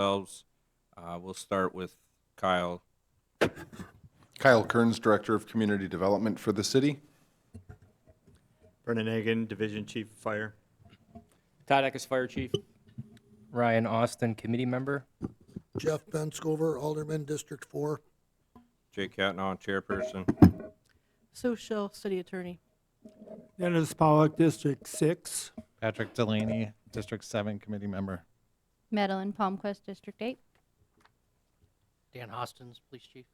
ourselves. We'll start with Kyle. Kyle Kearns, Director of Community Development for the city. Brennan Hagan, Division Chief of Fire. Todd Eckes, Fire Chief. Ryan Austin, committee member. Jeff Benscover, Alderman, District 4. Jake Catnaw, Chairperson. Sue Schill, City Attorney. Dennis Pollock, District 6. Patrick Delaney, District 7 committee member. Madeline Palmquist, District 8. Dan Hostins, Police Chief.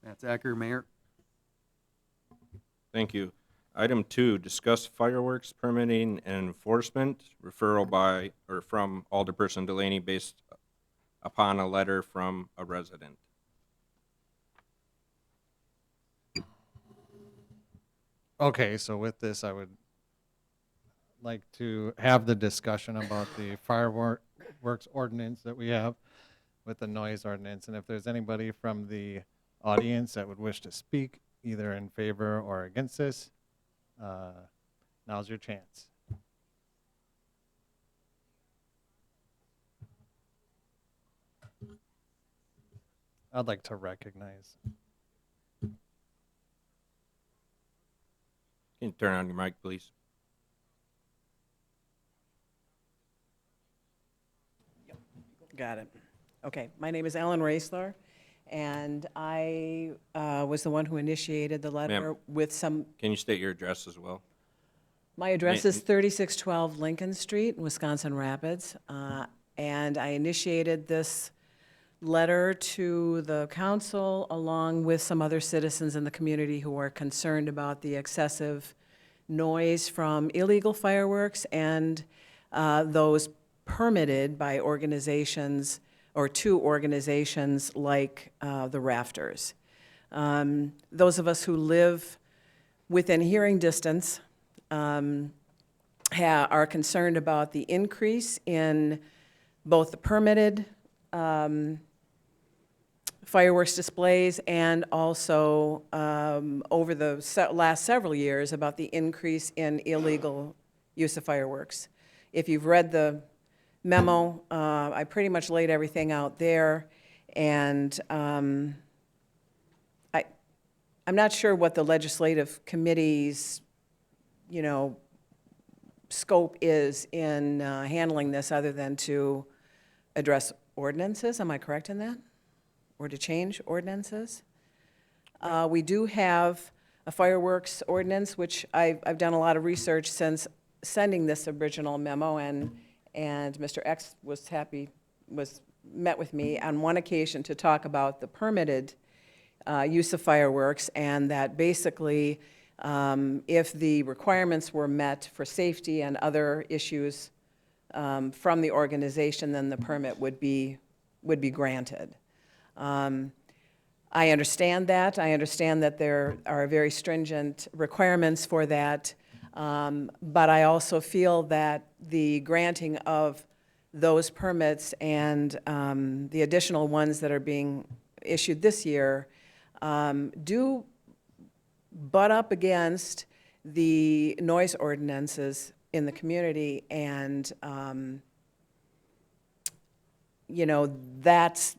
Matt Zacher, Mayor. Thank you. Item 2, discuss fireworks permitting and enforcement. Referral by or from Alderperson Delaney based upon a letter from a resident. Okay, so with this, I would like to have the discussion about the fireworks ordinance that we have with the noise ordinance. And if there's anybody from the audience that would wish to speak either in favor or against this, now's your chance. I'd like to recognize. Can you turn on your mic, please? Got it. Okay, my name is Ellen Raisler, and I was the one who initiated the letter Ma'am. with some, Can you state your address as well? my address is 3612 Lincoln Street, Wisconsin Rapids, and I initiated this letter to the council along with some other citizens in the community who are concerned about the excessive noise from illegal fireworks and those permitted by organizations or two organizations like the Rafters. Those of us who live within hearing distance are concerned about the increase in both the permitted fireworks displays and also over the last several years about the increase in illegal use of fireworks. If you've read the memo, I pretty much laid everything out there, and I'm not sure what the legislative committee's, scope is in handling this other than to address ordinances. Am I correct in that? Or to change ordinances? We do have a fireworks ordinance, which I've done a lot of research since sending this original memo, and Mr. X met with me on one occasion to talk about the permitted use of fireworks, and that basically if the requirements were met for safety and other issues from the organization, then the permit would be granted. I understand that. I understand that there are very stringent requirements for that, but I also feel that the granting of those permits and the additional ones that are being issued this year do butt up against the noise ordinances in the community, and that's,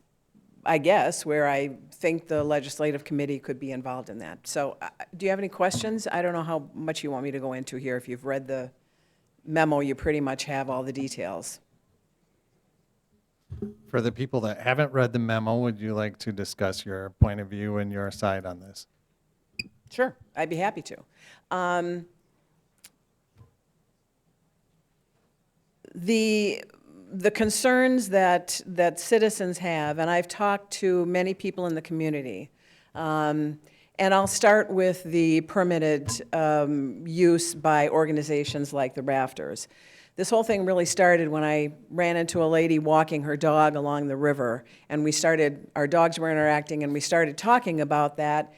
I guess, where I think the legislative committee could be involved in that. So do you have any questions? I don't know how much you want me to go into here. If you've read the memo, you pretty much have all the details. For the people that haven't read the memo, would you like to discuss your point of view and your side on this? Sure, I'd be happy to. The concerns that citizens have, and I've talked to many people in the community, and I'll start with the permitted use by organizations like the Rafters. This whole thing really started when I ran into a lady walking her dog along the river, and our dogs were interacting, and we started talking about that.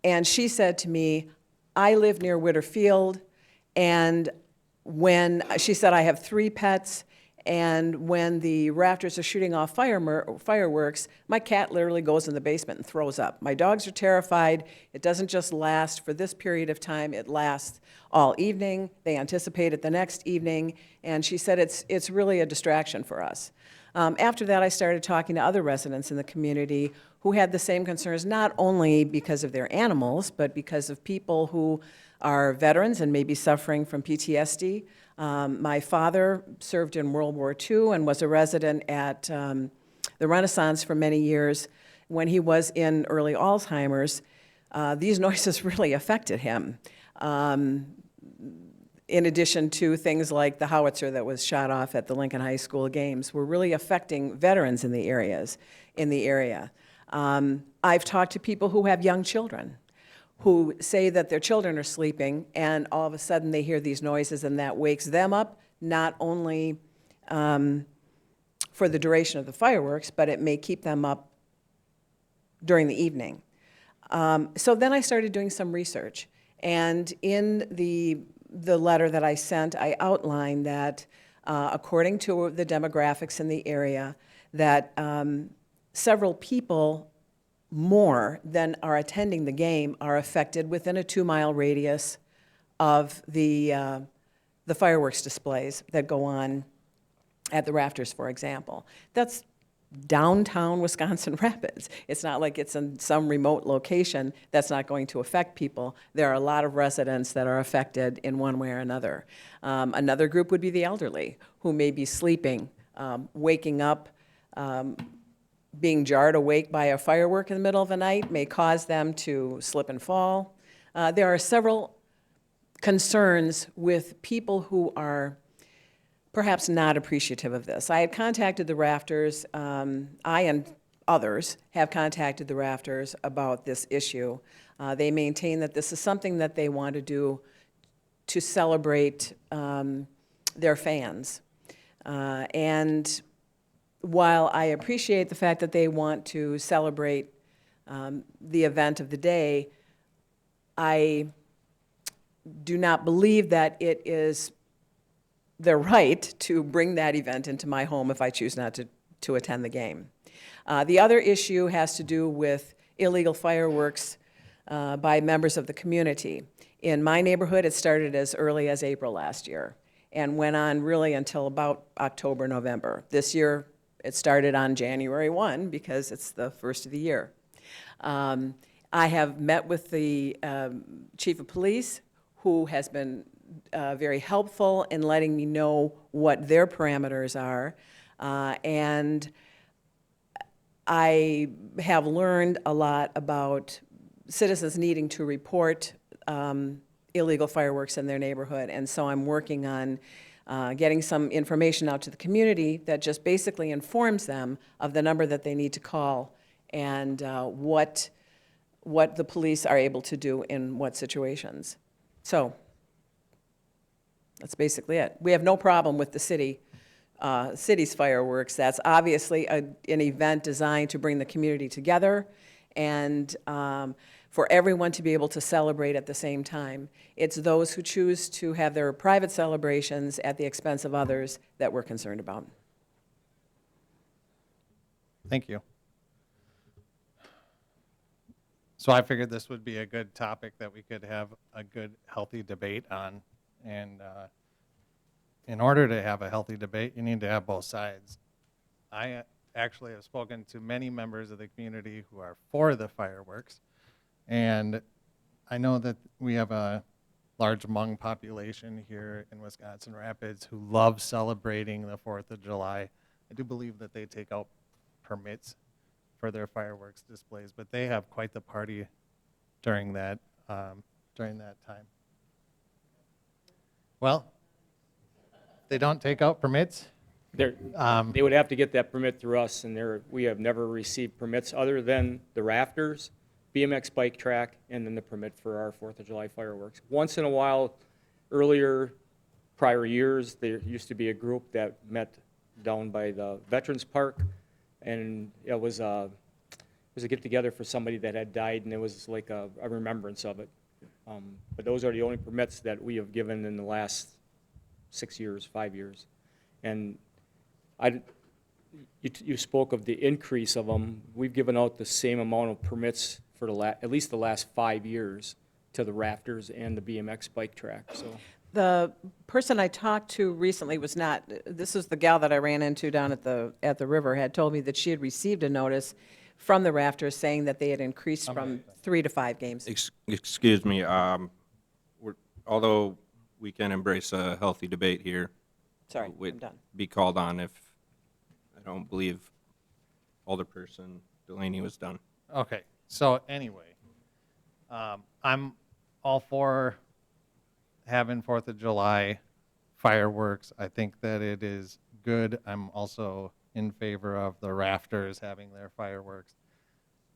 And she said to me, I live near Witter Field, and she said, I have 3 pets, And when the rafters are shooting off fireworks, my cat literally goes in the basement and throws up. My dogs are terrified. It doesn't just last for this period of time, it lasts all evening. They anticipate it the next evening, and she said it's really a distraction for us. After that, I started talking to other residents in the community who had the same concerns, not only because of their animals, but because of people who are veterans and may be suffering from PTSD. My father served in World War II and was a resident at the Renaissance for many years. When he was in early Alzheimer's, these noises really affected him. In addition to things like the howitzer that was shot off at the Lincoln High School games, were really affecting veterans in the area. I've talked to people who have young children who say that their children are sleeping and all of a sudden they hear these noises and that wakes them up, not only for the duration of the fireworks, but it may keep them up during the evening. So then I started doing some research, and in the letter that I sent, I outlined that according to the demographics in the area, that several people more than are attending the game are affected within a 2-mile radius of the fireworks displays that go on at the rafters, for example. That's downtown Wisconsin Rapids. It's not like it's in some remote location that's not going to affect people. There are a lot of residents that are affected in one way or another. Another group would be the elderly, who may be sleeping, waking up, being jarred awake by a firework in the middle of the night may cause them to slip and fall. There are several concerns with people who are perhaps not appreciative of this. I had contacted the rafters, I and others have contacted the rafters about this issue. They maintain that this is something that they want to do to celebrate their fans. And while I appreciate the fact that they want to celebrate the event of the day, I do not believe that it is their right to bring that event into my home if I choose not to attend the game. The other issue has to do with illegal fireworks by members of the community. In my neighborhood, it started as early as April last year and went on really until about October, November. This year, it started on January 1 because it's the first of the year. I have met with the chief of police, who has been very helpful in letting me know what their parameters are. And I have learned a lot about citizens needing to report illegal fireworks in their neighborhood. And so I'm working on getting some information out to the community that just basically informs them of the number that they need to call and what the police are able to do in what situations. So that's basically it. We have no problem with the city's fireworks. That's obviously an event designed to bring the community together and for everyone to be able to celebrate at the same time. It's those who choose to have their private celebrations at the expense of others that we're concerned about. Thank you. So I figured this would be a good topic that we could have a good, healthy debate on. And in order to have a healthy debate, you need to have both sides. I actually have spoken to many members of the community who are for the fireworks. And I know that we have a large Hmong population here in Wisconsin Rapids who love celebrating the 4th of July. I do believe that they take out permits for their fireworks displays, but they have quite the party during that time. Well, they don't take out permits? They would have to get that permit through us, and we have never received permits other than the rafters, BMX bike track, and then the permit for our 4th of July fireworks. Once in a while, prior years, there used to be a group that met down by the Veterans Park, and it was a get-together for somebody that had died, and it was like a remembrance of it. But those are the only permits that we have given in the last 6 years, 5 years. And You spoke of the increase of them. We've given out the same amount of permits for at least the last 5 years to the rafters and the BMX bike track, so. The person I talked to recently was not, this is the gal that I ran into down at the river, had told me that she had received a notice from the rafters saying that they had increased from 3 to 5 games. Excuse me, although we can embrace a healthy debate here, Sorry, would I'm done. be called on if I don't believe Alderperson Delaney was done. Okay, so anyway, I'm all for having 4th of July fireworks. I think that it is good. I'm also in favor of the rafters having their fireworks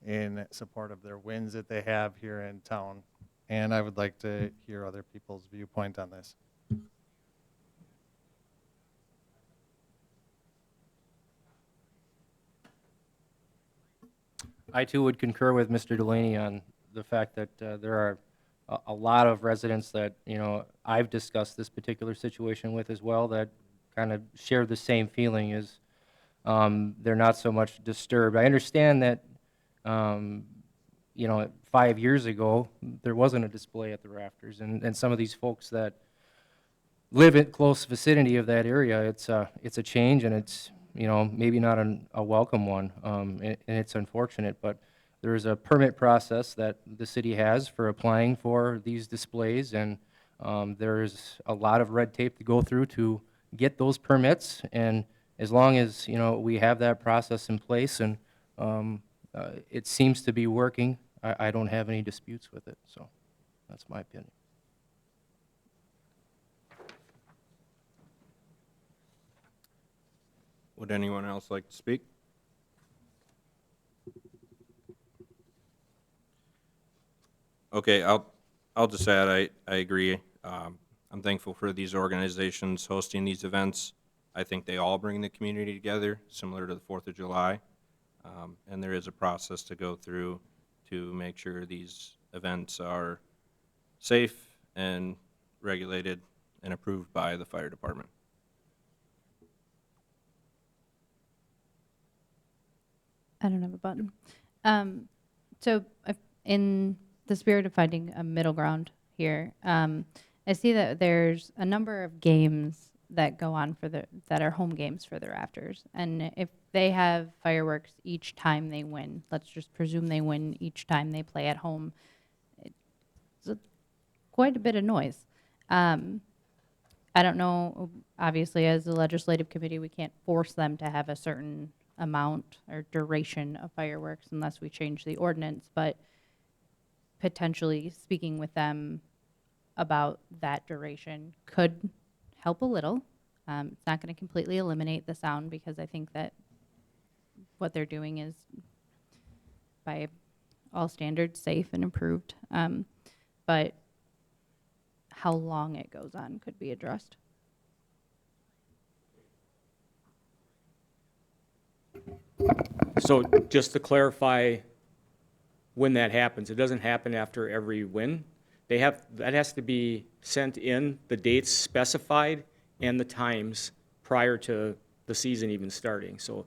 in support of their wins that they have here in town. And I would like to hear other people's viewpoint on this. I too would concur with Mr. Delaney on the fact that there are a lot of residents that, you know, I've discussed this particular situation with as well that kind of share the same feeling as they're not so much disturbed. I understand that, you know, 5 years ago, there wasn't a display at the rafters, and some of these folks that live in close vicinity of that area, it's a change, and it's, you know, maybe not a welcome one, and it's unfortunate, but there's a permit process that the city has for applying for these displays, and there's a lot of red tape to go through to get those permits, and as long as, you know, we have that process in place, and it seems to be working, I don't have any disputes with it, so that's my opinion. Would anyone else like to speak? Okay, I'll just add, I agree. I'm thankful for these organizations hosting these events. I think they all bring the community together, similar to the 4th of July. And there is a process to go through to make sure these events are safe and regulated and approved by the fire department. I don't have a button. So in the spirit of finding a middle ground here, I see that there's a number of games that go on that are home games for the Rafters. And if they have fireworks each time they win, let's just presume they win each time they play at home, it's quite a bit of noise. I don't know, obviously, as the legislative committee, we can't force them to have a certain amount or duration of fireworks unless we change the ordinance, but potentially speaking with them about that duration could help a little. It's not going to completely eliminate the sound, because I think that what they're doing is, by all standards, safe and improved. But how long it goes on could be addressed. So just to clarify, when that happens, it doesn't happen after every win. That has to be sent in, the dates specified and the times prior to the season even starting. So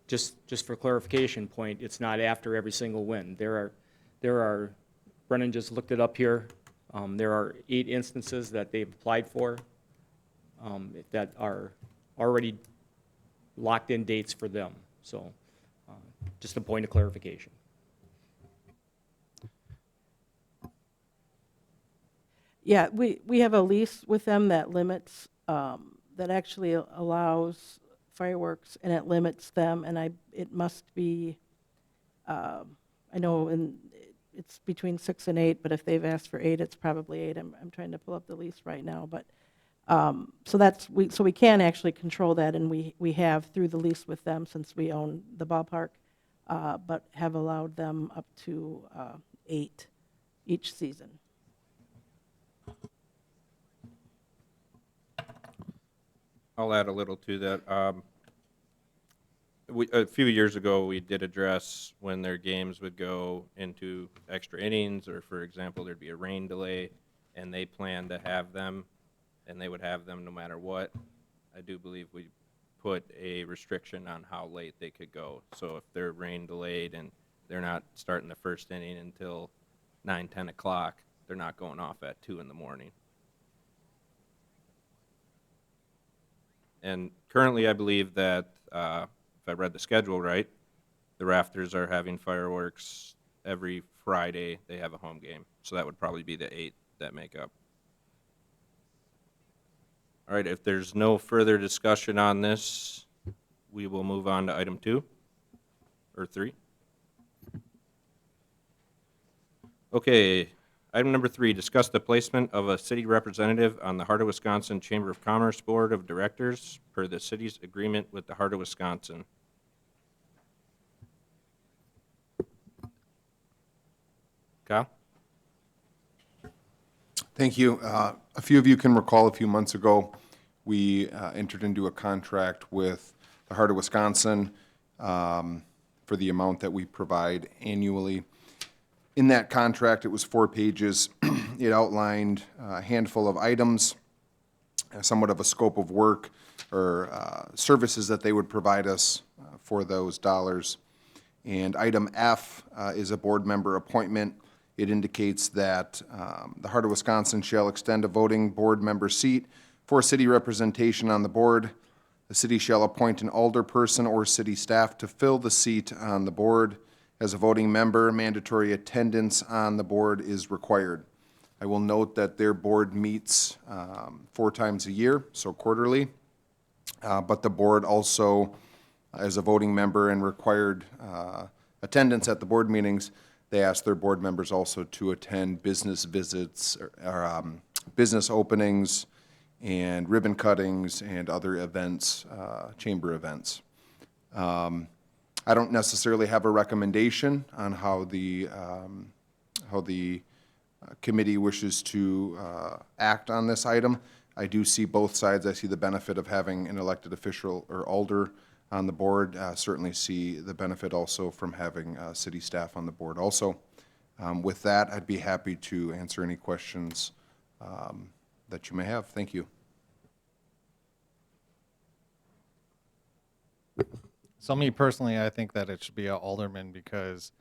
just for clarification point, it's not after every single win. There are, Brennan just looked it up here. There are 8 instances that they've applied for that are already locked in dates for them. So just a point of clarification. Yeah, we have a lease with them that limits, that actually allows fireworks, and it limits them, and it must be, I know it's between 6 and 8, but if they've asked for 8, it's probably 8. I'm trying to pull up the lease right now, but, so we can actually control that, and we have through the lease with them, since we own the ballpark, but have allowed them up to 8 each season. I'll add a little to that. A few years ago, we did address when their games would go into extra innings, or for example, there'd be a rain delay, and they planned to have them, and they would have them no matter what. I do believe we put a restriction on how late they could go. So if they're rain delayed and they're not starting the first inning until 9, 10 o'clock, they're not going off at 2 in the morning. And currently, I believe that, if I read the schedule right, the Rafters are having fireworks every Friday. They have a home game. So that would probably be the 8 that make up. All right, if there's no further discussion on this, we will move on to item 2 or 3. Okay, item number 3, discuss the placement of a city representative on the Heart of Wisconsin Chamber of Commerce Board of Directors per the city's agreement with the Heart of Wisconsin. Kyle? Thank you. A few of you can recall a few months ago, we entered into a contract with the Heart of Wisconsin for the amount that we provide annually. In that contract, it was 4 pages. It outlined a handful of items, somewhat of a scope of work or services that they would provide us for those dollars. And item F is a board member appointment. It indicates that the Heart of Wisconsin shall extend a voting board member seat for city representation on the board. The city shall appoint an alderperson or city staff to fill the seat on the board. As a voting member, mandatory attendance on the board is required. I will note that their board meets 4 times a year, so quarterly. But the board also, as a voting member and required attendance at the board meetings, they ask their board members also to attend business visits, or business openings, and ribbon cuttings, and other events, chamber events. I don't necessarily have a recommendation on how the committee wishes to act on this item. I do see both sides. I see the benefit of having an elected official or alder on the board. Certainly see the benefit also from having city staff on the board also. With that, I'd be happy to answer any questions that you may have. Thank you. So me personally, I think that it should be an alderman because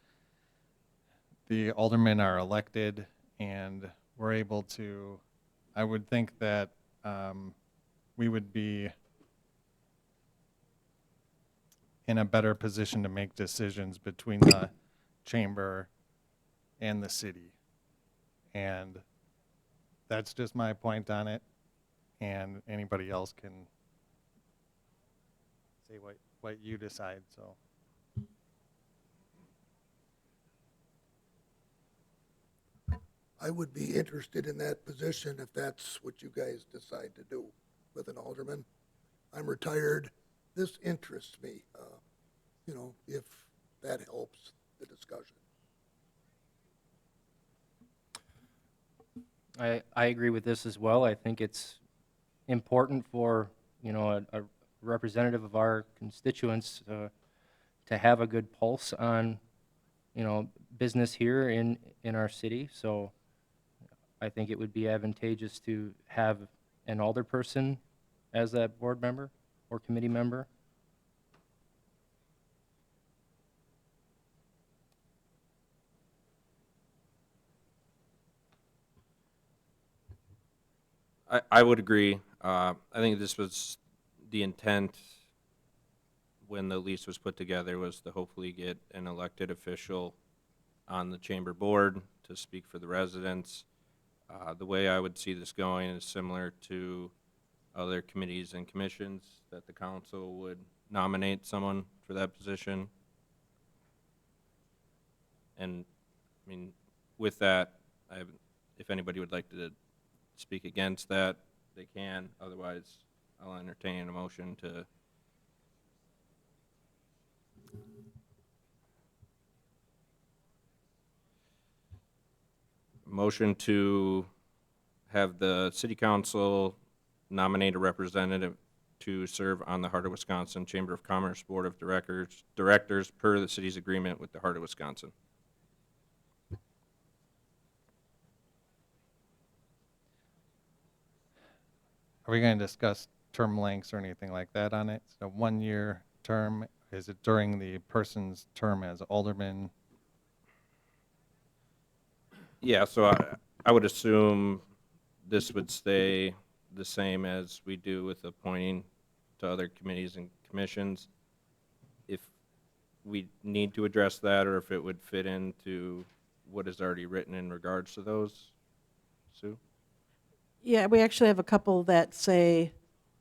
the aldermen are elected and we're able to, I would think that we would be in a better position to make decisions between the chamber and the city. And that's just my point on it. And anybody else can say what you decide, so. I would be interested in that position if that's what you guys decide to do with an alderman. I'm retired. This interests me, if that helps the discussion. I agree with this as well. I think it's important for, a representative of our constituents to have a good pulse on, business here in our city. So I think it would be advantageous to have an alderperson as that board member or committee member. I would agree. I think this was the intent when the lease was put together, was to hopefully get an elected official on the chamber board to speak for the residents. The way I would see this going is similar to other committees and commissions, that the council would nominate someone for that position. And, with that, if anybody would like to speak against that, they can. Otherwise, I'll entertain a motion to. Motion to have the city council nominate a representative to serve on the Heart of Wisconsin Chamber of Commerce Board of Directors per the city's agreement with the Heart of Wisconsin. Are we going to discuss term lengths or anything like that on it. It's a 1-year term. Is it during the person's term as alderman? Yeah, so I would assume this would stay the same as we do with appointing to other committees and commissions. If we need to address that, or if it would fit into what is already written in regards to those, Sue? Yeah, we actually have a couple that say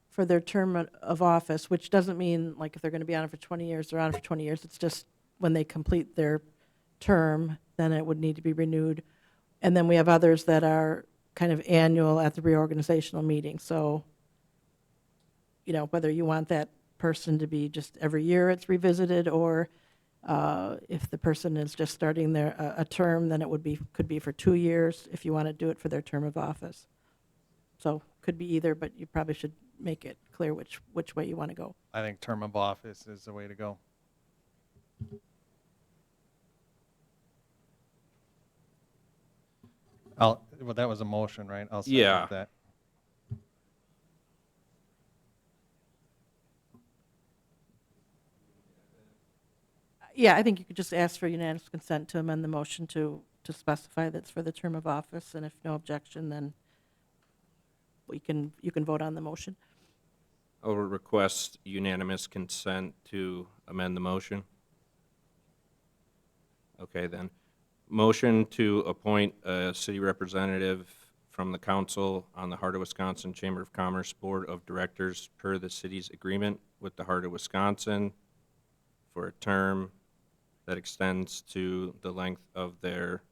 for their term of office, which doesn't mean like if they're going to be on it for 20 years, they're on it for 20 years. It's just when they complete their term, then it would need to be renewed. And then we have others that are kind of annual at the reorganizational meeting. So, you know, whether you want that person to be just every year it's revisited, or if the person is just starting their, a term, then it could be for 2 years if you want to do it for their term of office. So could be either, but you probably should make it clear which way you want to go. I think term of office is the way to go. Well, that was a motion, right? I'll second Yeah. that. Yeah, I think you could just ask for unanimous consent to amend the motion to specify that's for the term of office, and if no objection, then you can vote on the motion. I'll request unanimous consent to amend the motion. Okay, then. Motion to appoint a city representative from the council on the Heart of Wisconsin Chamber of Commerce Board of Directors per the city's agreement with the Heart of Wisconsin for a term that extends to the length of their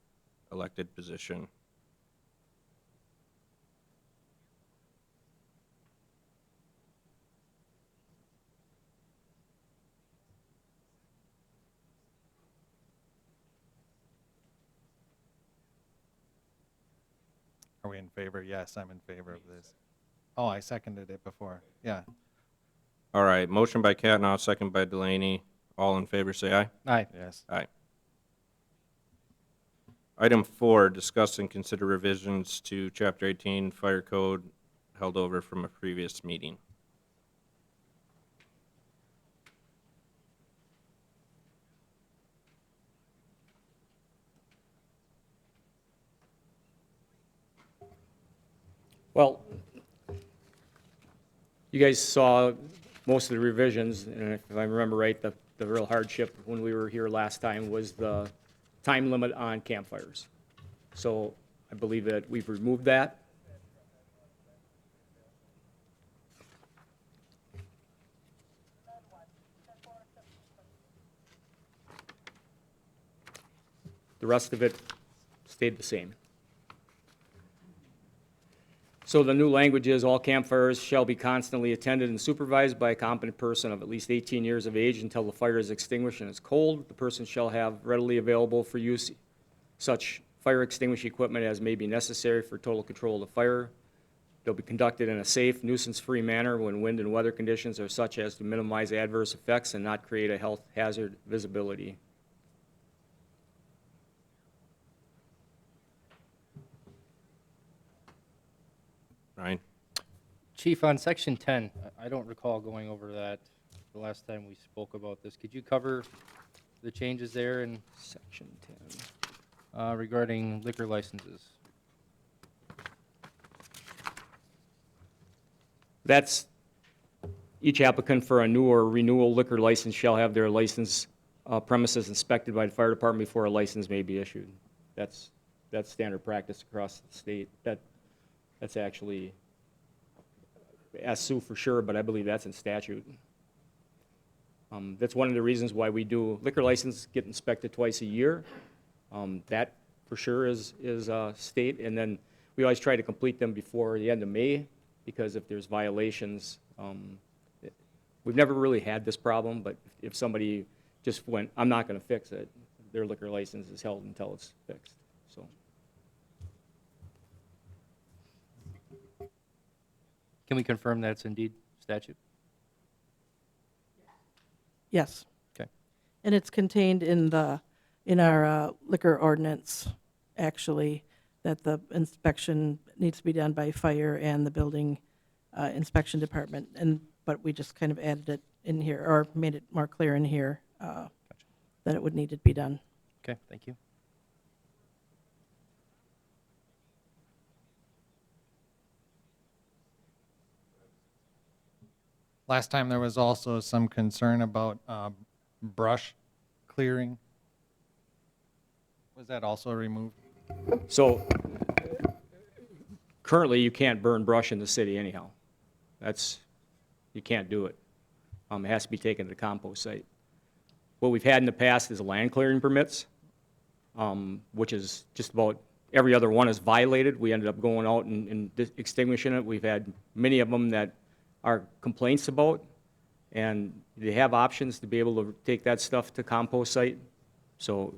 elected position. Are we in favor? Yes, I'm in favor of this. Oh, I seconded it before. Yeah. All right, motion by Catnaw, second by Delaney. All in favor, say aye. Aye. Yes. Aye. Item 4, discuss and consider revisions to Chapter 18 Fire Code held over from a previous meeting. Well, you guys saw most of the revisions, and if I remember right, the real hardship when we were here last time was the time limit on campfires. So I believe that we've removed that. The rest of it stayed the same. So the new language is, all campfires shall be constantly attended and supervised by a competent person of at least 18 years of age until the fire is extinguished and is cold. The person shall have readily available for use such fire extinguishing equipment as may be necessary for total control of the fire. They'll be conducted in a safe, nuisance-free manner when wind and weather conditions are such as to minimize adverse effects and not create a health hazard visibility. Ryan? Chief, on section 10, I don't recall going over that the last time we spoke about this. Could you cover the changes there and Section 10. regarding liquor licenses? That's, each applicant for a new or renewal liquor license shall have their license premises inspected by the fire department before a license may be issued. That's standard practice across the state. That's actually, ask Sue for sure, but I believe that's in statute. That's one of the reasons why we do liquor license get inspected twice a year. That for sure is state, and then we always try to complete them before the end of May, because if there's violations, we've never really had this problem, but if somebody just went, I'm not going to fix it, their liquor license is held until it's fixed, so. Can we confirm that's indeed statute? Yes. Okay. And it's contained in our liquor ordinance, actually, that the inspection needs to be done by fire and the building inspection department, but we just kind of added it in here, or made it more clear in here that it would need to be done. Okay, thank you. Last time there was also some concern about brush clearing. Was that also removed? So currently, you can't burn brush in the city anyhow. You can't do it. It has to be taken to the compost site. What we've had in the past is land clearing permits, which is just about every other one is violated. We ended up going out and extinguishing it. We've had many of them that are complaints about, and they have options to be able to take that stuff to compost site. So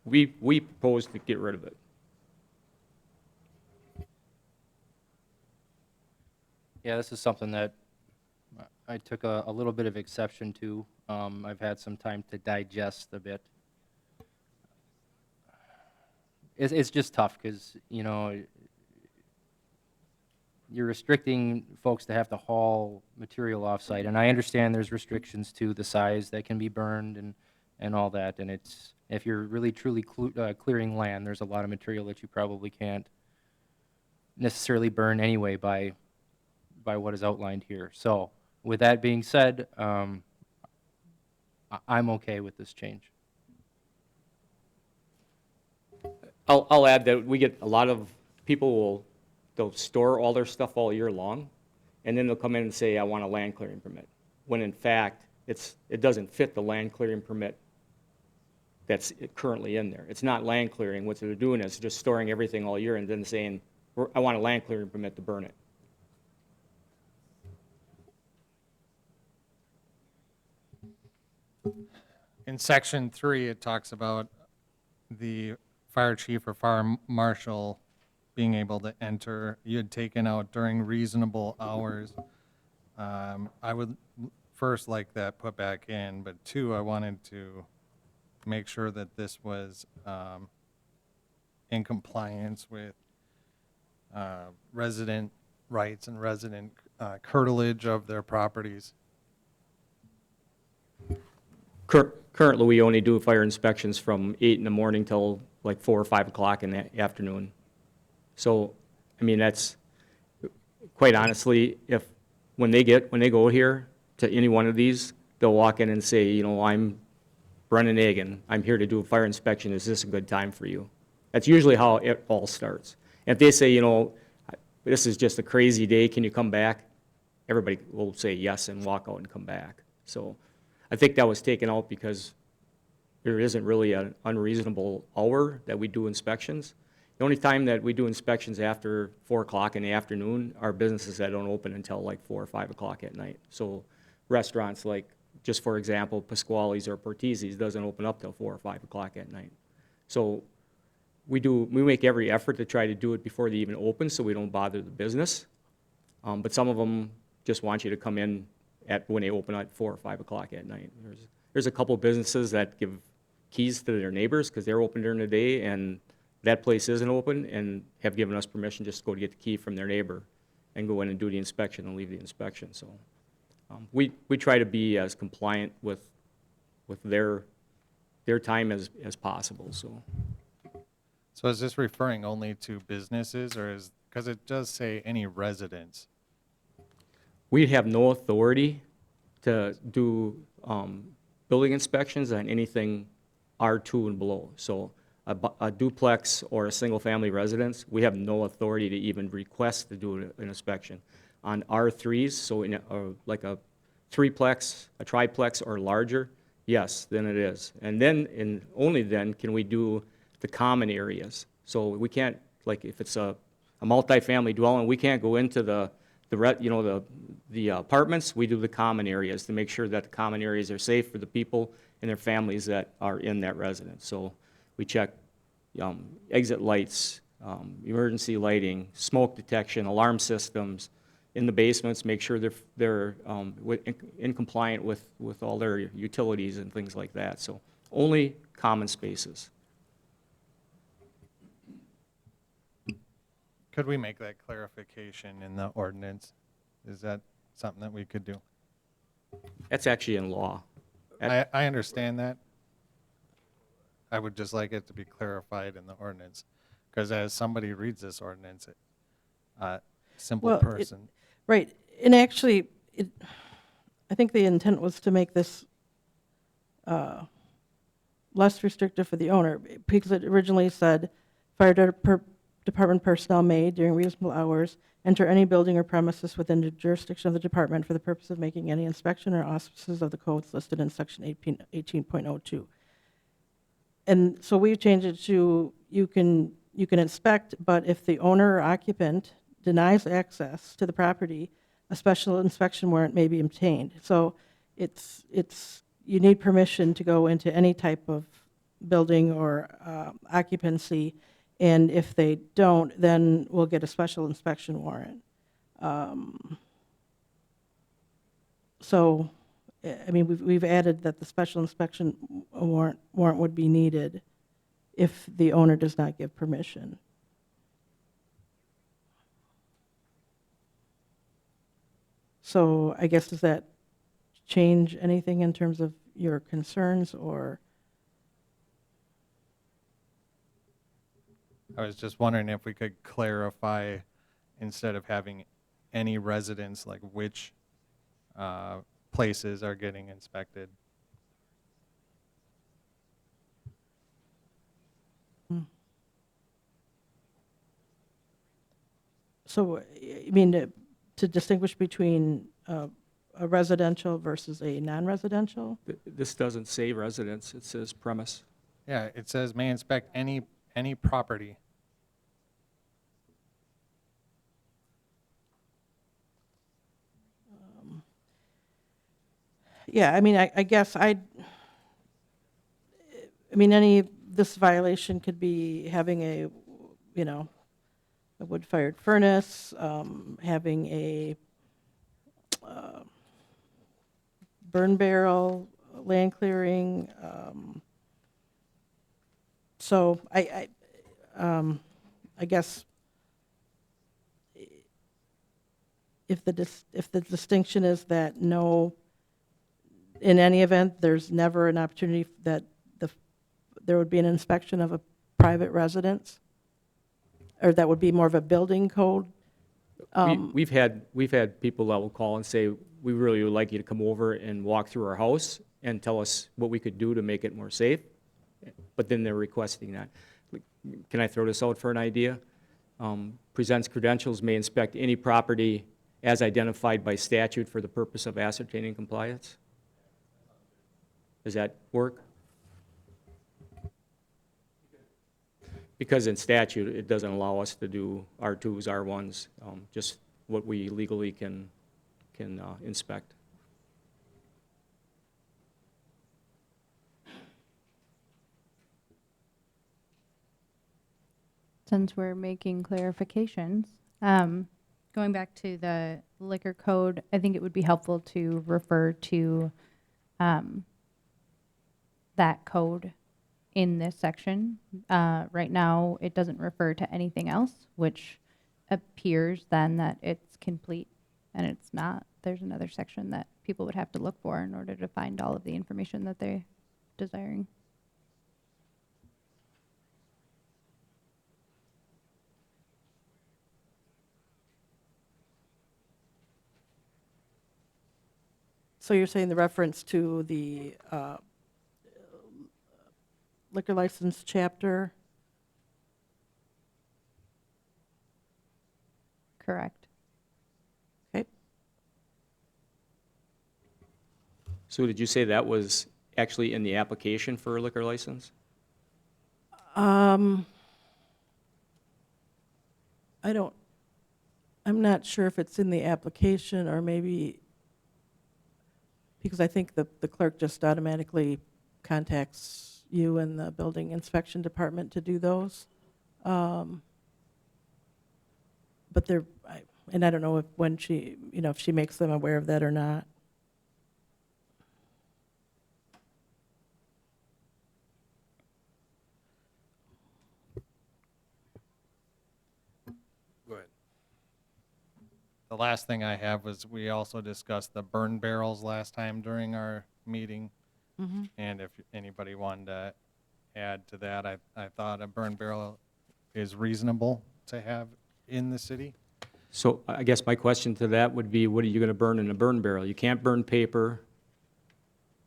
we propose to get rid of it. Yeah, this is something that I took a little bit of exception to. I've had some time to digest a bit. It's just tough because, you know, you're restricting folks to have to haul material off-site. And I understand there's restrictions to the size that can be burned and all that. And it's, if you're really truly clearing land, there's a lot of material that you probably can't necessarily burn anyway by what is outlined here. So with that being said, I'm okay with this change. I'll add that we get a lot of people they'll store all their stuff all year long, and then they'll come in and say, I want a land clearing permit, when in fact, it doesn't fit the land clearing permit that's currently in there. It's not land clearing. What they're doing is just storing everything all year and then saying, I want a land clearing permit to burn it. In section 3, it talks about the fire chief or fire marshal being able to enter. You had taken out during reasonable hours. I would first like that put back in, but 2, I wanted to make sure that this was in compliance with resident rights and resident curtilage of their properties. Currently, we only do fire inspections from 8 in the morning till like 4 or 5 o'clock in the afternoon. So, I mean, that's, quite honestly, when they go here to any one of these, they'll walk in and say, you know, I'm Brennan Agan, I'm here to do a fire inspection, is this a good time for you? That's usually how it all starts. And if they say, you know, this is just a crazy day, can you come back? Everybody will say yes and walk out and come back. So I think that was taken out because there isn't really an unreasonable hour that we do inspections. The only time that we do inspections after 4 o'clock in the afternoon are businesses that don't open until like 4 or 5 o'clock at night. So restaurants like, just for example, Pasquale's or Portizzi's doesn't open up till 4 or 5 o'clock at night. So we make every effort to try to do it before they even open so we don't bother the business. But some of them just want you to come in when they open at 4 or 5 o'clock at night. There's a couple businesses that give keys to their neighbors because they're open during the day and that place isn't open, and have given us permission just to go to get the key from their neighbor and go in and do the inspection and leave the inspection. So we try to be as compliant with their time as possible. So is this referring only to businesses, or because it does say any residents? We have no authority to do building inspections on anything R2 and below. So a duplex or a single-family residence, we have no authority to even request to do an inspection. On R3s, so like a threeplex, a triplex, or larger, yes, then it is. And then, and only then, can we do the common areas. So we can't, like if it's a multifamily dwelling, we can't go into the apartments. We do the common areas to make sure that the common areas are safe for the people and their families that are in that residence. So we check exit lights, emergency lighting, smoke detection, alarm systems in the basements, make sure they're in compliant with all their utilities and things like that. So only common spaces. Could we make that clarification in the ordinance? Is that something that we could do? That's actually in law. I understand that. I would just like it to be clarified in the ordinance, because as somebody reads this ordinance, simple Well, person. Right, and actually, I think the intent was to make this less restrictive for the owner, because it originally said, department personnel may, during reasonable hours, enter any building or premises within the jurisdiction of the department for the purpose of making any inspection or auspices of the codes listed in section 18.02. And so we've changed it to, you can inspect, but if the owner or occupant denies access to the property, a special inspection warrant may be obtained. So it's you need permission to go into any type of building or occupancy, and if they don't, then we'll get a special inspection warrant. So, I mean, we've added that the special inspection warrant would be needed if the owner does not give permission. So I guess, does that change anything in terms of your concerns, or? I was just wondering if we could clarify, instead of having any residents, like which places are getting inspected. So, I mean, to distinguish between a residential versus a non-residential? This doesn't say residence, it says premise. Yeah, it says may inspect any property. Yeah, I mean, I guess this violation could be having a wood-fired furnace, having a burn barrel, land clearing. So I guess if the distinction is that no, in any event, there's never an opportunity that there would be an inspection of a private residence, or that would be more of a building code. We've had people that will call and say, we really would like you to come over and walk through our house and tell us what we could do to make it more safe, but then they're requesting that. Can I throw this out for an idea? Presents credentials, may inspect any property as identified by statute for the purpose of ascertaining compliance. Does that work? Because in statute, it doesn't allow us to do R2s, R1s, just what we legally can inspect. Since we're making clarifications, going back to the liquor code, I think it would be helpful to refer to that code in this section. Right now, it doesn't refer to anything else, which appears then that it's complete, and it's not. There's another section that people would have to look for in order to find all of the information that they're desiring. So you're saying the reference to the liquor license chapter? Correct. Okay. So did you say that was actually in the application for a liquor license? I'm not sure if it's in the application, or maybe, because I think the clerk just automatically contacts you and the building inspection department to do those. But and I don't know when she, if she makes them aware of that or not. the last thing I have was, we also discussed the burn barrels last time during our meeting. And if anybody wanted to add to that, I thought a burn barrel is reasonable to have in the city. So I guess my question to that would be, what are you going to burn in a burn barrel? You can't burn paper.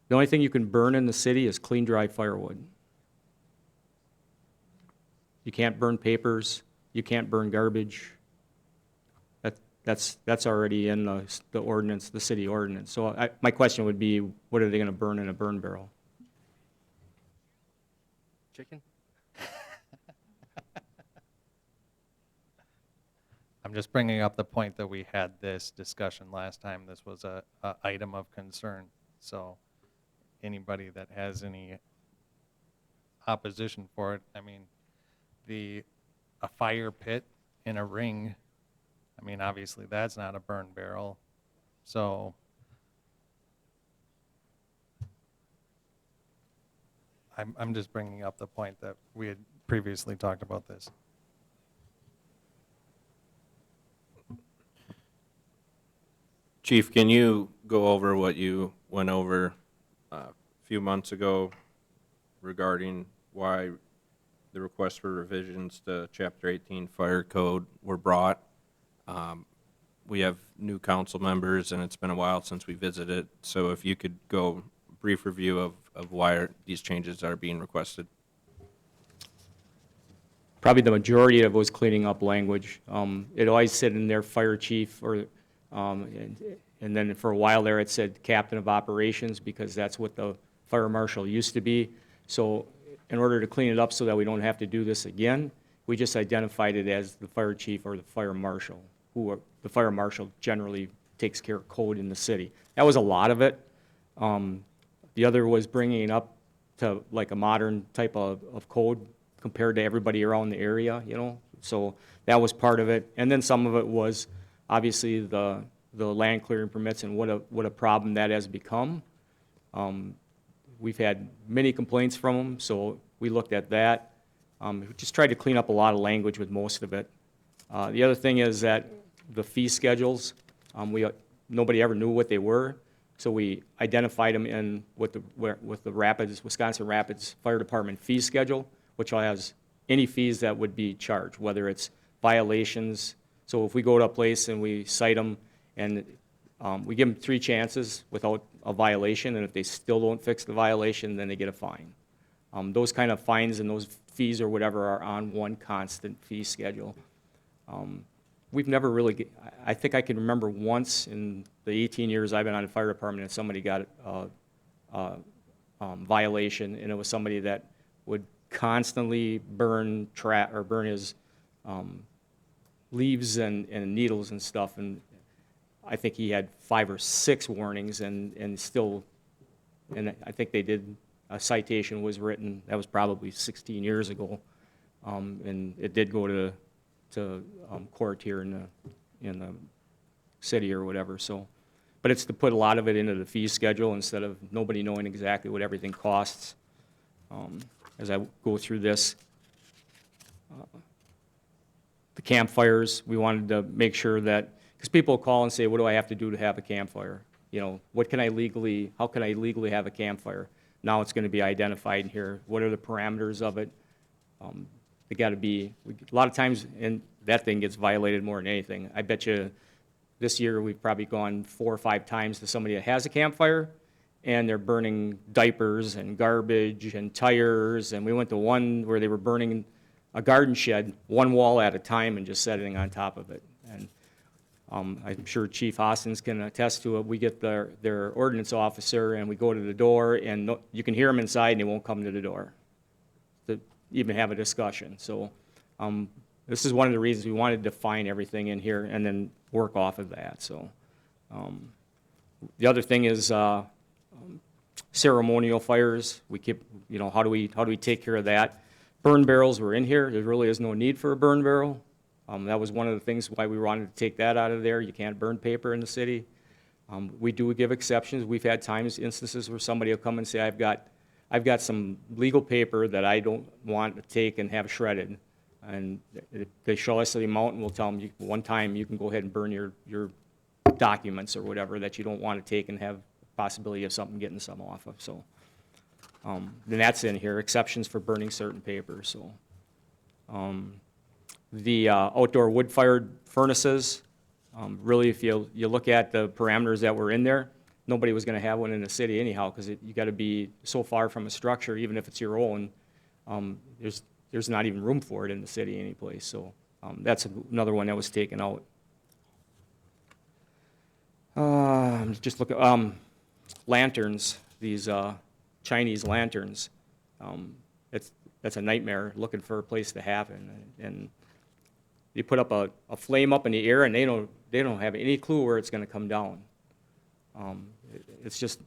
The only thing you can burn in the city is clean, dry firewood. You can't burn papers, you can't burn garbage. That's already in the ordinance, the city ordinance. So my question would be, what are they going to burn in a burn barrel? Chicken? I'm just bringing up the point that we had this discussion last time. This was a item of concern. So anybody that has any opposition for it, I mean, a fire pit in a ring, I mean, obviously that's not a burn barrel. So I'm just bringing up the point that we had previously talked about this. Chief, can you go over what you went over a few months ago regarding why the request for revisions to Chapter 18 Fire Code were brought? We have new council members, and it's been a while since we visited, so if you could go brief review of why these changes are being requested. Probably the majority of it was cleaning up language. It always said in there fire chief, or, and then for a while there it said captain of operations, because that's what the fire marshal used to be. So in order to clean it up so that we don't have to do this again, we just identified it as the fire chief or the fire marshal, the fire marshal generally takes care of code in the city. That was a lot of it. The other was bringing it up to like a modern type of code compared to everybody around the area, you know? So that was part of it. And then some of it was obviously the land clearing permits and what a problem that has become. We've had many complaints from them, so we looked at that. We just tried to clean up a lot of language with most of it. The other thing is that the fee schedules, nobody ever knew what they were, so we identified them in with the Rapids, Wisconsin Rapids Fire Department fee schedule, which has any fees that would be charged, whether it's violations. So if we go to a place and we cite them and we give them 3 chances without a violation, and if they still don't fix the violation, then they get a fine. Those kind of fines and those fees or whatever are on one constant fee schedule. We've never really, I think I can remember once in the 18 years I've been on the fire department that somebody got a violation, and it was somebody that would constantly burn his leaves and needles and stuff, and I think he had 5 or 6 warnings, and still, and I think they did, a citation was written, that was probably 16 years ago, and it did go to court here in the city or whatever, so. But it's to put a lot of it into the fee schedule instead of nobody knowing exactly what everything costs. As I go through this, the campfires, we wanted to make sure that, because people call and say, what do I have to do to have a campfire? You know, how can I legally have a campfire? Now it's going to be identified in here. What are the parameters of it? They got to be, a lot of times, and that thing gets violated more than anything. I bet you this year we've probably gone 4 or 5 times to somebody that has a campfire, and they're burning diapers and garbage and tires, and we went to one where they were burning a garden shed, one wall at a time, and just setting on top of it. And I'm sure Chief Hoskins can attest to it. We get their ordinance officer, and we go to the door, and you can hear them inside, and they won't come to the door to even have a discussion. So this is one of the reasons we wanted to define everything in here and then work off of that. So the other thing is ceremonial fires. We keep, you know, how do we take care of that? Burn barrels were in here. There really is no need for a burn barrel. That was one of the things why we wanted to take that out of there. You can't burn paper in the city. We do give exceptions. We've had instances where somebody will come and say, I've got some legal paper that I don't want to take and have shredded. And they show us the amount, and we'll tell them, one time, you can go ahead and burn your documents or whatever that you don't want to take and have possibility of something getting some off of, so. Then that's in here, exceptions for burning certain papers, so. The outdoor wood-fired furnaces, really, if you look at the parameters that were in there, nobody was gonna have one in the city anyhow, because you gotta be so far from a structure, even if it's your own, there's not even room for it in the city anyplace, so that's another one that was taken out. Just look at lanterns, these Chinese lanterns. That's a nightmare looking for a place to happen. And you put up a flame up in the air, and they don't have any clue where it's going to come down. It's just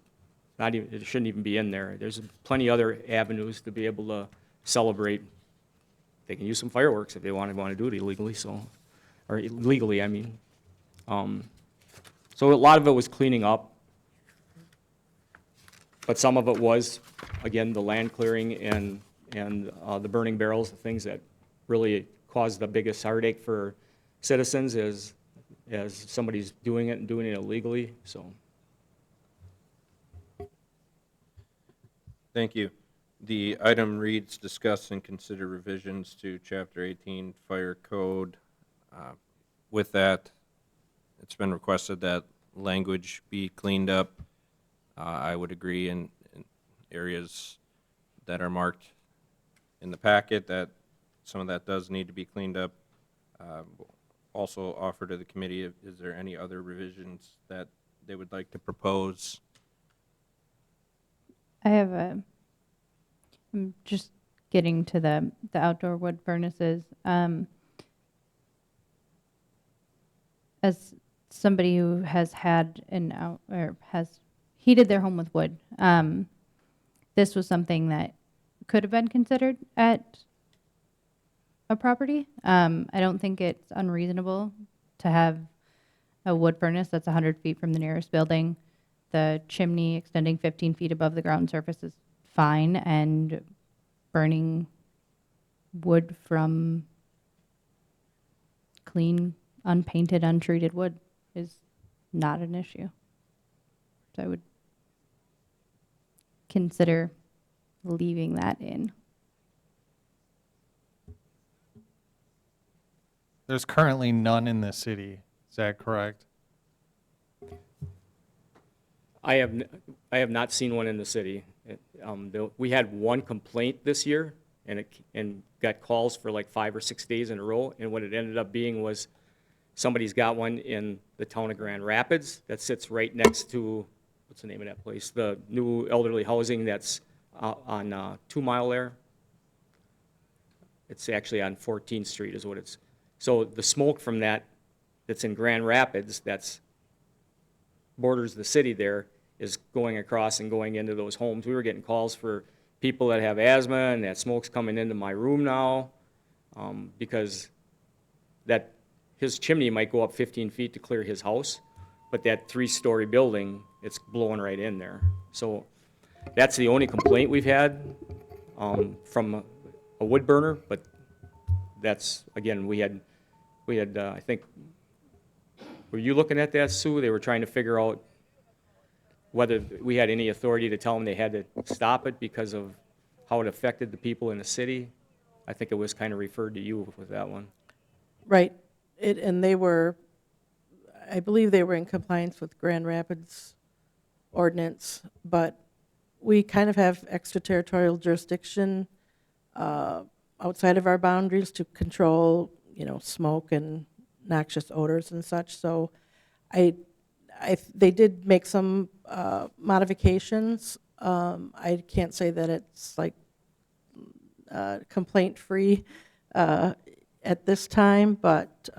not even, it shouldn't even be in there. There's plenty other avenues to be able to celebrate. They can use some fireworks if they want to do it illegally, so, or legally, I mean. So a lot of it was cleaning up, but some of it was, again, the land clearing and the burning barrels, the things that really caused the biggest heartache for citizens as somebody's doing it and doing it illegally, so. Thank you. The item reads, discuss and consider revisions to Chapter 18 Fire Code. With that, it's been requested that language be cleaned up. I would agree in areas that are marked in the packet that some of that does need to be cleaned up. Also offer to the committee, is there any other revisions that they would like to propose? I'm just getting to the outdoor wood furnaces. As somebody who has had has heated their home with wood, this was something that could have been considered at a property. I don't think it's unreasonable to have a wood furnace that's 100 feet from the nearest building. The chimney extending 15 feet above the ground surface is fine, and burning wood from clean, unpainted, untreated wood is not an issue. So I would consider leaving that in. There's currently none in the city, is that correct? I have not seen one in the city. We had one complaint this year, and got calls for like 5 or 6 days in a row, and what it ended up being was somebody's got one in the town of Grand Rapids that sits right next to, what's the name of that place? The new elderly housing that's on 2 Mile there. It's actually on 14th Street is what it's. So the smoke from that's in Grand Rapids, that's borders the city there, is going across and going into those homes. We were getting calls for people that have asthma, and that smoke's coming into my room now, because his chimney might go up 15 feet to clear his house, but that 3-story building, it's blowing right in there. So that's the only complaint we've had from a wood burner, but that's, again, we had I think, were you looking at that, Sue? They were trying to figure out whether we had any authority to tell them they had to stop it because of how it affected the people in the city. I think it was kind of referred to you with that one. Right. And they were, I believe they were in compliance with Grand Rapids ordinance, but we kind of have extraterritorial jurisdiction outside of our boundaries to control, smoke and noxious odors and such. So they did make some modifications. I can't say that it's like complaint-free at this time, but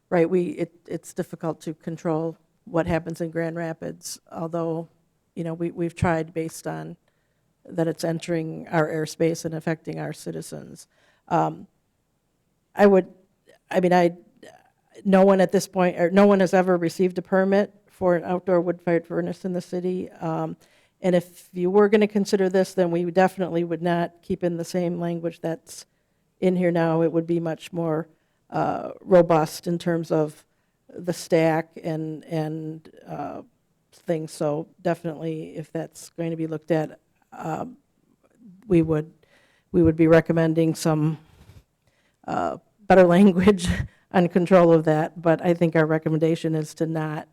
right, it's difficult to control what happens in Grand Rapids, although, we've tried based on that it's entering our airspace and affecting our citizens. No one at this point, or no one has ever received a permit for an outdoor wood-fired furnace in the city. And if you were going to consider this, then we definitely would not keep in the same language that's in here now, it would be much more robust in terms of the stack and things. So definitely, if that's going to be looked at, we would be recommending some better language on control of that. But I think our recommendation is to not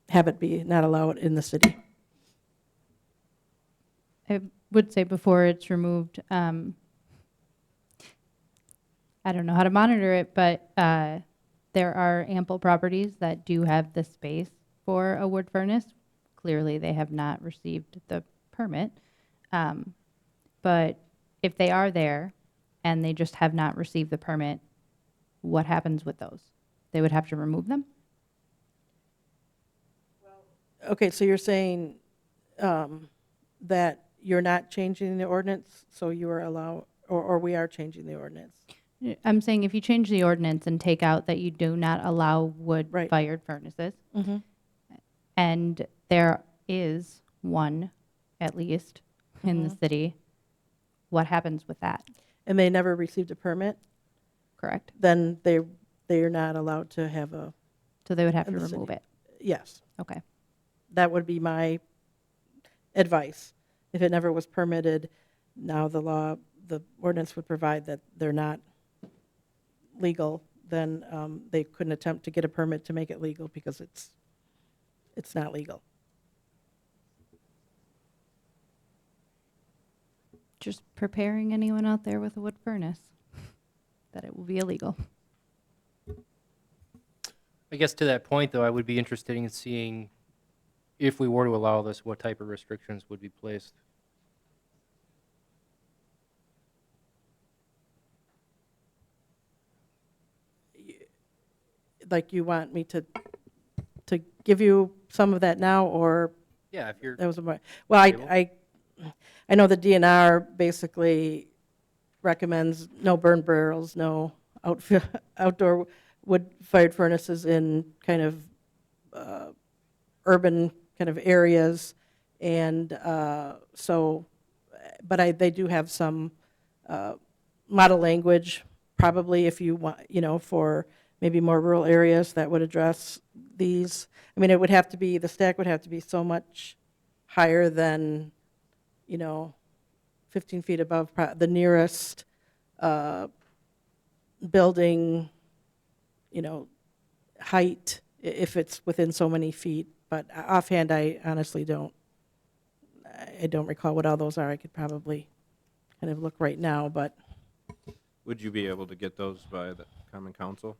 have it be, not allow it in the city. I would say before it's removed, I don't know how to monitor it, but there are ample properties that do have the space for a wood furnace. Clearly, they have not received the permit. But if they are there and they just have not received the permit, what happens with those? They would have to remove them? Okay, so you're saying that you're not changing the ordinance, so you are or we are changing the ordinance? I'm saying if you change the ordinance and take out that you do not allow wood-fired furnaces, and there is one, at least, in the city, what happens with that? And they never received a permit, Correct? then they are not allowed to have a, So they would have to in the remove city. it. Yes, Okay. that would be my advice. If it never was permitted, now the ordinance would provide that they're not legal, then they couldn't attempt to get a permit to make it legal because it's not legal. Just preparing anyone out there with a wood furnace that it will be illegal. I guess to that point, though, I would be interested in seeing if we were to allow this, what type of restrictions would be placed. Like you want me to give you some of that now, or Yeah, if you're, that was well, I know the DNR basically recommends no burn barrels, no outdoor wood-fired furnaces in kind of urban kind of areas, and so, but they do have some model language, probably if you want, for maybe more rural areas that would address these. I mean, the stack would have to be so much higher than, 15 feet above the nearest building, height, if it's within so many feet. But offhand, I honestly don't recall what all those are. I could probably kind of look right now, but Would you be able to get those by the common council?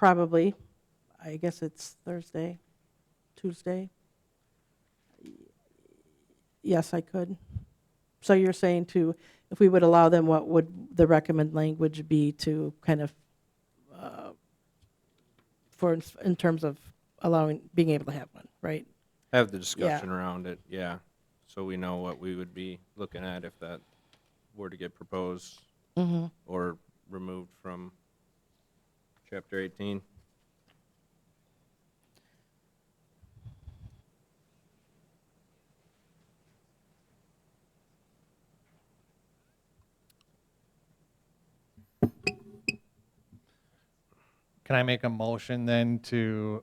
probably, I guess it's Thursday, Tuesday. Yes, I could. So you're saying if we would allow them, what would the recommend language be to kind of, in terms of being able to have one, right? Have the discussion around it, yeah, so we know what we would be looking at if that were to get proposed or removed from Chapter 18. Can I make a motion then to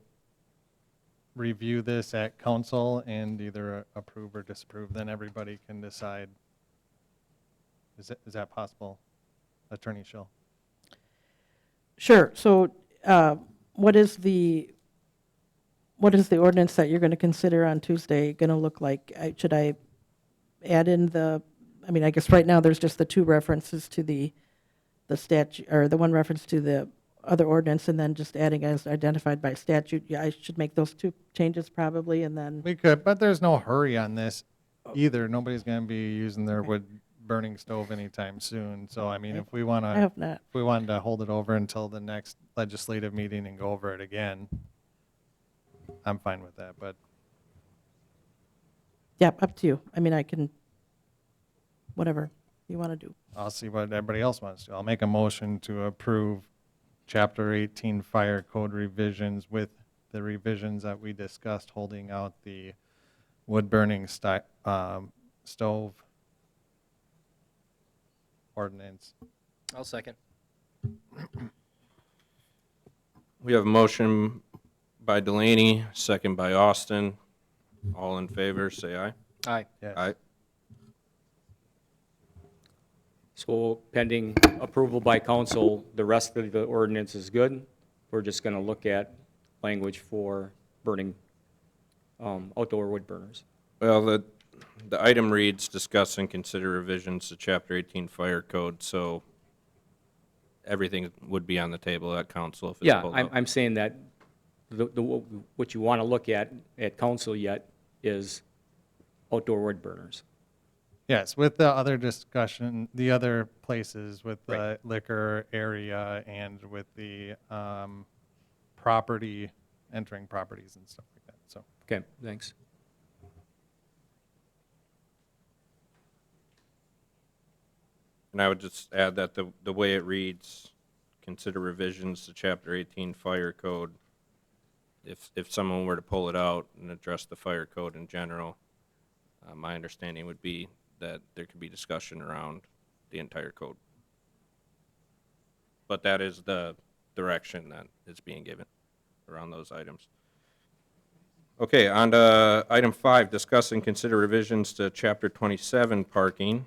review this at council and either approve or disapprove? Then everybody can decide. Is that possible, Attorney Schill? Sure. So what is the ordinance that you're going to consider on Tuesday going to look like? Should I add in I guess right now there's just the two references to the statute, or the one reference to the other ordinance, and then just adding as identified by statute. Yeah, I should make those two changes probably, and then. We could, but there's no hurry on this either. Nobody's going to be using their wood burning stove anytime soon. So, I mean, if we want I to, hope not. if we wanted to hold it over until the next legislative meeting and go over it again, I'm fine with that, but Yeah, up to you. I mean, I can, whatever you want to do. I'll see what everybody else wants to. I'll make a motion to approve Chapter 18 Fire Code revisions with the revisions that we discussed, holding out the wood-burning stove ordinance. I'll second. We have a motion by Delaney, second by Austin. All in favor, say aye. Aye. Yes. Aye. So pending approval by council, the rest of the ordinance is good. We're just going to look at language for burning outdoor wood burners. Well, the item reads, discuss and consider revisions to Chapter 18 Fire Code, so everything would be on the table at council if it's Yeah, pulled out. I'm saying that what you want to look at council yet is outdoor wood burners. Yes, with the other discussion, the other places with the liquor area and with the property, entering properties and stuff like that, so. Okay, thanks. And I would just add that the way it reads, consider revisions to Chapter 18 Fire Code. If someone were to pull it out and address the fire code in general, my understanding would be that there could be discussion around the entire code. But that is the direction that is being given around those items. Okay, on to item 5, discuss and consider revisions to Chapter 27 Parking,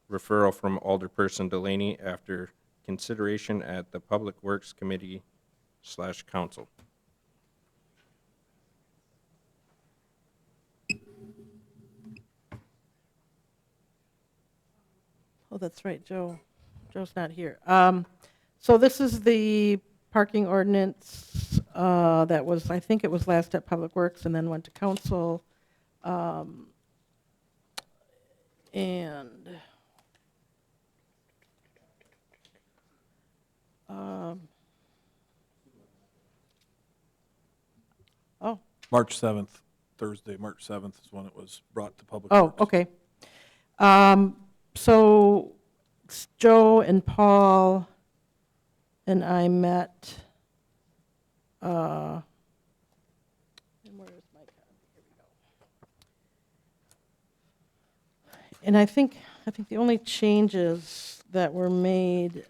referral from Alderperson Delaney after consideration at the Public Works Committee/Council. Oh, that's right, Joe's not here. So this is the parking ordinance that was, I think it was last at Public Works and then went to council. And oh, March 7th, Thursday, March 7th is when it was brought to public oh, works. okay. So Joe and Paul and I met, and where is my copy? Here we go. And I think the only changes that were made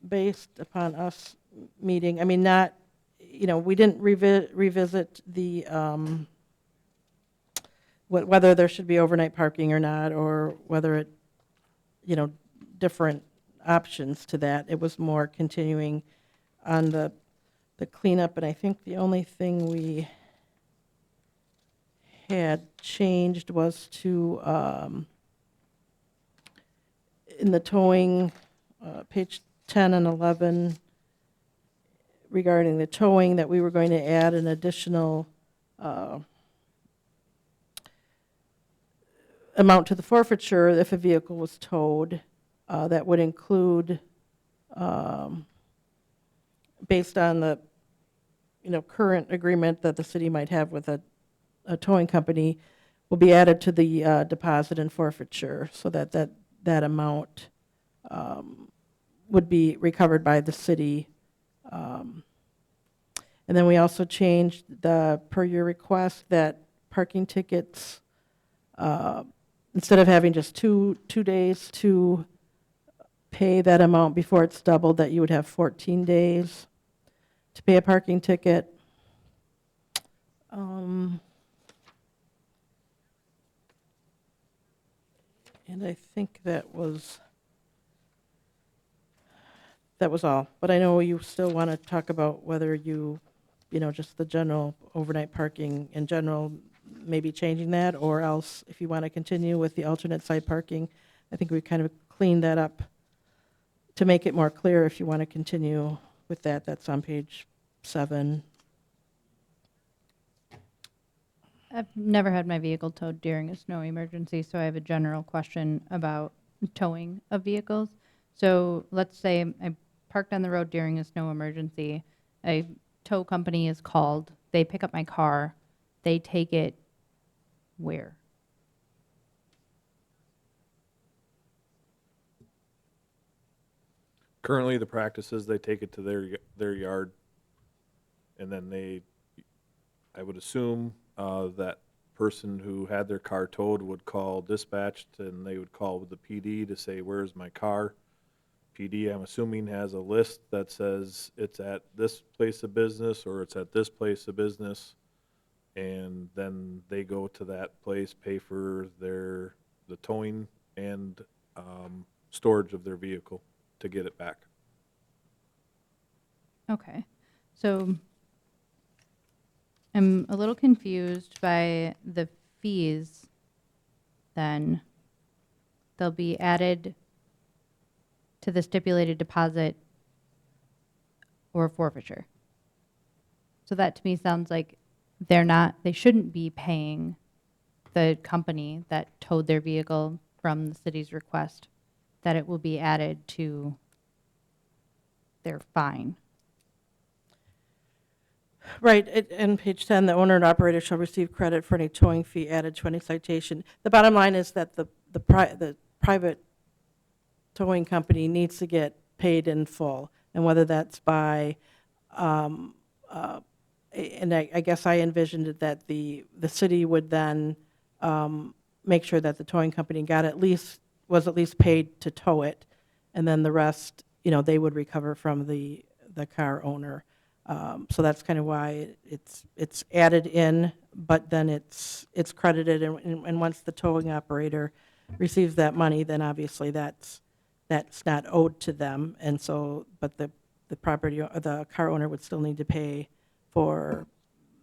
based upon us meeting, I mean, not, we didn't revisit the, whether there should be overnight parking or not, or whether it, different options to that. It was more continuing on the cleanup, and I think the only thing we had changed was to, in the towing, page 10 and 11, regarding the towing, that we were going to add an additional amount to the forfeiture if a vehicle was towed. That would include, based on the, current agreement that the city might have with a towing company, will be added to the deposit and forfeiture, so that amount would be recovered by the city. And then we also changed the, per your request, that parking tickets, instead of having just two days to pay that amount before it's doubled, that you would have 14 days to pay a parking ticket. And I think that was all. But I know you still want to talk about whether you, just the general overnight parking in general, maybe changing that, or else if you want to continue with the alternate side parking. I think we kind of cleaned that up to make it more clear if you want to continue with that. That's on page 7. I've never had my vehicle towed during a snow emergency, so I have a general question about towing of vehicles. So let's say I parked on the road during a snow emergency. A tow company is called. They pick up my car. They take it where? Currently, the practice is they take it to their yard, and then I would assume that person who had their car towed would call dispatch and they would call the PD to say, where's my car? PD, I'm assuming, has a list that says it's at this place of business or it's at this place of business. And then they go to that place, pay for the towing and storage of their vehicle to get it back. Okay, so I'm a little confused by the fees then. They'll be added to the stipulated deposit or forfeiture. So that to me sounds like they shouldn't be paying the company that towed their vehicle from the city's request, that it will be added to their fine. Right, in page 10, the owner and operator shall receive credit for any towing fee added to any citation. The bottom line is that the private towing company needs to get paid in full, and whether that's by, and I guess I envisioned it that the city would then make sure that the towing company was at least paid to tow it, and then the rest, they would recover from the car owner. So that's kind of why it's added in, but then it's credited, and once the towing operator receives that money, then obviously that's not owed to them, and so, but the car owner would still need to pay for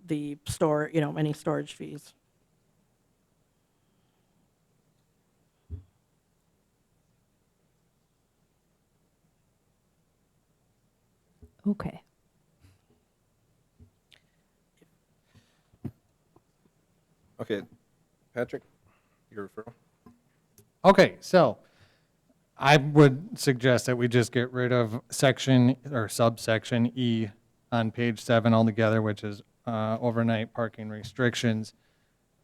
the any storage fees. Okay. Okay, Patrick, your referral? Okay, so I would suggest that we just get rid of section or subsection E on page 7 altogether, which is overnight parking restrictions.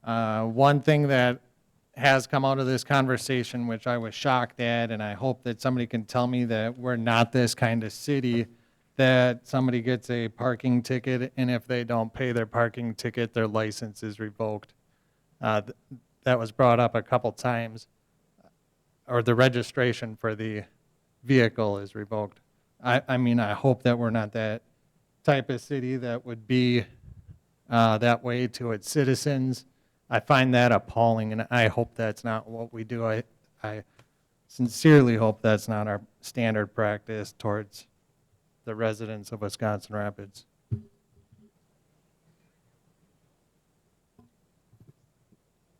One thing that has come out of this conversation, which I was shocked at, and I hope that somebody can tell me that we're not this kind of city, that somebody gets a parking ticket, and if they don't pay their parking ticket, their license is revoked. That was brought up a couple times, or the registration for the vehicle is revoked. I mean, I hope that we're not that type of city that would be that way to its citizens. I find that appalling, and I hope that's not what we do. I sincerely hope that's not our standard practice towards the residents of Wisconsin Rapids.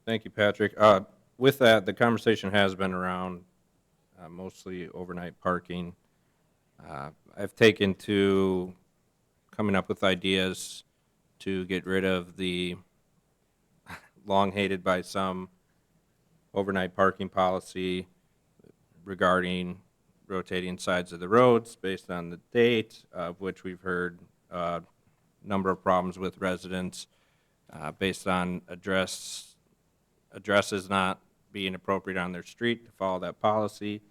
Thank you, Patrick. With that, the conversation has been around mostly overnight parking. I've taken to coming up with ideas to get rid of the long hated by some overnight parking policy regarding rotating sides of the roads based on the date, of which we've heard a number of problems with residents based on addresses not being appropriate on their street to follow that policy.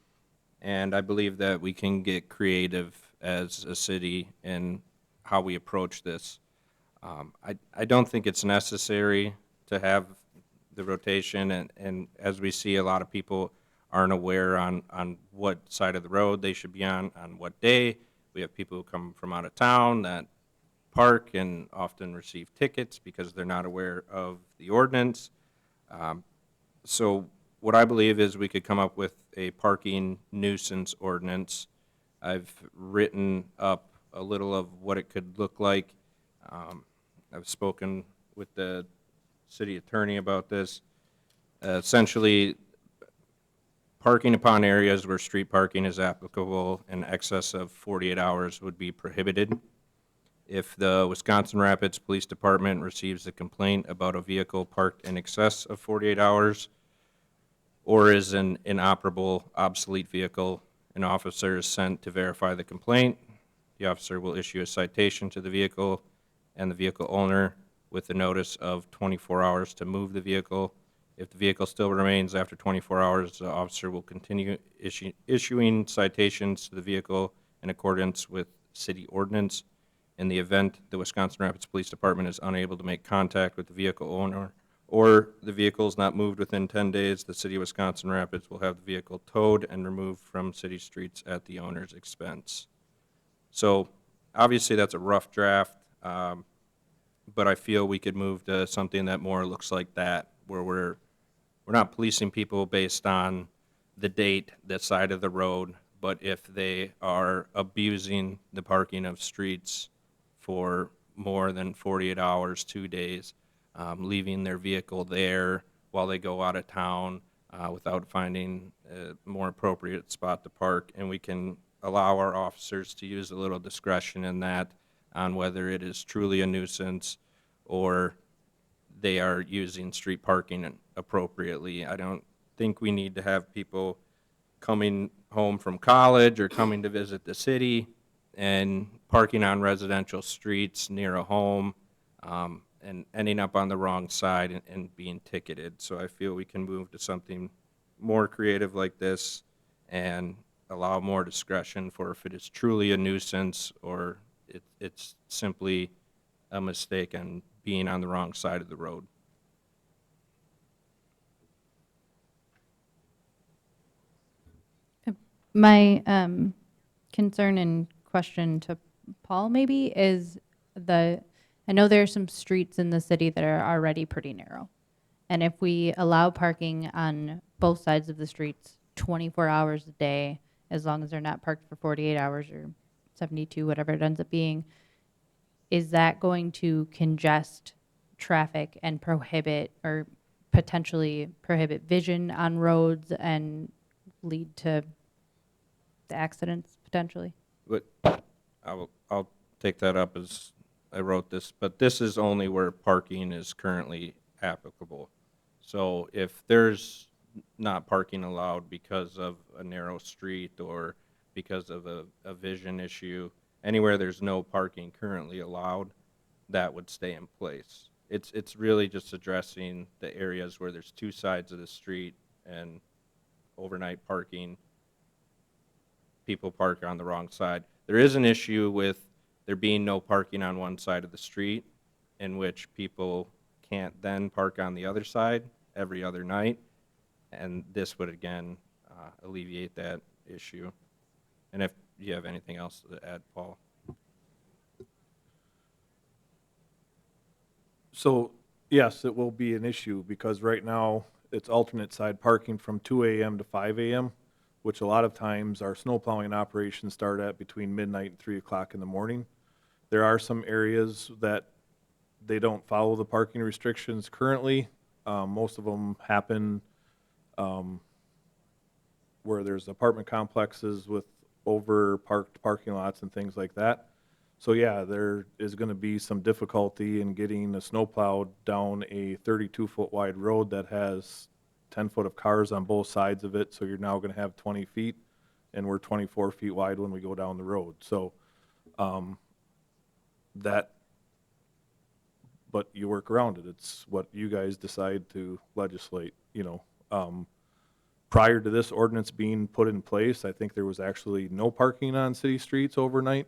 And I believe that we can get creative as a city in how we approach this. I don't think it's necessary to have the rotation, and as we see, a lot of people aren't aware on what side of the road they should be on what day. We have people who come from out of town that park and often receive tickets because they're not aware of the ordinance. So what I believe is we could come up with a parking nuisance ordinance. I've written up a little of what it could look like. I've spoken with the city attorney about this. Essentially, parking upon areas where street parking is applicable in excess of 48 hours would be prohibited. If the Wisconsin Rapids Police Department receives a complaint about a vehicle parked in excess of 48 hours or is an inoperable, obsolete vehicle, an officer is sent to verify the complaint. The officer will issue a citation to the vehicle and the vehicle owner with a notice of 24 hours to move the vehicle. If the vehicle still remains after 24 hours, the officer will continue issuing citations to the vehicle in accordance with city ordinance. In the event the Wisconsin Rapids Police Department is unable to make contact with the vehicle owner or the vehicle is not moved within 10 days, the City of Wisconsin Rapids will have the vehicle towed and removed from city streets at the owner's expense. So obviously, that's a rough draft, but I feel we could move to something that more looks like that, where we're not policing people based on the date, the side of the road, but if they are abusing the parking of streets for more than 48 hours, 2 days, leaving their vehicle there while they go out of town without finding a more appropriate spot to park, and we can allow our officers to use a little discretion in that on whether it is truly a nuisance or they are using street parking appropriately. I don't think we need to have people coming home from college or coming to visit the city and parking on residential streets near a home and ending up on the wrong side and being ticketed. So I feel we can move to something more creative like this and allow more discretion for if it is truly a nuisance or it's simply a mistake and being on the wrong side of the road. My concern and question to Paul maybe is I know there are some streets in the city that are already pretty narrow. And if we allow parking on both sides of the streets 24 hours a day, as long as they're not parked for 48 hours or 72, whatever it ends up being, is that going to congest traffic and prohibit or potentially prohibit vision on roads and lead to the accidents potentially? But I'll take that up as I wrote this, but this is only where parking is currently applicable. So if there's not parking allowed because of a narrow street or because of a vision issue, anywhere there's no parking currently allowed, that would stay in place. It's really just addressing the areas where there's two sides of the street and overnight parking, people park on the wrong side. There is an issue with there being no parking on one side of the street in which people can't then park on the other side every other night. And this would, again, alleviate that issue. And if you have anything else to add, Paul? So, yes, it will be an issue because right now it's alternate side parking from 2 a.m. to 5 a.m., which a lot of times our snow plowing operations start at between midnight and 3 o'clock in the morning. There are some areas that they don't follow the parking restrictions currently. Most of them happen where there's apartment complexes with over-parked parking lots and things like that. So yeah, there is going to be some difficulty in getting a snowplow down a 32-foot wide road that has 10 foot of cars on both sides of it, so you're now going to have 20 feet, and we're 24 feet wide when we go down the road. So but you work around it. It's what you guys decide to legislate, you know. Prior to this ordinance being put in place, I think there was actually no parking on city streets overnight,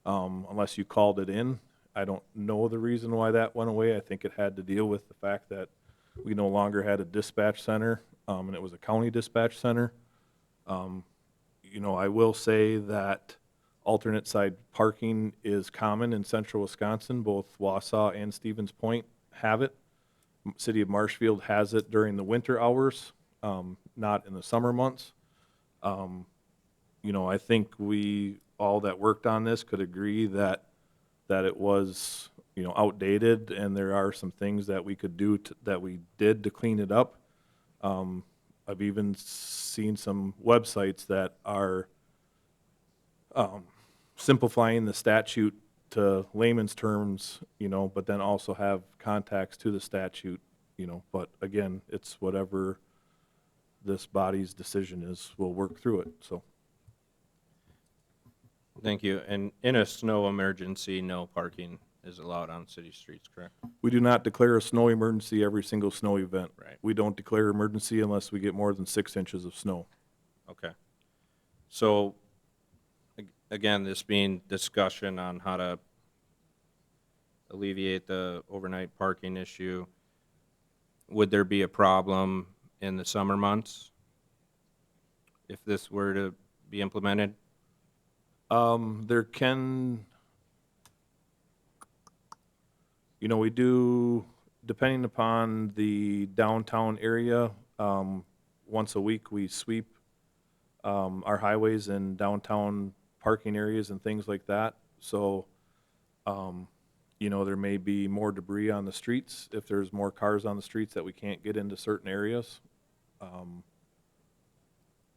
unless you called it in. I don't know the reason why that went away. I think it had to deal with the fact that we no longer had a dispatch center, and it was a county dispatch center. You know, I will say that alternate side parking is common in central Wisconsin. Both Wausau and Stevens Point have it. City of Marshfield has it during the winter hours, not in the summer months. You know, I think we all that worked on this could agree that it was, you know, outdated, and there are some things that we could do that we did to clean it up. I've even seen some websites that are simplifying the statute to layman's terms, you know, but then also have contacts to the statute, you know. But again, it's whatever this body's decision is, we'll work through it, so. Thank you. And in a snow emergency, no parking is allowed on city streets, correct? We do not declare a snow emergency every single snow event. Right. We don't declare emergency unless we get more than 6 inches of snow. Okay. So, again, this being discussion on how to alleviate the overnight parking issue, would there be a problem in the summer months if this were to be implemented? There can, we do, depending upon the downtown area, once a week we sweep our highways and downtown parking areas and things like that. So, there may be more debris on the streets if there's more cars on the streets that we can't get into certain areas.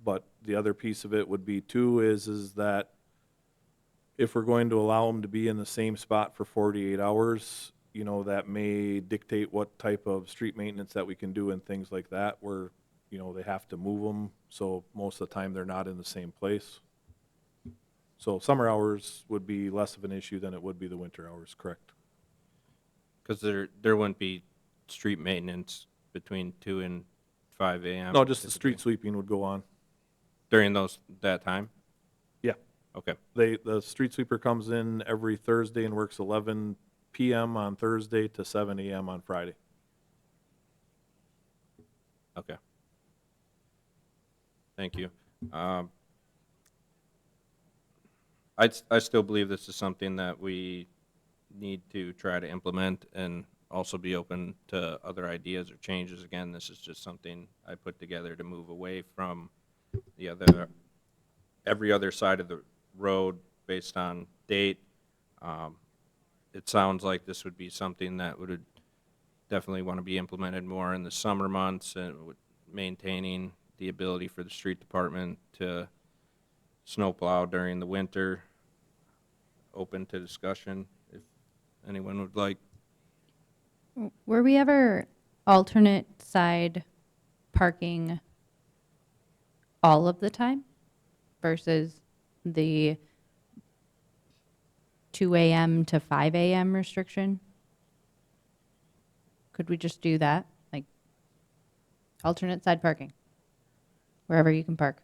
But the other piece of it would be too is that if we're going to allow them to be in the same spot for 48 hours, that may dictate what type of street maintenance that we can do and things like that, where, they have to move them. So most of the time they're not in the same place. So summer hours would be less of an issue than it would be the winter hours, correct? Because there wouldn't be street maintenance between 2 and 5 a.m.? No, just the street sweeping would go on. During that time? Yeah. Okay. The street sweeper comes in every Thursday and works 11 p.m. on Thursday to 7 a.m. on Friday. Okay. Thank you. I still believe this is something that we need to try to implement and also be open to other ideas or changes. Again, this is just something I put together to move away from every other side of the road based on date. It sounds like this would be something that would definitely want to be implemented more in the summer months, and with maintaining the ability for the street department to snowplow during the winter. Open to discussion if anyone would like. Were we ever alternate side parking all of the time versus the 2 a.m. to 5 a.m. restriction? Could we just do that? Like alternate side parking, wherever you can park?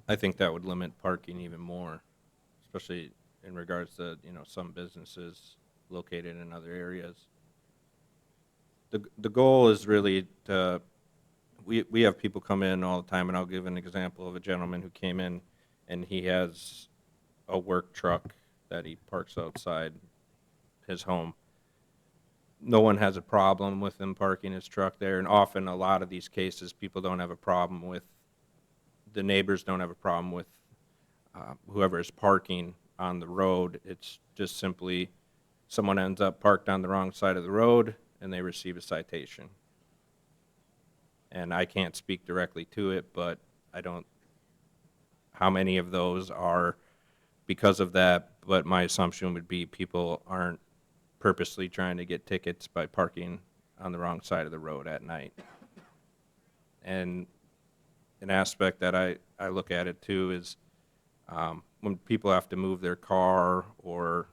I think that would limit parking even more, especially in regards to, some businesses located in other areas. The goal is really to, we have people come in all the time, and I'll give an example of a gentleman who came in, and he has a work truck that he parks outside his home. No one has a problem with him parking his truck there, and often a lot of these cases, people don't have a problem with, the neighbors don't have a problem with whoever is parking on the road. It's just simply someone ends up parked on the wrong side of the road and they receive a citation. And I can't speak directly to it, but how many of those are because of that, but my assumption would be people aren't purposely trying to get tickets by parking on the wrong side of the road at night. And an aspect that I look at it too is when people have to move their car, or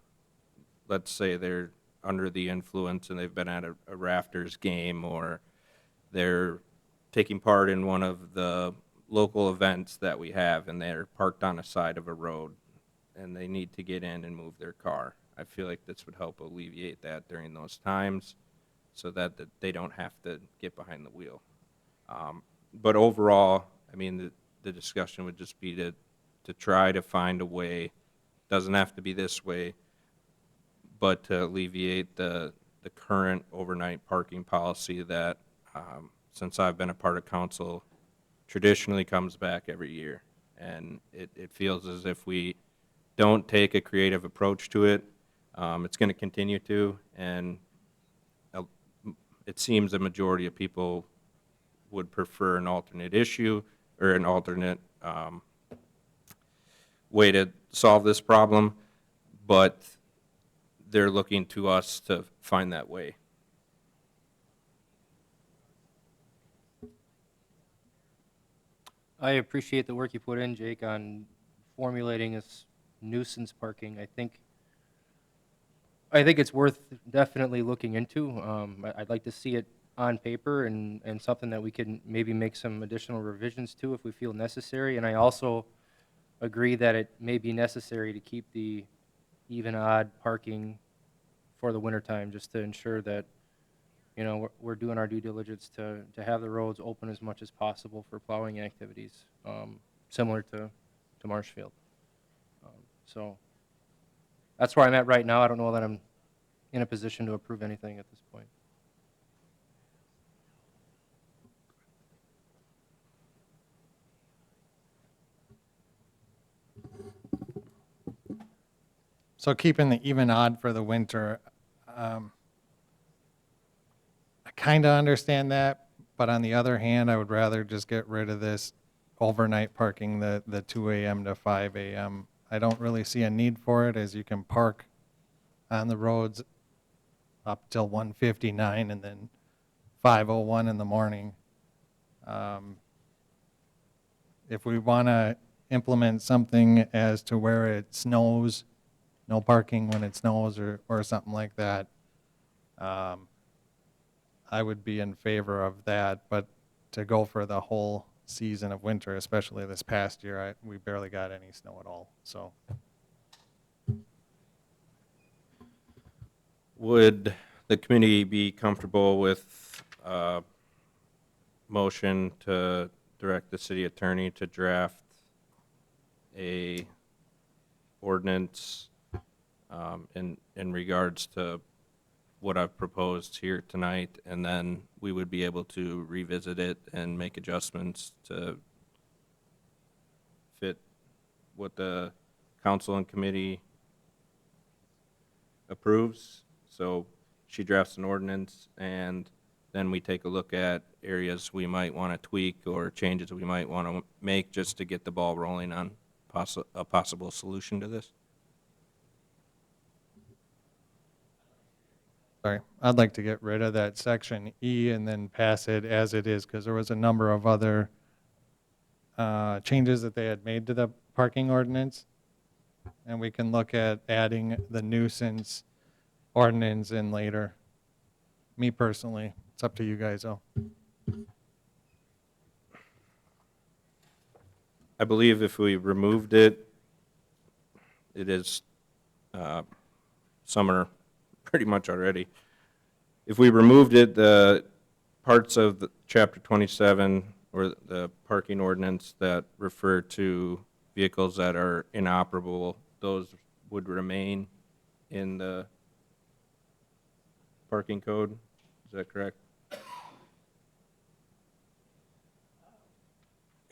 let's say they're under the influence and they've been at a Rafters game, or they're taking part in one of the local events that we have and they're parked on a side of a road and they need to get in and move their car. I feel like this would help alleviate that during those times so that they don't have to get behind the wheel. But overall, I mean, the discussion would just be to try to find a way, doesn't have to be this way, but to alleviate the current overnight parking policy that, since I've been a part of council, traditionally comes back every year. And it feels as if we don't take a creative approach to it, it's going to continue to, and it seems a majority of people would prefer an alternate issue or an alternate way to solve this problem, but they're looking to us to find that way. I appreciate the work you put in, Jake, on formulating this nuisance parking. I think it's worth definitely looking into. I'd like to see it on paper and something that we can maybe make some additional revisions to if we feel necessary. And I also agree that it may be necessary to keep the even odd parking for the wintertime, just to ensure that, you know, we're doing our due diligence to have the roads open as much as possible for plowing activities, similar to Marshfield. So that's where I'm at right now. I don't know that I'm in a position to approve anything at this point. So keeping the even odd for the winter, I kind of understand that, but on the other hand, I would rather just get rid of this overnight parking, the 2 a.m. to 5 a.m. I don't really see a need for it, as you can park on the roads up till 1:59 and then 5:01 in the morning. If we want to implement something as to where it snows, no parking when it snows or something like that, I would be in favor of that. But to go for the whole season of winter, especially this past year, we barely got any snow at all. So Would the committee be comfortable with motion to direct the city attorney to draft a ordinance in regards to what I've proposed here tonight, and then we would be able to revisit it and make adjustments to fit what the council and committee approves? So she drafts an ordinance, and then we take a look at areas we might want to tweak or changes we might want to make just to get the ball rolling on a possible solution to this. sorry, I'd like to get rid of that section E and then pass it as it is, because there was a number of other changes that they had made to the parking ordinance. And we can look at adding the nuisance ordinance in later. Me personally, it's up to you guys though. I believe if we removed it, it is summer pretty much already. If we removed it, the parts of the chapter 27 or the parking ordinance that refer to vehicles that are inoperable, those would remain in the parking code. Is that correct?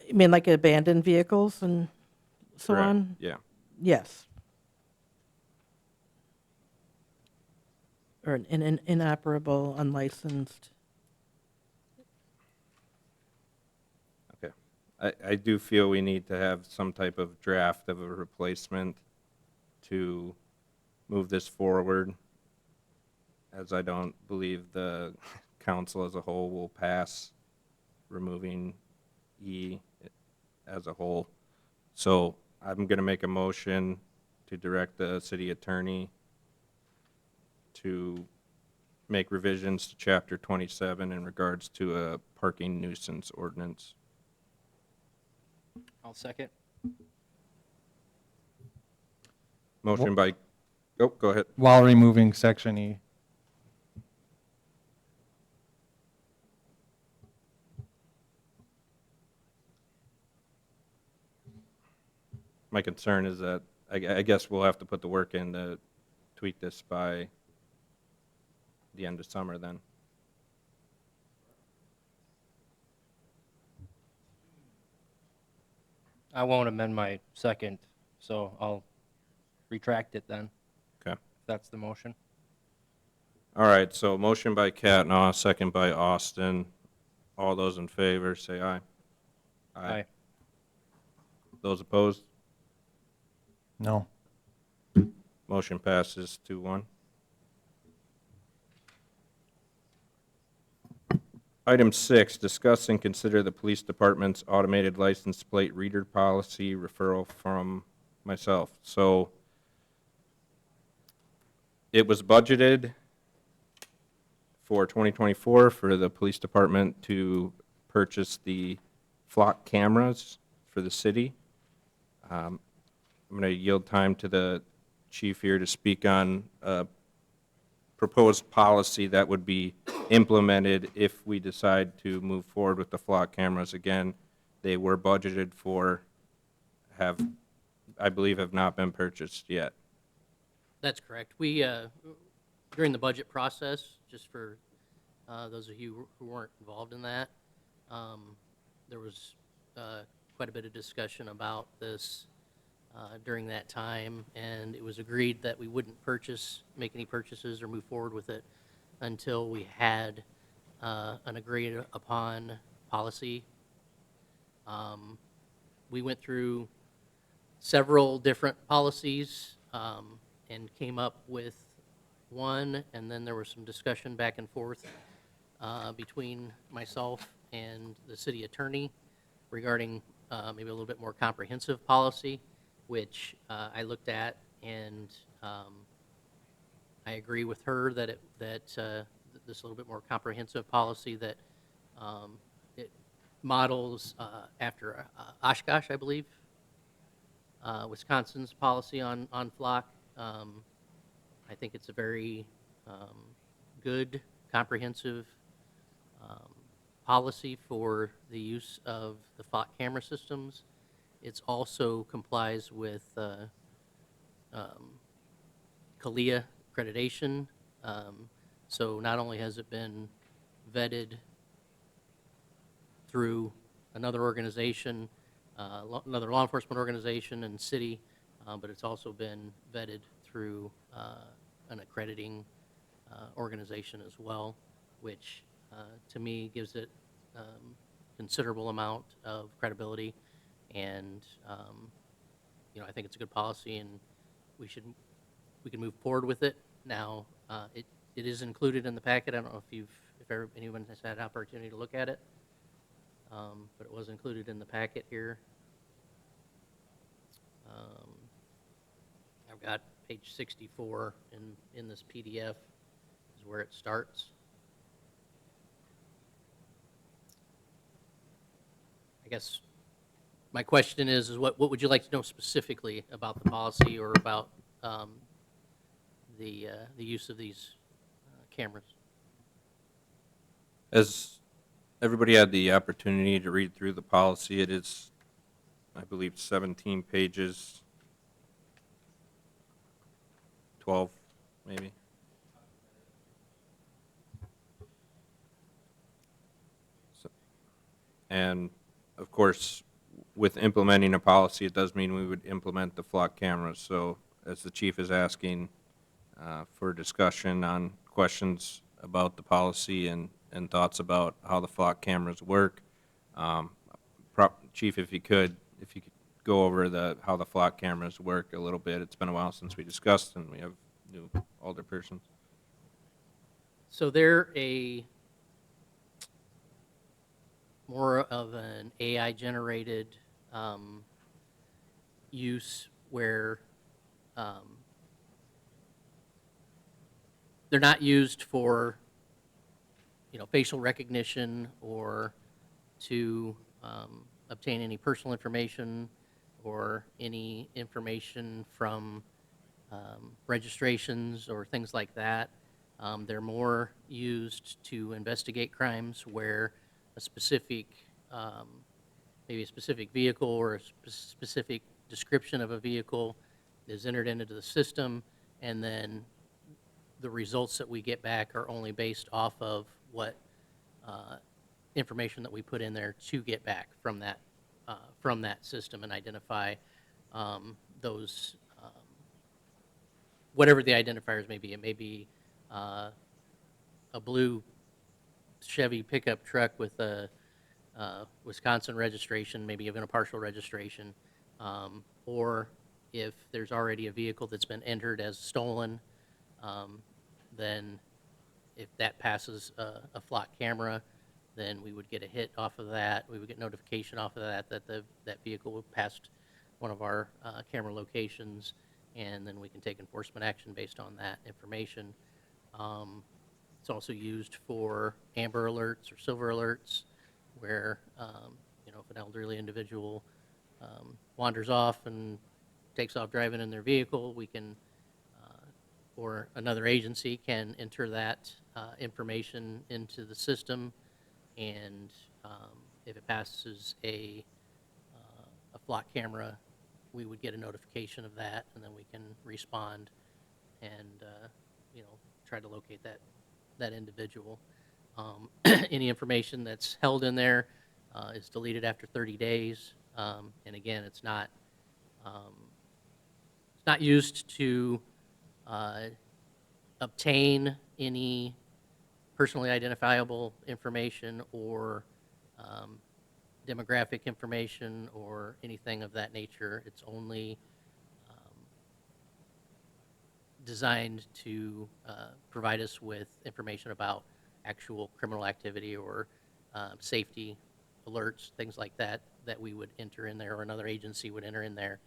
You mean like abandoned vehicles and so Correct. on? Yeah. Yes. Or an inoperable, unlicensed. Okay. I do feel we need to have some type of draft of a replacement to move this forward, as I don't believe the council as a whole will pass removing E as a whole. So I'm going to make a motion to direct the city attorney to make revisions to chapter 27 in regards to a parking nuisance ordinance. I'll second. Motion by, oh, go ahead. While removing section E. My concern is that, I guess we'll have to put the work in to tweak this by the end of summer then. I won't amend my second, so I'll retract it then, Okay. if that's the motion. All right, so motion by Catnaw, second by Austin. All those in favor, say aye. Aye. Those opposed? No. Motion passes 2-1. Item 6, discuss and consider the police department's automated license plate reader policy referral from myself. So it was budgeted for 2024 for the police department to purchase the flock cameras for the city. I'm going to yield time to the chief here to speak on a proposed policy that would be implemented if we decide to move forward with the flock cameras. Again, they were budgeted for, I believe, have not been purchased yet. That's correct. We, during the budget process, just for those of you who weren't involved in that, there was quite a bit of discussion about this during that time, and it was agreed that we wouldn't make any purchases or move forward with it until we had an agreed upon policy. We went through several different policies and came up with one, and then there was some discussion back and forth between myself and the city attorney regarding maybe a little bit more comprehensive policy, which I looked at, and I agree with her that this little bit more comprehensive policy that it models after Oshkosh, I believe, Wisconsin's policy on flock. I think it's a very good, comprehensive policy for the use of the flock camera systems. It's also complies with CALIA accreditation. So not only has it been vetted through another organization, another law enforcement organization and city, but it's also been vetted through an accrediting organization as well, which to me gives it considerable amount of credibility, and I think it's a good policy, and we can move forward with it. Now, it is included in the packet. I don't know if anyone has had an opportunity to look at it, but it was included in the packet here. I've got page 64 in this PDF is where it starts. I guess my question is what would you like to know specifically about the policy or about the use of these cameras? As everybody had the opportunity to read through the policy, it is, I believe, 17 pages, 12 maybe. And of course, with implementing a policy, it does mean we would implement the flock cameras. So as the chief is asking for discussion on questions about the policy and thoughts about how the flock cameras work, Chief, if you could go over how the flock cameras work a little bit. It's been a while since we discussed, and we have new alderpersons. So they're more of an AI-generated use where they're not used for, facial recognition or to obtain any personal information or any information from registrations or things like that. They're more used to investigate crimes where a specific, maybe a specific vehicle or a specific description of a vehicle is entered into the system, and then the results that we get back are only based off of what information that we put in there to get back from that system and identify those, whatever the identifiers may be. It may be a blue Chevy pickup truck with a Wisconsin registration, maybe even a partial registration, or if there's already a vehicle that's been entered as stolen, then if that passes a flock camera, then we would get a hit off of that. We would get notification off of that that vehicle passed one of our camera locations, and then we can take enforcement action based on that information. It's also used for amber alerts or silver alerts, where if an elderly individual wanders off and takes off driving in their vehicle, we can or another agency can enter that information into the system, and if it passes a flock camera, we would get a notification of that, and then we can respond and, try to locate that individual. Any information that's held in there is deleted after 30 days. And again, it's not used to obtain any personally identifiable information or demographic information or anything of that nature. It's only designed to provide us with information about actual criminal activity or safety alerts, things like that, that we would enter in there or another agency would enter in there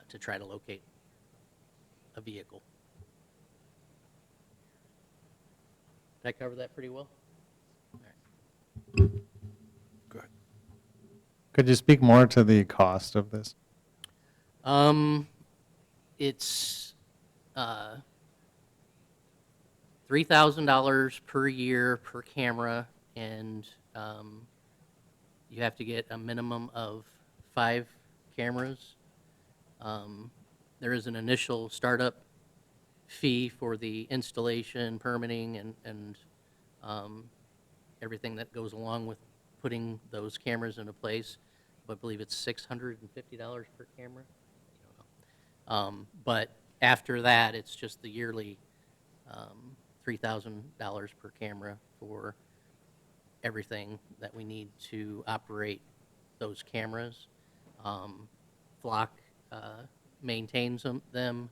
to try to locate a vehicle. Did I cover that pretty well? Could you speak more to the cost of this? It's $3,000 per year per camera, and you have to get a minimum of 5 cameras. There is an initial startup fee for the installation, permitting, and everything that goes along with putting those cameras into place. I believe it's $650 per camera. I don't know. But after that, it's just the yearly $3,000 per camera for everything that we need to operate those cameras. Flock maintains them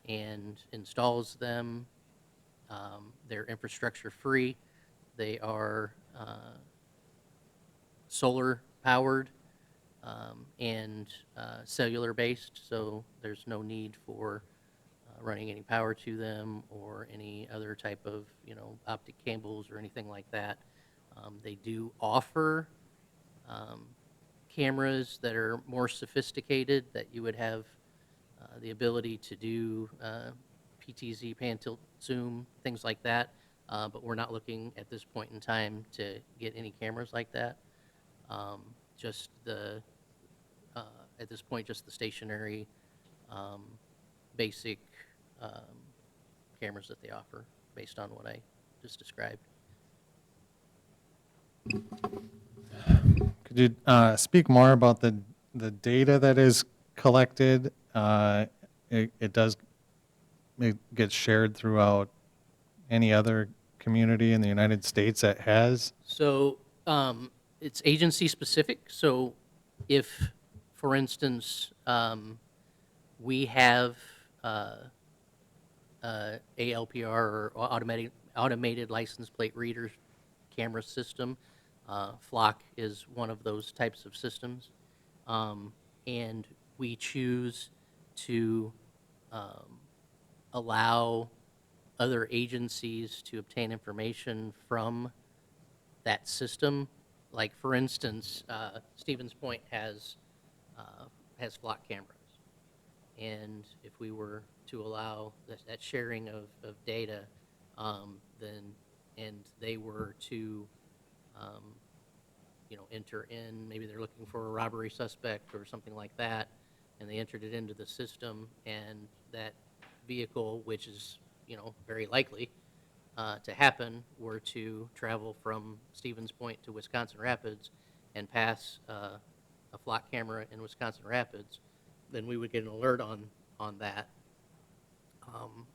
and installs them. They're infrastructure free. They are solar powered and cellular based, so there's no need for running any power to them or any other type of optic cables or anything like that. They do offer cameras that are more sophisticated, that you would have the ability to do PTZ, pan, tilt, zoom, things like that, but we're not looking at this point in time to get any cameras like that. Just the at this point, just the stationary basic cameras that they offer based on what I just described. Could you speak more about the data that is collected? It gets shared throughout any other community in the United States that has? So it's agency specific. So if, for instance, we have ALPR or automated license plate reader camera system, Flock is one of those types of systems, and we choose to allow other agencies to obtain information from that system. Like, for instance, Stevens Point has Flock cameras, and if we were to allow that sharing of data, and they were to enter in, maybe they're looking for a robbery suspect or something like that, and they entered it into the system, and that vehicle, which is very likely to happen, were to travel from Stevens Point to Wisconsin Rapids and pass a Flock camera in Wisconsin Rapids, then we would get an alert on that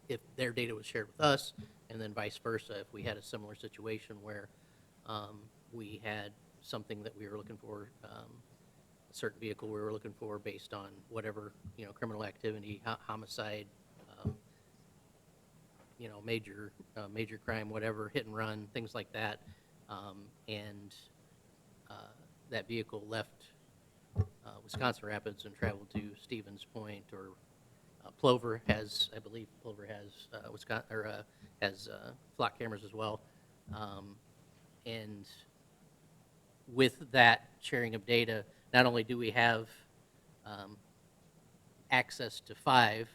if their data was shared with us, and then vice versa if we had a similar situation where we had something that we were looking for, a certain vehicle we were looking for based on whatever, criminal activity, homicide, major crime, whatever, hit and run, things like that, and that vehicle left Wisconsin Rapids and traveled to Stevens Point, or Plover has, I believe Plover has has Flock cameras as well, and with that sharing of data, not only do we have access to 5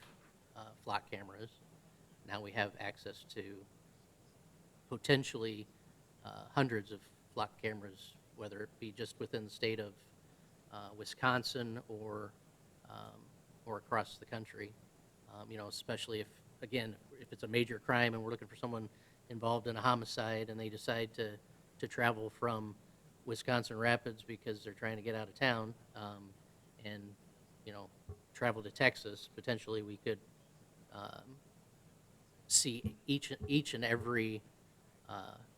flock cameras. Now we have access to potentially hundreds of flock cameras, whether it be just within the state of Wisconsin or across the country. Especially if, again, if it's a major crime and we're looking for someone involved in a homicide and they decide to travel from Wisconsin Rapids because they're trying to get out of town, and, travel to Texas, potentially we could see each and every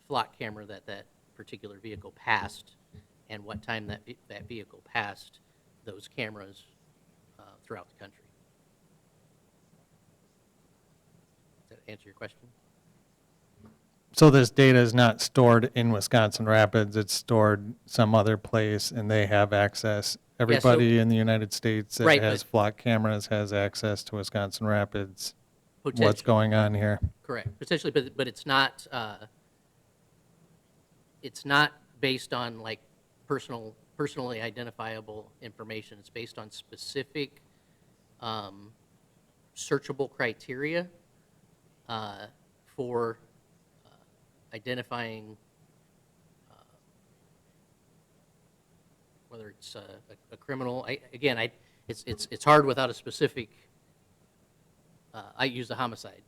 flock camera that particular vehicle passed and what time that vehicle passed those cameras throughout the country. Does that answer your question? So this data is not stored in Wisconsin Rapids, it's stored some other place, and they have access. Everybody in the United States that Right, has but- flock cameras has access to Wisconsin Rapids. What's Potentially. going on here? Correct, potentially, but it's not based on like personally identifiable information. It's based on specific searchable criteria for identifying whether it's a criminal. It's hard without a specific. I use the homicide.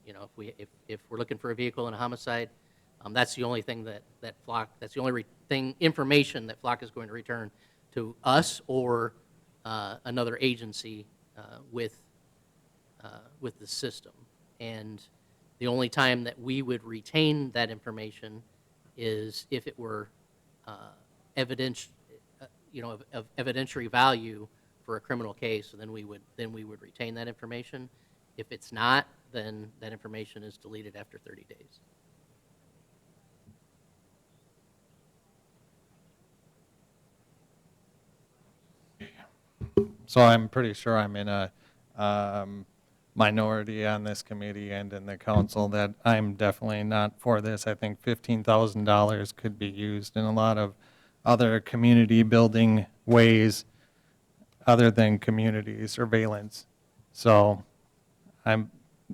If we're looking for a vehicle in a homicide, that's the only thing that Flock. That's the only information that Flock is going to return to us or another agency with the system. And the only time that we would retain that information is if it were evidence, of evidentiary value for a criminal case, and then we would retain that information. If it's not, then that information is deleted after 30 days. So I'm pretty sure I'm in a minority on this committee and in the council that I'm definitely not for this. I think $15,000 could be used in a lot of other community building ways other than community surveillance. So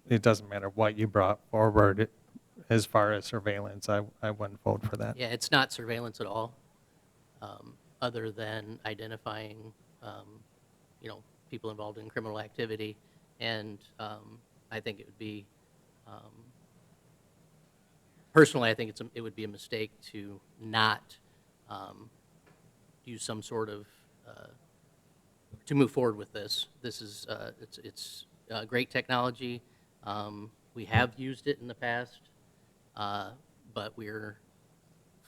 it doesn't matter what you brought forward as far as surveillance. I wouldn't vote for that. Yeah, it's not surveillance at all, other than identifying, people involved in criminal activity. And I think it would be, personally, I think it would be a mistake to not use some sort of, to move forward with this. This is, it's great technology. We have used it in the past, but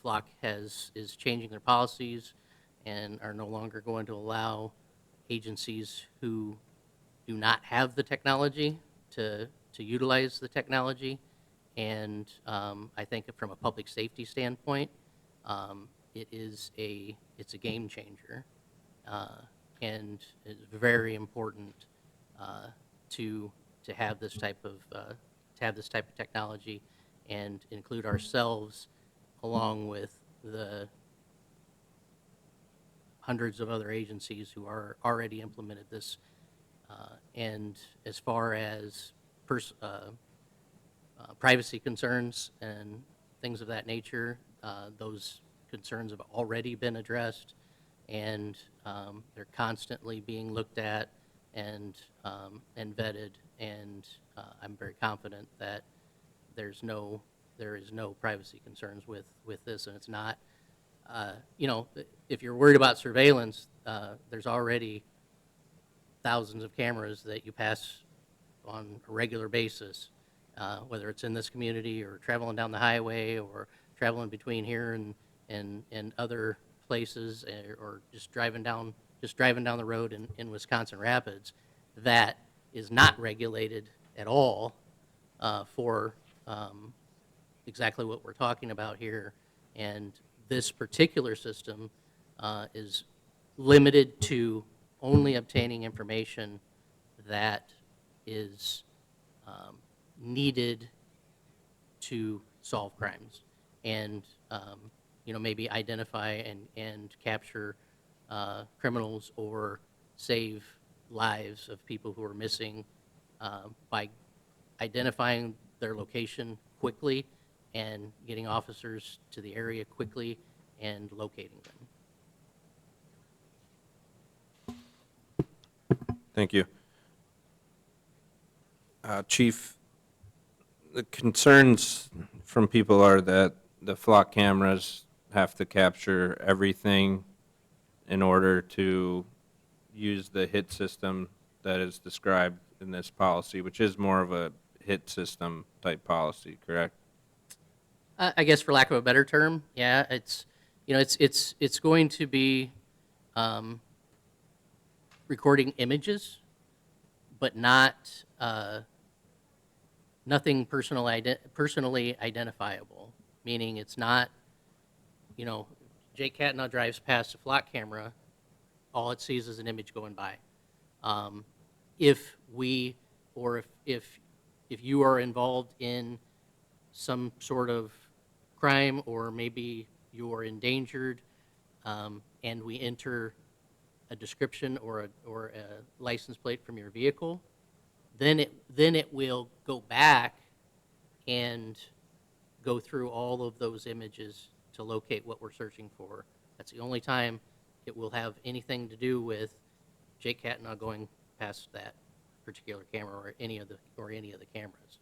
Flock is changing their policies and are no longer going to allow agencies who do not have the technology to utilize the technology. And I think from a public safety standpoint, it's a game changer, and it's very important to have this type of technology and include ourselves along with the hundreds of other agencies who are already implemented this. And as far as privacy concerns and things of that nature, those concerns have already been addressed, and they're constantly being looked at and vetted. And I'm very confident that there is no privacy concerns with this, and it's not. If you're worried about surveillance, there's already thousands of cameras that you pass on a regular basis, whether it's in this community or traveling down the highway or traveling between here and other places, or just driving down the road in Wisconsin Rapids, that is not regulated at all for exactly what we're talking about here. And this particular system is limited to only obtaining information that is needed to solve crimes, and maybe identify and capture criminals or save lives of people who are missing by identifying their location quickly and getting officers to the area quickly and locating them. Thank you. Chief, the concerns from people are that the flock cameras have to capture everything in order to use the hit system that is described in this policy, which is more of a hit system type policy, correct? I guess for lack of a better term, yeah, it's, you know, it's going to be recording images, but not, nothing personally identifiable, meaning it's not, you know, Jake Catna drives past a flock camera, all it sees is an image going by. If we, or if you are involved in some sort of crime, or maybe you are endangered, and we enter a description or a license plate from your vehicle, then it will go back and go through all of those images to locate what we're searching for. That's the only time it will have anything to do with Jake Catna going past that particular camera or any of the cameras.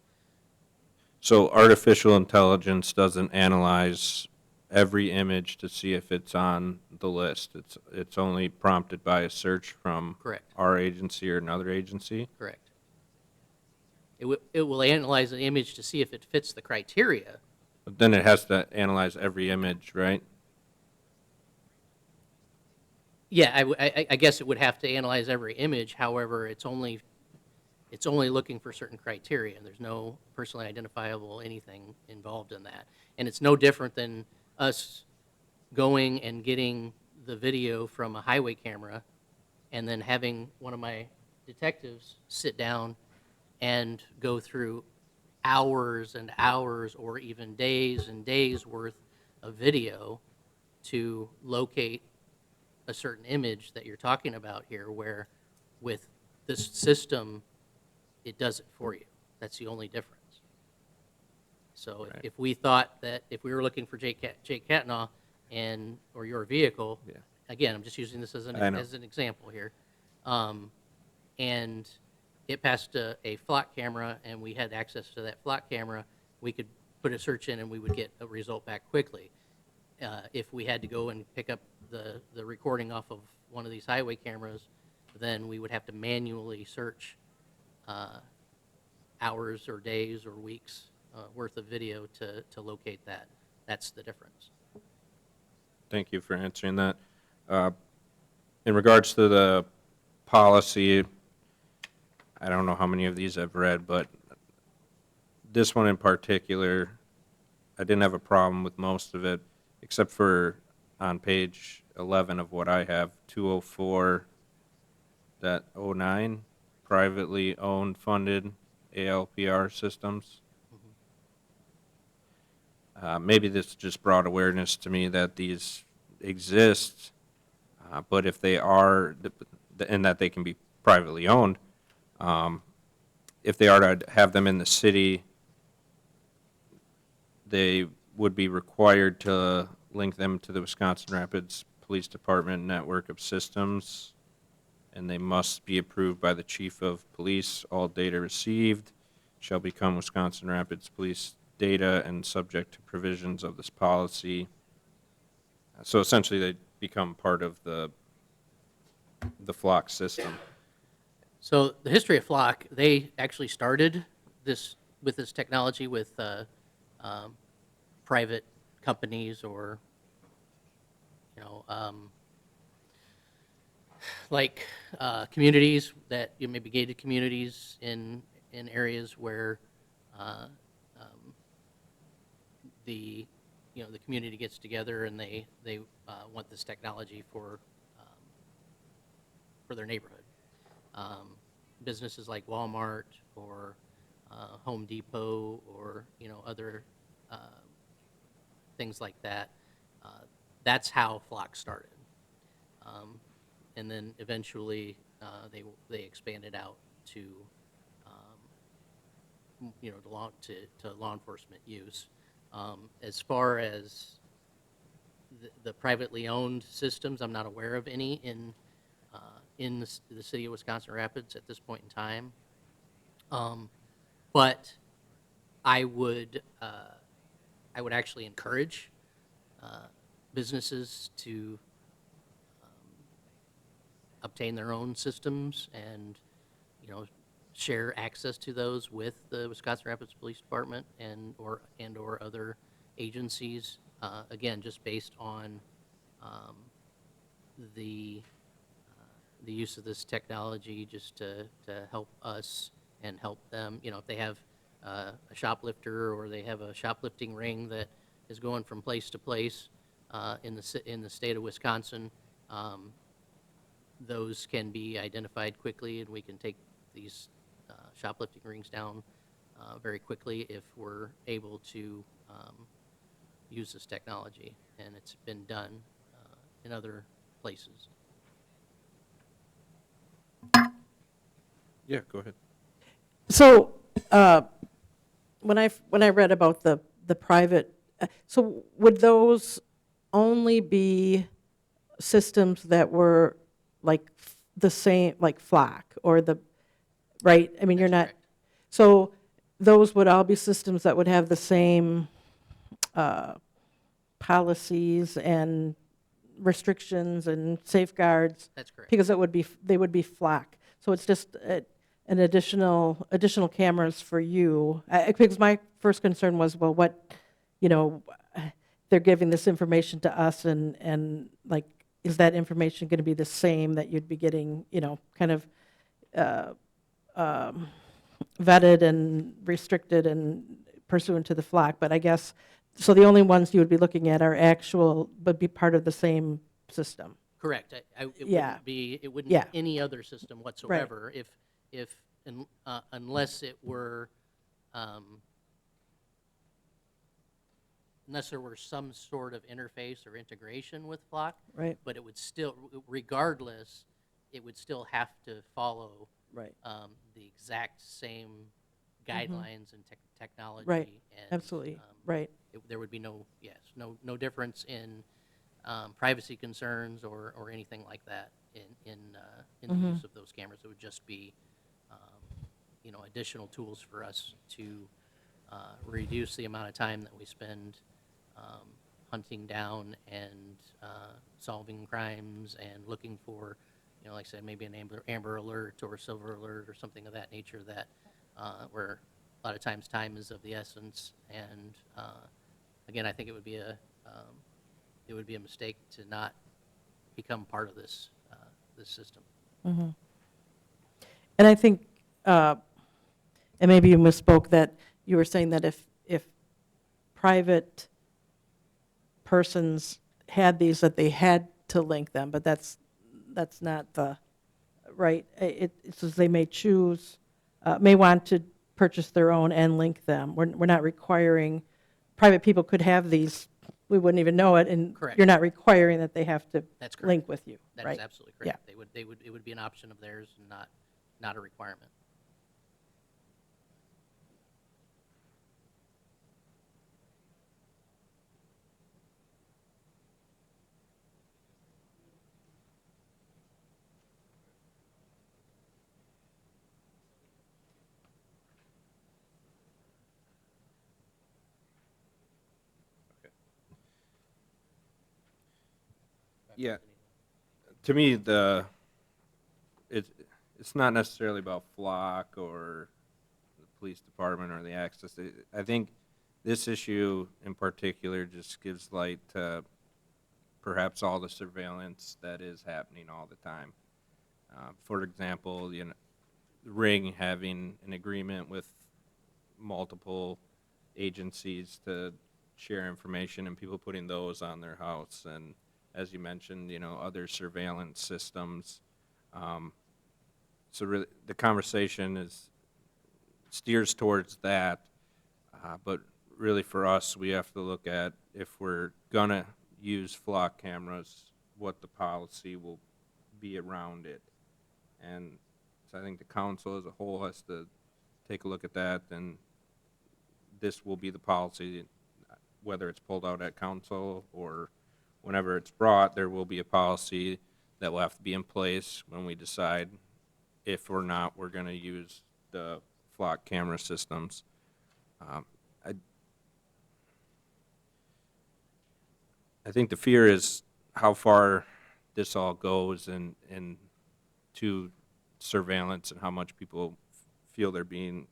So artificial intelligence doesn't analyze every image to see if it's on the list. It's only prompted by a search from Correct. our agency or another agency? Correct. It will analyze an image to see if it fits the criteria. But then it has to analyze every image, right? Yeah, I guess it would have to analyze every image. However, it's only looking for certain criteria, and there's no personally identifiable anything involved in that. And it's no different than us going and getting the video from a highway camera and then having one of my detectives sit down and go through hours and hours or even days and days worth of video to locate a certain image that you're talking about here, where with this system, it does it for you. That's the only difference. So Right. if we thought that if we were looking for Jake Catna or your vehicle, Yeah. again, I'm just using this as I know. an example here, and it passed a flock camera and we had access to that flock camera, we could put a search in and we would get a result back quickly. If we had to go and pick up the recording off of one of these highway cameras, then we would have to manually search hours or days or weeks worth of video to locate that. That's the difference. Thank you for answering that. In regards to the policy, I don't know how many of these I've read, but this one in particular, I didn't have a problem with most of it, except for on page 11 of what I have, 204.09, privately owned funded ALPR systems. Maybe this just brought awareness to me that these exist, but if they are, and that they can be privately owned, if they are to have them in the city, they would be required to link them to the Wisconsin Rapids Police Department network of systems, and they must be approved by the chief of police. All data received shall become Wisconsin Rapids Police data and subject to provisions of this policy. So essentially, they become part of the Flock system. So the history of Flock, they actually started this with this technology with private companies or, like communities that maybe gated communities in areas where the community gets together and they want this technology for their neighborhood. Businesses like Walmart or Home Depot or other things like that. That's how Flock started, and then eventually they expanded out to to law enforcement use. As far as the privately owned systems, I'm not aware of any in the city of Wisconsin Rapids at this point in time. But I would actually encourage businesses to obtain their own systems and, share access to those with the Wisconsin Rapids Police Department or other agencies. Again, just based on the use of this technology, just to help us and help them. If they have a shoplifter or they have a shoplifting ring that is going from place to place in the state of Wisconsin, those can be identified quickly, and we can take these shoplifting rings down very quickly if we're able to use this technology, and it's been done in other places. Yeah, go ahead. So, when I read about the private, so would those only be systems that were like the same, like Flock or right? I mean, you're not, Correct. so those would all be systems that would have the same policies and restrictions and safeguards? That's correct. Because they would be Flock. So it's just an additional cameras for you. Because my first concern was, well, they're giving this information to us, and like, is that information going to be the same that you'd be getting, kind of vetted and restricted and pursuant to the Flock? But I guess, so the only ones you would be looking at are would be part of the same system. Correct. Yeah. It wouldn't Yeah. be any other system whatsoever unless it were, unless there were some sort of interface or integration with Flock. Right. But it would still, regardless, it would still have to follow Right. the exact same guidelines and technology. Right. And, Absolutely. Right. there would be no no difference in privacy concerns or anything like that in the use of those cameras. It would just be additional tools for us to reduce the amount of time that we spend hunting down and solving crimes and looking for, like I said, maybe an Amber Alert or Silver Alert or something of that nature, that where a lot of times time is of the essence. And again, I think it would be a mistake to not become part of this system. Mm-hmm. And I think, and maybe you misspoke, that you were saying that if private persons had these, that they had to link them, but that's not the right. It says they may choose, may want to purchase their own and link them. We're not requiring, private people could have these, we wouldn't even know it, and Correct. you're not requiring that they have to That's correct. link with you, That right? is absolutely correct. It would be an option of theirs and not a requirement. Yeah, to me, it's not necessarily about Flock or the police department or the access. I think this issue in particular just gives light to perhaps all the surveillance that is happening all the time. For example, Ring having an agreement with multiple agencies to share information, and people putting those on their house, and as you mentioned, other surveillance systems. So really, the conversation steers towards that, but really for us, we have to look at, if we're gonna use Flock cameras, what the policy will be around it. And so I think the council as a whole has to take a look at that and this will be the policy, whether it's pulled out at council or whenever it's brought, there will be a policy that will have to be in place when we decide if or not we're going to use the flock camera systems. I think the fear is how far this all goes and to surveillance and how much people feel they're being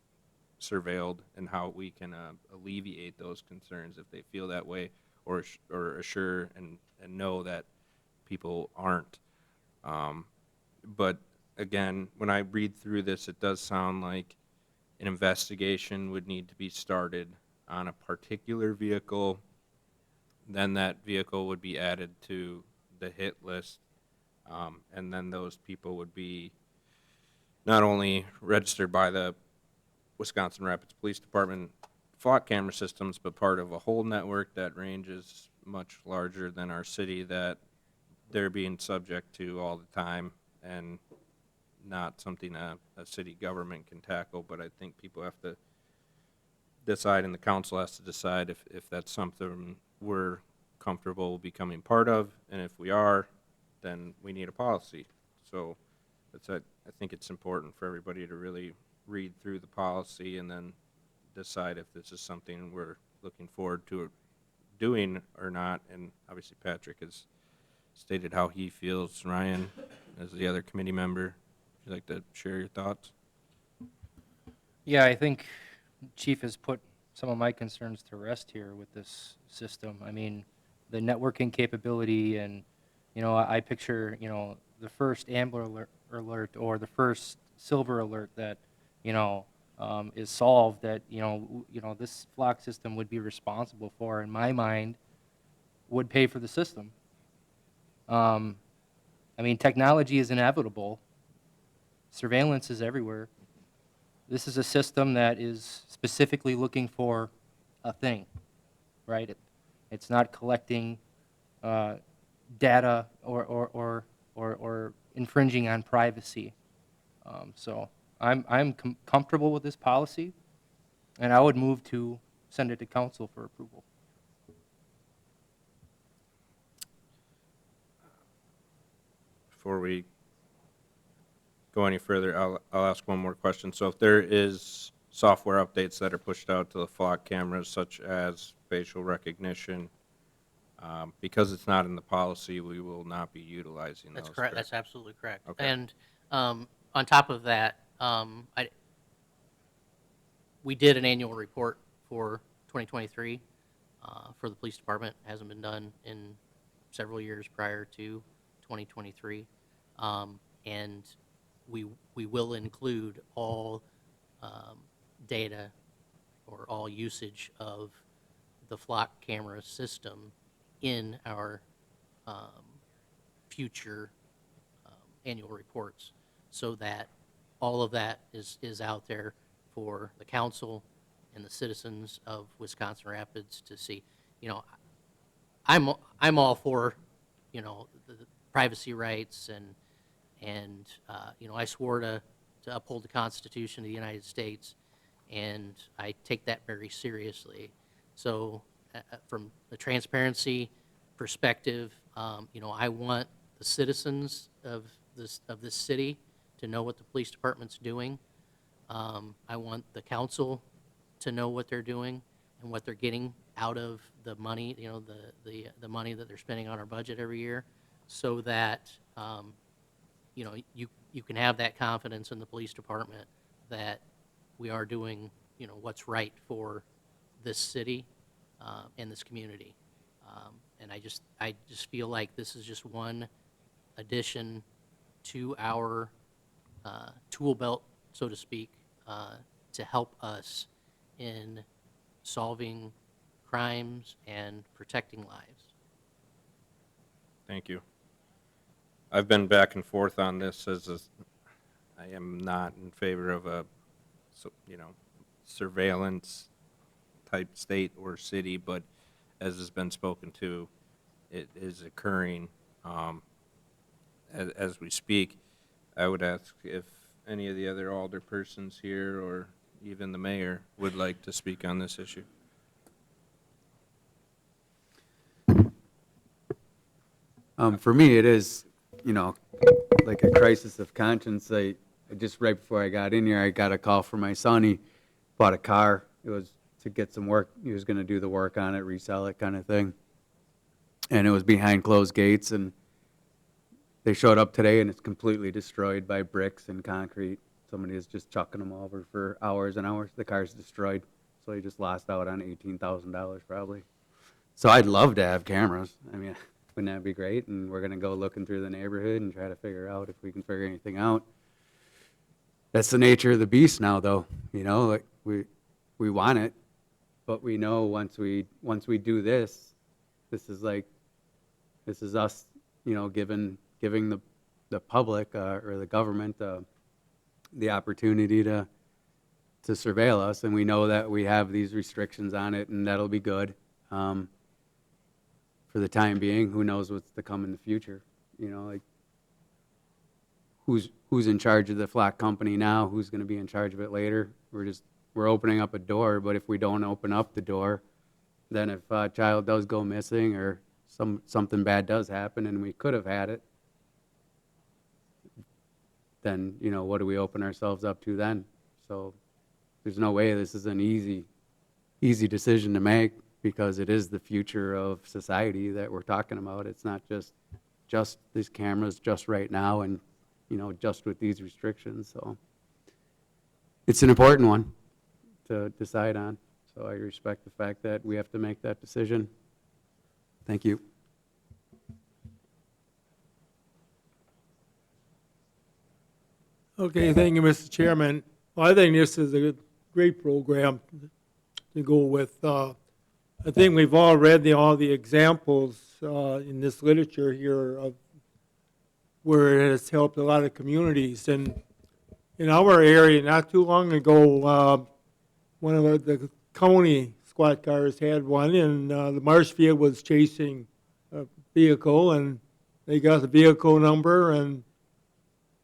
surveilled and how we can alleviate those concerns if they feel that way, or assure and know that people aren't. But again, when I read through this, it does sound like an investigation would need to be started on a particular vehicle. Then that vehicle would be added to the hit list, and then those people would be not only registered by the Wisconsin Rapids Police Department flock camera systems, but part of a whole network that ranges much larger than our city that they're being subject to all the time, and not something a city government can tackle. But I think people have to decide, and the council has to decide if that's something we're comfortable becoming part of, and if we are, then we need a policy. So I think it's important for everybody to really read through the policy and then decide if this is something we're looking forward to doing or not. And obviously Patrick has stated how he feels. Ryan, as the other committee member, would you like to share your thoughts? Yeah, I think Chief has put some of my concerns to rest here with this system. I mean, the networking capability, and, I picture, the first Amber Alert or the first Silver Alert that, is solved that, this flock system would be responsible for, in my mind, would pay for the system. I mean, technology is inevitable. Surveillance is everywhere. This is a system that is specifically looking for a thing, right? It's not collecting data or infringing on privacy. So I'm comfortable with this policy, and I would move to send it to council for approval. Before we go any further, I'll ask one more question. So if there is software updates that are pushed out to the flock cameras, such as facial recognition, because it's not in the policy, we will not be utilizing those. That's correct. That's absolutely correct. Okay. And on top of that, we did an annual report for 2023 for the police department. It hasn't been done in several years prior to 2023. And we will include all data or all usage of the flock camera system in our future annual reports, so that all of that is out there for the council and the citizens of Wisconsin Rapids to see. I'm all for, the privacy rights and I swore to uphold the Constitution of the United States, and I take that very seriously. So from the transparency perspective, I want the citizens of this city to know what the police department's doing. I want the council to know what they're doing and what they're getting out of the money, the money that they're spending on our budget every year, so that you can have that confidence in the police department that we are doing, what's right for this city and this community. And I just feel like this is just one addition to our tool belt, so to speak, to help us in solving crimes and protecting lives. Thank you. I've been back and forth on this I am not in favor of a, surveillance type state or city, but as has been spoken to, it is occurring as we speak. I would ask if any of the other alderpersons here or even the mayor would like to speak on this issue. For me, it is, like a crisis of conscience. Just right before I got in here, I got a call from my son. He bought a car. It was to get some work. He was going to do the work on it, resell it kind of thing. And it was behind closed gates, and they showed up today, and it's completely destroyed by bricks and concrete. Somebody is just chucking them over for hours and hours. The car's destroyed. So he just lost out on $18,000 probably. So I'd love to have cameras. I mean, wouldn't that be great? And we're going to go looking through the neighborhood and try to figure out if we can figure anything out. That's the nature of the beast now, though. Like we want it, but we know once we do this, this is us, giving the public or the government the opportunity to surveil us, and we know that we have these restrictions on it, and that'll be good. For the time being, who knows what's to come in the future? Like who's in charge of the flock company now? Who's going to be in charge of it later? We're opening up a door, but if we don't open up the door, then if a child does go missing or something bad does happen and we could have had it, then what do we open ourselves up to then? So there's no way this is an easy decision to make, because it is the future of society that we're talking about. It's not just these cameras just right now and, just with these restrictions. So it's an important one to decide on. So I respect the fact that we have to make that decision. Thank you. Okay, thank you, Mr. Chairman. Well, I think this is a great program to go with. I think we've all read all the examples in this literature here of where it has helped a lot of communities. And in our area, not too long ago, one of the county squad cars had one, and the Marshfield was chasing a vehicle, and they got the vehicle number, and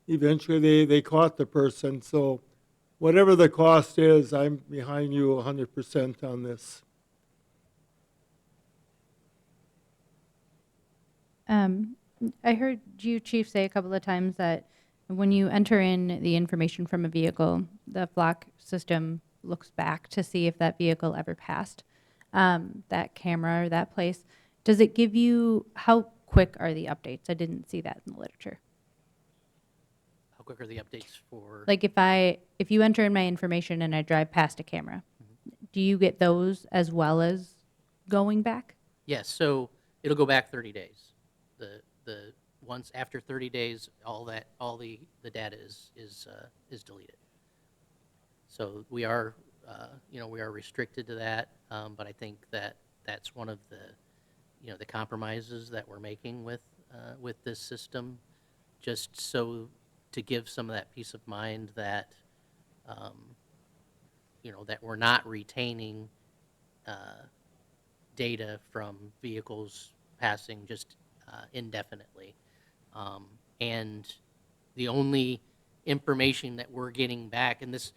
eventually they caught the person. So whatever the cost is, I'm behind you 100% on this. I heard you, Chief, say a couple of times that when you enter in the information from a vehicle, the flock system looks back to see if that vehicle ever passed that camera or that place. Does it give you, how quick are the updates? I didn't see that in the literature. How quick are the updates for? Like if you enter in my information and I drive past a camera, do you get those as well as going back? Yes, so it'll go back 30 days. The once after 30 days, all the data is deleted. So we are restricted to that, but I think that's one of the compromises that we're making with this system, just so to give some of that peace of mind that that we're not retaining data from vehicles passing just indefinitely. And the only information that we're getting back, and this,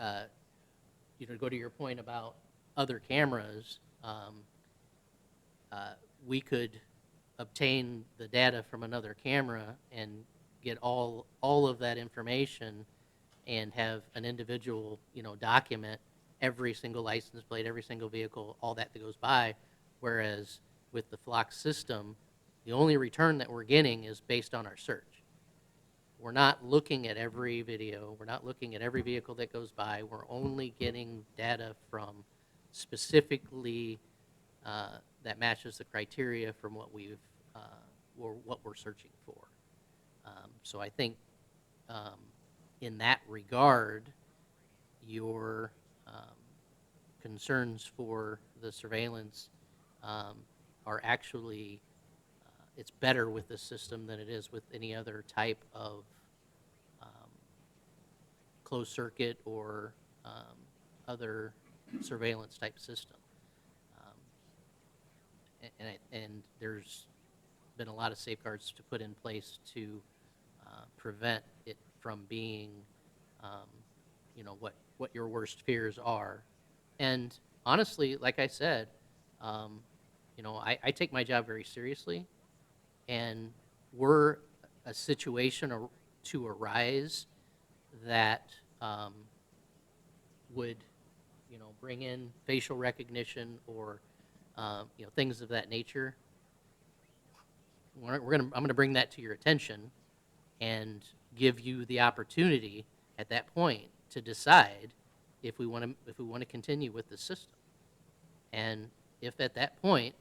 go to your point about other cameras, we could obtain the data from another camera and get all of that information and have an individual, document every single license plate, every single vehicle, all that goes by, whereas with the flock system, the only return that we're getting is based on our search. We're not looking at every video. We're not looking at every vehicle that goes by. We're only getting data from specifically that matches the criteria from what we're searching for. So I think in that regard, your concerns for the surveillance are actually it's better with this system than it is with any other type of closed circuit or other surveillance type system. And there's been a lot of safeguards to put in place to prevent it from being you know, what your worst fears are. And honestly, like I said, you know, I take my job very seriously, and were a situation to arise that would, you know, bring in facial recognition or, you know, things of that nature, I'm gonna bring that to your attention and give you the opportunity at that point to decide if we want to continue with the system. And if at that point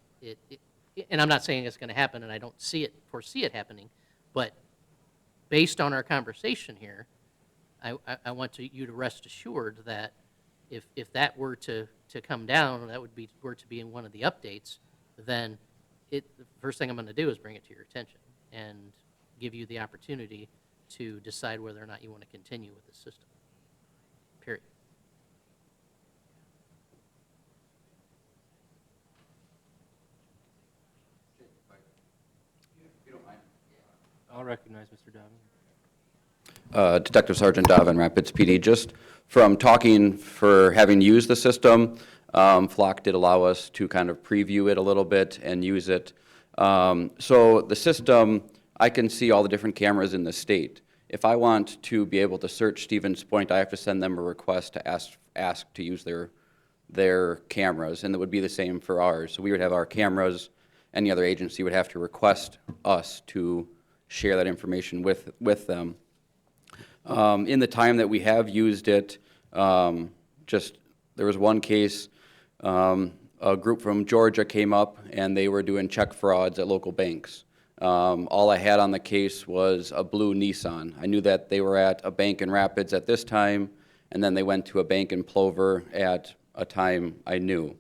and I'm not saying it's going to happen, and I don't foresee it happening, but based on our conversation here, I want you to rest assured that if that were to come down, that were to be in one of the updates, then the first thing I'm going to do is bring it to your attention and give you the opportunity to decide whether or not you want to continue with the system. Period. I'll recognize Mr. Dobbin. Detective Sergeant Dobbin, Rapids PD. Just from talking for having used the system, Flock did allow us to kind of preview it a little bit and use it. So the system, I can see all the different cameras in the state. If I want to be able to search Stevens Point, I have to send them a request to ask to use their cameras, and it would be the same for ours. So we would have our cameras. Any other agency would have to request us to share that information with them. In the time that we have used it, there was one case, a group from Georgia came up and they were doing check frauds at local banks. All I had on the case was a blue Nissan. I knew that they were at a bank in Rapids at this time, and then they went to a bank in Plover at a time I knew.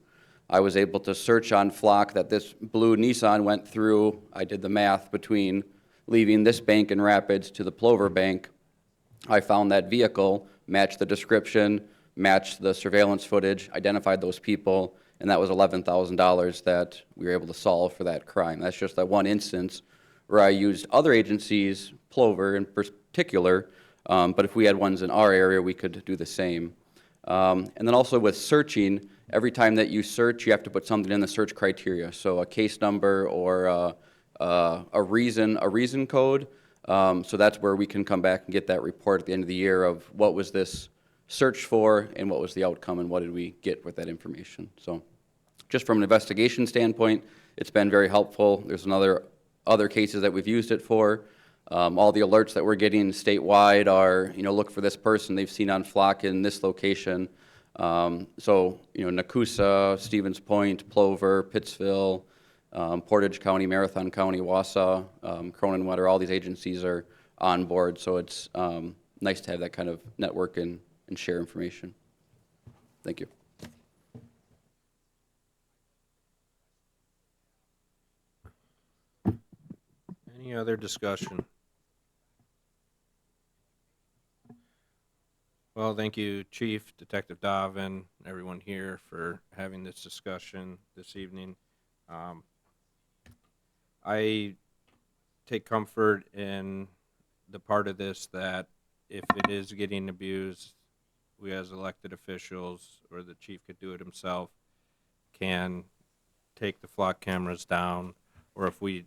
I was able to search on Flock that this blue Nissan went through. I did the math between leaving this bank in Rapids to the Plover Bank. I found that vehicle, matched the description, matched the surveillance footage, identified those people, and that was $11,000 that we were able to solve for that crime. That's just that one instance where I used other agencies, Plover in particular, but if we had ones in our area, we could do the same. And then also with searching, every time that you search, you have to put something in the search criteria. So a case number or a reason code. So that's where we can come back and get that report at the end of the year of what was this searched for and what was the outcome and what did we get with that information. So just from an investigation standpoint, it's been very helpful. There's other cases that we've used it for. All the alerts that we're getting statewide are, look for this person they've seen on Flock in this location. So, Nakusa, Stevens Point, Plover, Pittsville, Portage County, Marathon County, Wausau, Cronin-Wetter, all these agencies are on board. So it's nice to have that kind of network and share information. Thank you. Any other discussion? Well, thank you, Chief, Detective Dobbin, everyone here for having this discussion this evening. I take comfort in the part of this that if it is getting abused, we as elected officials, or the chief could do it himself, can take the Flock cameras down, or if we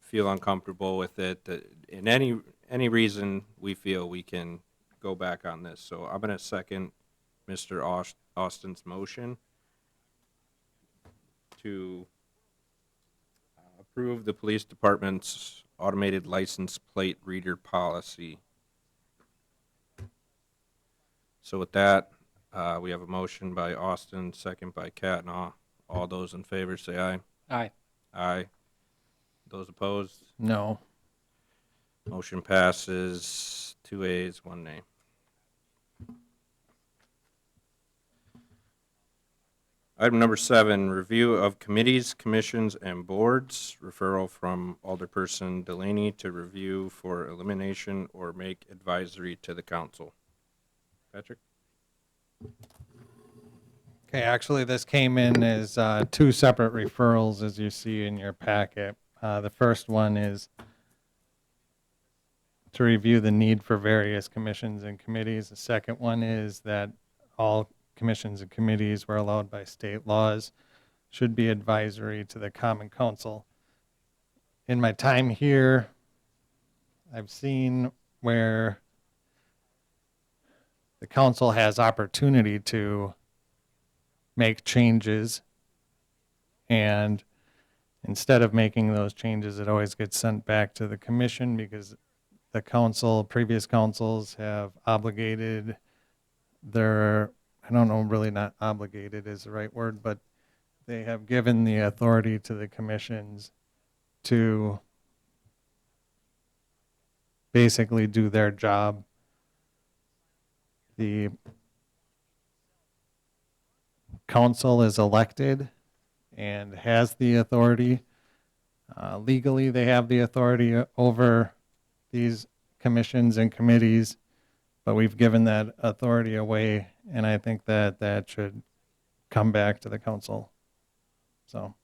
feel uncomfortable with it, in any reason we feel, we can go back on this. So I'm going to second Mr. Austin's motion to approve the police department's automated license plate reader policy. So with that, we have a motion by Austin, second by Catnaugh. All those in favor say aye. Aye. Aye. Those opposed? No. Motion passes 2 ayes, 1 nay. Item number 7, review of committees, commissions, and boards. Referral from Alderperson Delaney to review for elimination or make advisory to the council. Patrick? Okay, actually, this came in as 2 separate referrals, as you see in your packet. The first one is to review the need for various commissions and committees. The second one is that all commissions and committees were allowed by state laws should be advisory to the Common Council. In my time here, I've seen where the council has opportunity to make changes, and instead of making those changes, it always gets sent back to the commission because the council, previous councils have obligated their, I don't know, really not obligated is the right word, but they have given the authority to the commissions to basically do their job. The council is elected and has the authority. Legally, they have the authority over these commissions and committees, but we've given that authority away, and I think that that should come back to the council. So.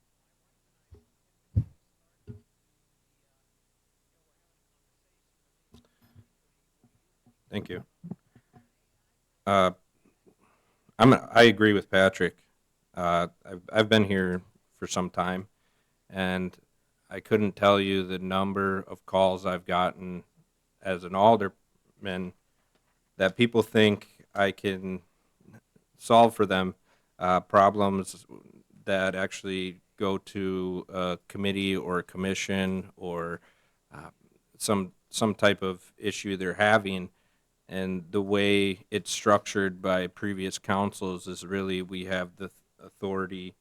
Thank you. I agree with Patrick. I've been here for some time, and I couldn't tell you the number of calls I've gotten as an alderman that people think I can solve for them problems that actually go to a committee or a commission or some type of issue they're having. And the way it's structured by previous councils is really we have the authority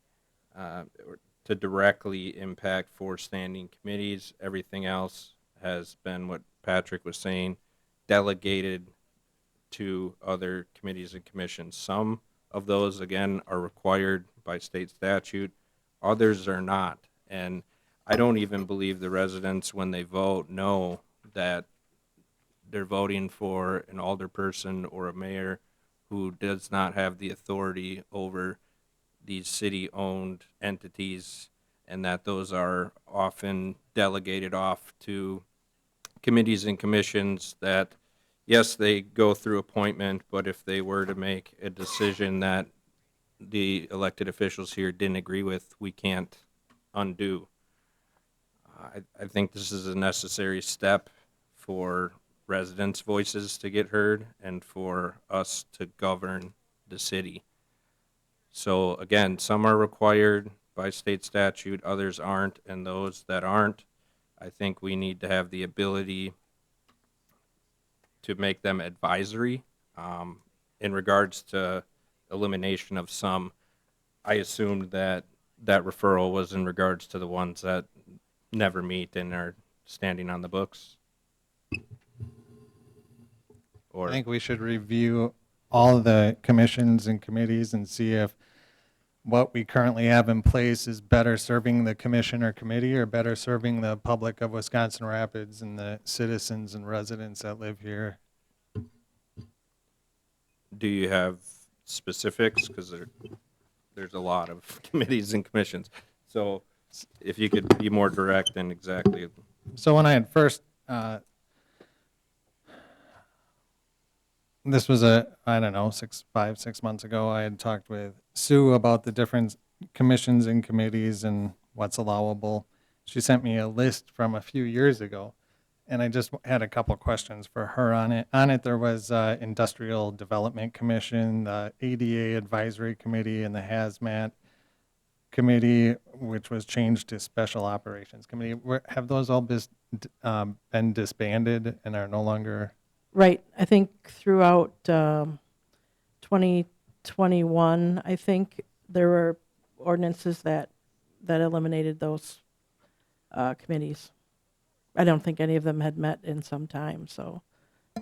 to directly impact 4 standing committees. Everything else has been what Patrick was saying, delegated to other committees and commissions. Some of those, again, are required by state statute. Others are not. And I don't even believe the residents, when they vote, know that they're voting for an alderperson or a mayor who does not have the authority over these city-owned entities, and that those are often delegated off to committees and commissions that, yes, they go through appointment, but if they were to make a decision that the elected officials here didn't agree with, we can't undo. I think this is a necessary step for residents' voices to get heard and for us to govern the city. So again, some are required by state statute, others aren't, and those that aren't, I think we need to have the ability to make them advisory. In regards to elimination of some, I assumed that that referral was in regards to the ones that never meet and are standing on the books. I think we should review all of the commissions and committees and see if what we currently have in place is better serving the commission or committee or better serving the public of Wisconsin Rapids and the citizens and residents that live here. Do you have specifics? Because there's a lot of committees and commissions. So if you could be more direct and exactly. So when I had first, this was I don't know, 6 months ago, I had talked with Sue about the different commissions and committees and what's allowable. She sent me a list from a few years ago, and I just had a couple questions for her on it. On it, there was Industrial Development Commission, the ADA Advisory Committee, and the Hazmat Committee, which was changed to Special Operations Committee. Have those all been disbanded and are no longer? Right, I think throughout 2021, I think there were ordinances that eliminated those committees. I don't think any of them had met in some time, so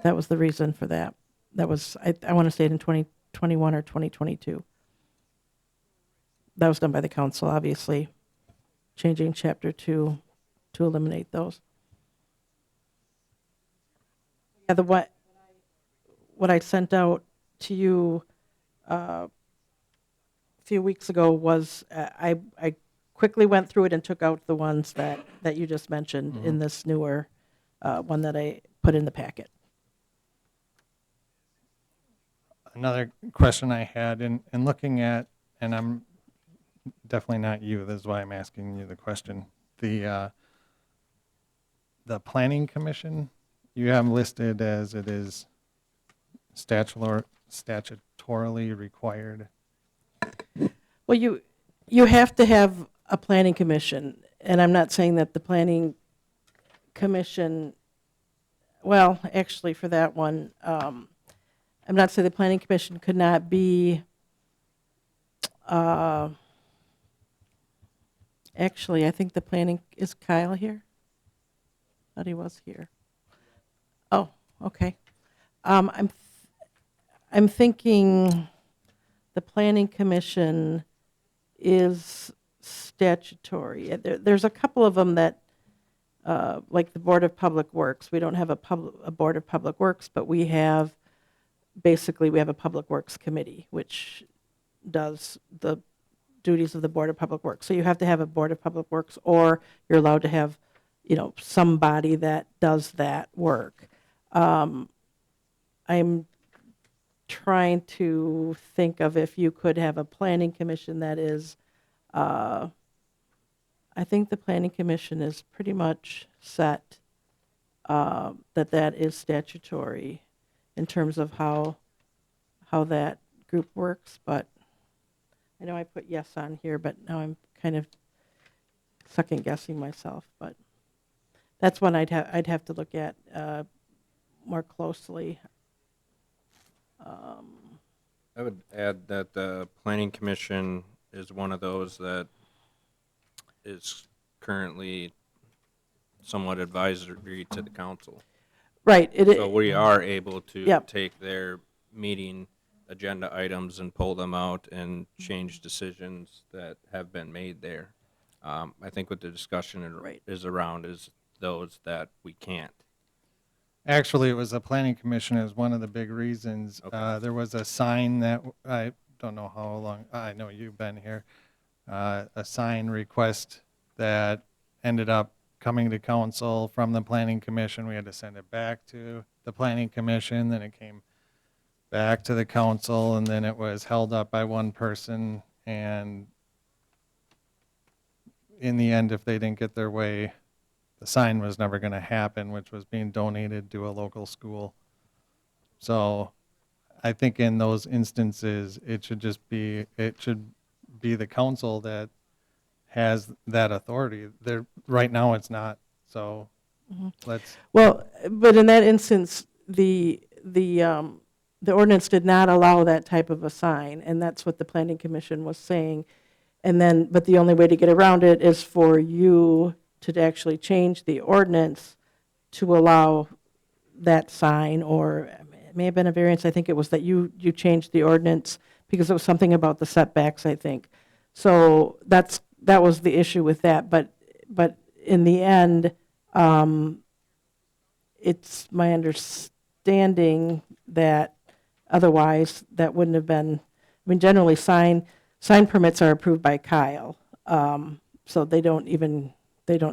that was the reason for that. That was, I want to say it in 2021 or 2022. That was done by the council, obviously, changing Chapter 2 to eliminate those. Yeah, what I sent out to you a few weeks ago was I quickly went through it and took out the ones that you just mentioned in this newer one that I put in the packet. Another question I had in looking at, and I'm definitely not you, this is why I'm asking you the question. The planning commission, you have listed as it is statutorily required. Well, you have to have a planning commission, and I'm not saying that the planning commission, well, actually for that one, I'm not saying the planning commission could not be, actually, I think the planning, is Kyle here? Thought he was here. Oh, okay. I'm thinking the planning commission is statutory. There's a couple of them that, like the Board of Public Works. We don't have a Board of Public Works, but we have a Public Works Committee, which does the duties of the Board of Public Works. So you have to have a Board of Public Works, or you're allowed to have, somebody that does that work. I'm trying to think of if you could have a planning commission that is, I think the planning commission is pretty much set, that is statutory in terms of how that group works, but I know I put yes on here, but now I'm kind of second guessing myself, but that's one I'd have to look at more closely. I would add that the planning commission is one of those that is currently somewhat advisory to the council. Right. So we are able to Yep. take their meeting agenda items and pull them out and change decisions that have been made there. I think what the discussion is around is those that we can't. Actually, it was the planning commission is one of the big reasons. There was a sign that, I don't know how long, I know you've been here, a sign request that ended up coming to council from the planning commission. We had to send it back to the planning commission, then it came back to the council, and then it was held up by one person, and in the end, if they didn't get their way, the sign was never going to happen, which was being donated to a local school. So I think in those instances, it should be the council that has that authority. Right now, it's not, so let's. Well, but in that instance, the ordinance did not allow that type of a sign, and that's what the planning commission was saying. And then, but the only way to get around it is for you to actually change the ordinance to allow that sign, or it may have been a variance. I think it was that you changed the ordinance because it was something about the setbacks, I think. So that was the issue with that. But in the end, it's my understanding that otherwise that wouldn't have been. I mean, generally sign permits are approved by Kyle, so they don't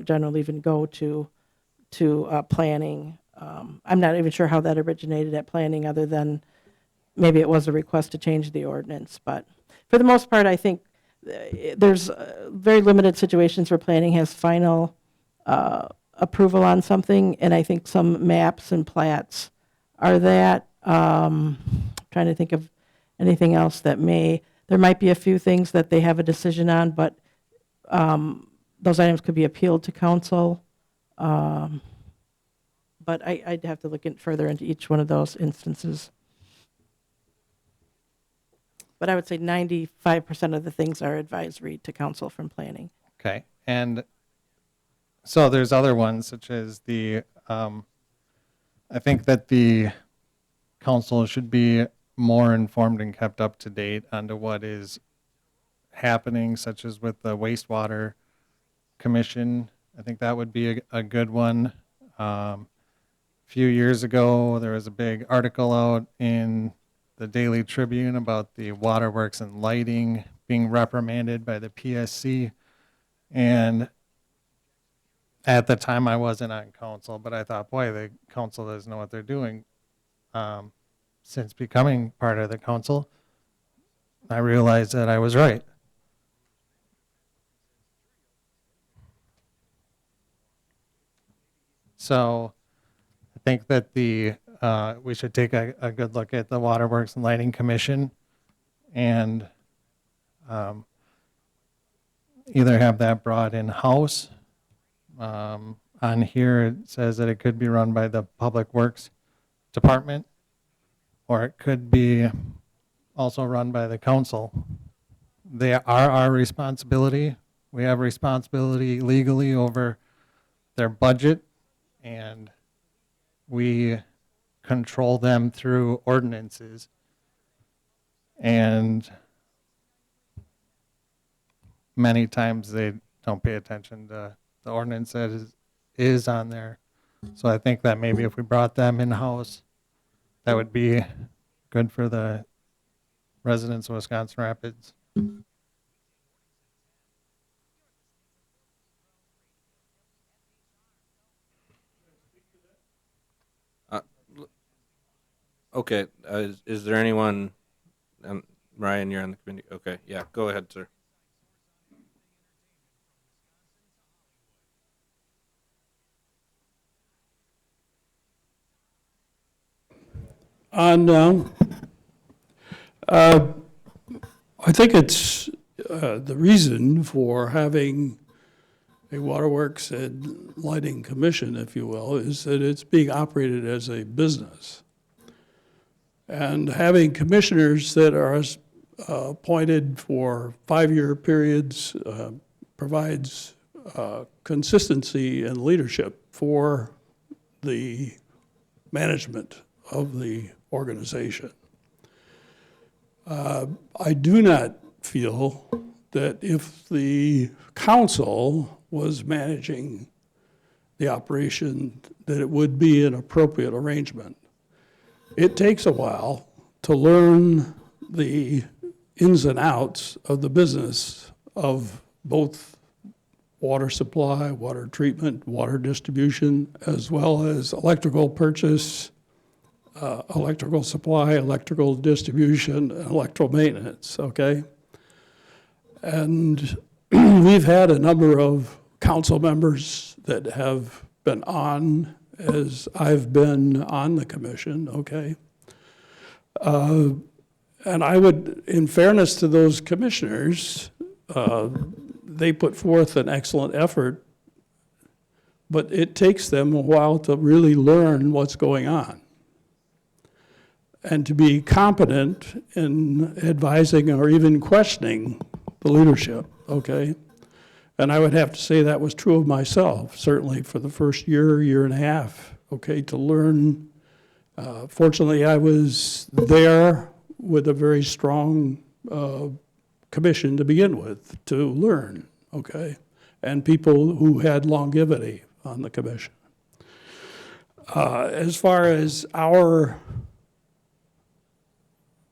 generally even go to planning. I'm not even sure how that originated at planning, other than maybe it was a request to change the ordinance. But for the most part, I think there's very limited situations where planning has final approval on something, and I think some maps and plats are that. Trying to think of anything else that there might be a few things that they have a decision on, but those items could be appealed to council. But I'd have to look further into each one of those instances. But I would say 95% of the things are advisory to council from planning. Okay, and so there's other ones, such as I think that the council should be more informed and kept up to date onto what is happening, such as with the wastewater commission. I think that would be a good one. A few years ago, there was a big article out in the Daily Tribune about the waterworks and lighting being reprimanded by the PSC. And at the time I wasn't on council, but I thought, boy, the council doesn't know what they're doing. Since becoming part of the council, I realized that I was right. So I think that we should take a good look at the Waterworks and Lighting Commission and either have that brought in-house. On here, it says that it could be run by the Public Works Department, or it could be also run by the council. They are our responsibility. We have responsibility legally over their budget, and we control them through ordinances. And many times they don't pay attention to the ordinance that is on there. So I think that maybe if we brought them in-house, that would be good for the residents of Wisconsin Rapids. Okay, is there anyone, Ryan, you're on the committee, okay, yeah, go ahead, sir. I think it's the reason for having a waterworks and lighting commission, if you will, is that it's being operated as a business. And having commissioners that are appointed for 5-year periods provides consistency and leadership for the management of the organization. I do not feel that if the council was managing the operation, that it would be an appropriate arrangement. It takes a while to learn the ins and outs of the business of both water supply, water treatment, water distribution, as well as electrical purchase, electrical supply, electrical distribution, and electrical maintenance, okay? And we've had a number of council members that have been on as I've been on the commission, okay? And I would, in fairness to those commissioners, they put forth an excellent effort, but it takes them a while to really learn what's going on and to be competent in advising or even questioning the leadership, okay? And I would have to say that was true of myself, certainly for the first year and a half, okay, to learn. Fortunately, I was there with a very strong commission to begin with, to learn, okay? And people who had longevity on the commission. As far as our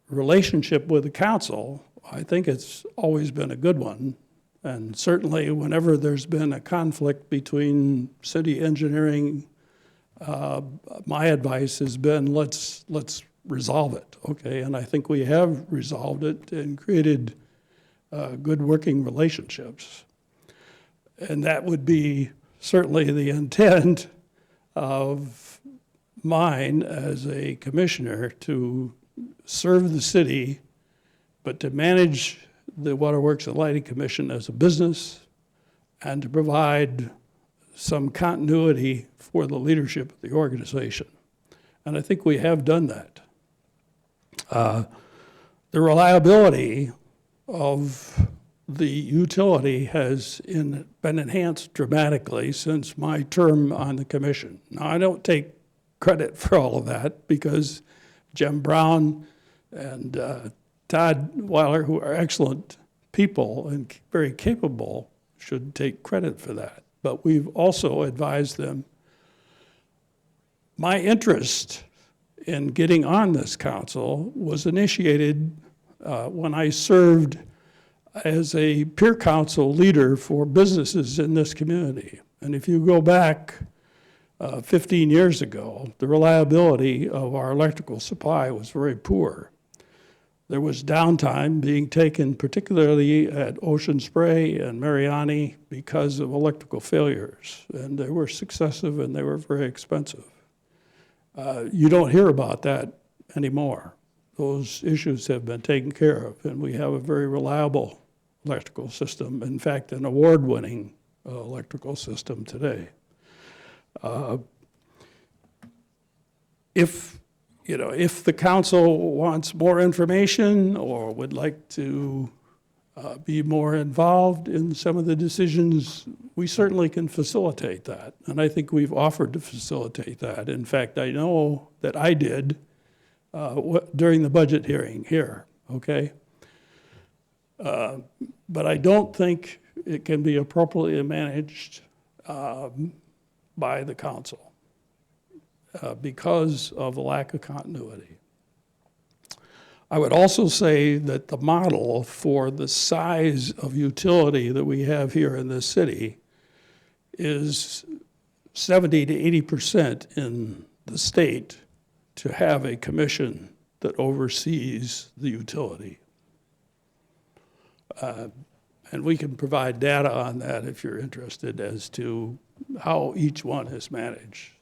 relationship with the council, I think it's always been a good one. And certainly whenever there's been a conflict between city engineering, my advice has been let's resolve it, okay? And I think we have resolved it and created good working relationships. And that would be certainly the intent of mine as a commissioner, to serve the city, but to manage the Waterworks and Lighting Commission as a business and to provide some continuity for the leadership of the organization. And I think we have done that. The reliability of the utility has been enhanced dramatically since my term on the commission. Now, I don't take credit for all of that because Jim Brown and Todd Weiler, who are excellent people and very capable, should take credit for that. But we've also advised them. My interest in getting on this council was initiated when I served as a peer council leader for businesses in this community. And if you go back 15 years ago, the reliability of our electrical supply was very poor. There was downtime being taken particularly at Ocean Spray and Mariani because of electrical failures. And they were successive and they were very expensive. You don't hear about that anymore. Those issues have been taken care of, and we have a very reliable electrical system. In fact, an award-winning electrical system today. If the council wants more information or would like to be more involved in some of the decisions, we certainly can facilitate that. And I think we've offered to facilitate that. In fact, I know that I did during the budget hearing here, okay? But I don't think it can be appropriately managed by the council because of the lack of continuity. I would also say that the model for the size of utility that we have here in this city is 70 to 80% in the state to have a commission that oversees the utility. And we can provide data on that if you're interested as to how each one is managed.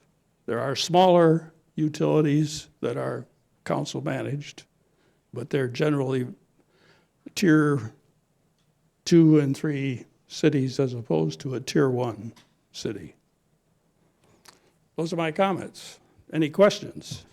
There are smaller utilities that are council managed, but they're generally tier 2 and 3 cities as opposed to a tier 1 city. Those are my comments. Any questions?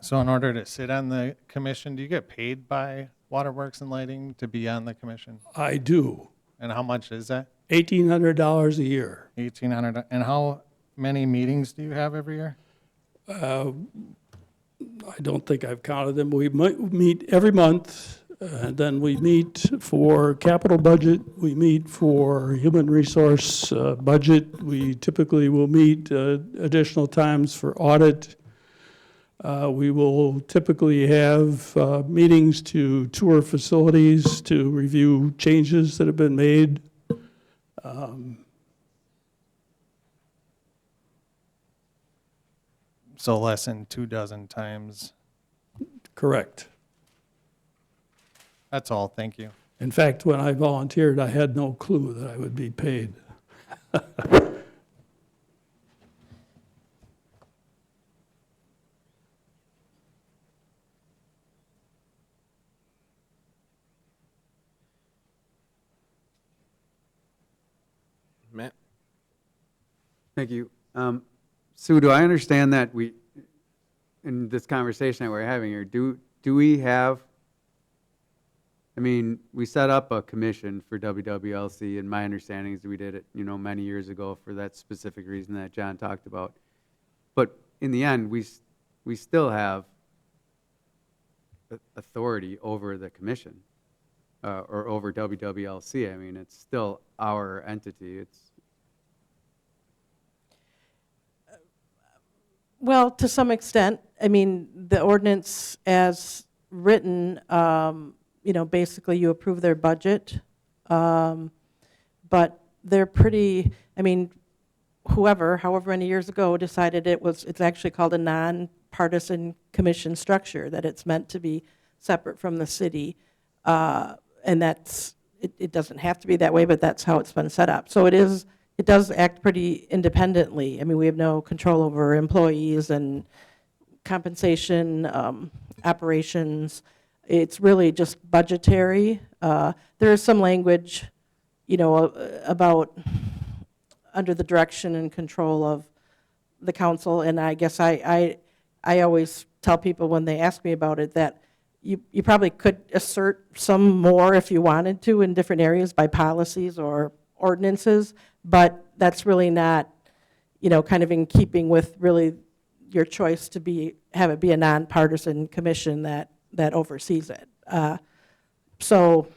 So in order to sit on the commission, do you get paid by Waterworks and Lighting to be on the commission? I do. And how much is that? $1,800 a year. 1,800. And how many meetings do you have every year? I don't think I've counted them. We meet every month, and then we meet for capital budget. We meet for human resource budget. We typically will meet additional times for audit. We will typically have meetings to tour facilities, to review changes that have been made. So less than 24 times. Correct. That's all. Thank you. In fact, when I volunteered, I had no clue that I would be paid. Matt? Thank you. Sue, do I understand that in this conversation that we're having here, do we have, I mean, we set up a commission for WWLC, and my understanding is we did it, many years ago for that specific reason that John talked about. But in the end, we still have authority over the commission or over WWLC. I mean, it's still our entity. Well, to some extent, I mean, the ordinance as written, basically you approve their budget, but they're pretty, I mean, however many years ago decided it's actually called a nonpartisan commission structure, that it's meant to be separate from the city, and it doesn't have to be that way, but that's how it's been set up. So it does act pretty independently. I mean, we have no control over employees and compensation, operations. It's really just budgetary. There is some language, about under the direction and control of the council, and I guess I always tell people when they ask me about it that you probably could assert some more if you wanted to in different areas by policies or ordinances, but that's really not, kind of in keeping with really your choice to have it be a nonpartisan commission that oversees it. So,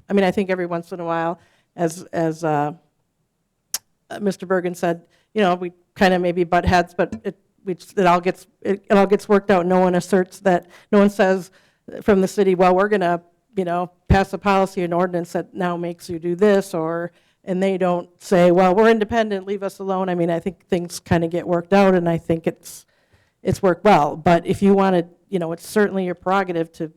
I mean, I think every once in a while, as Mr. Bergen said, we kind of maybe butt heads, but it all gets worked out. No one asserts that. No one says from the city, well, we're going to pass a policy, an ordinance that now makes you do this, and they don't say, well, we're independent, leave us alone. I mean, I think things kind of get worked out, and I think it's worked well. But if you wanted, it's certainly your prerogative to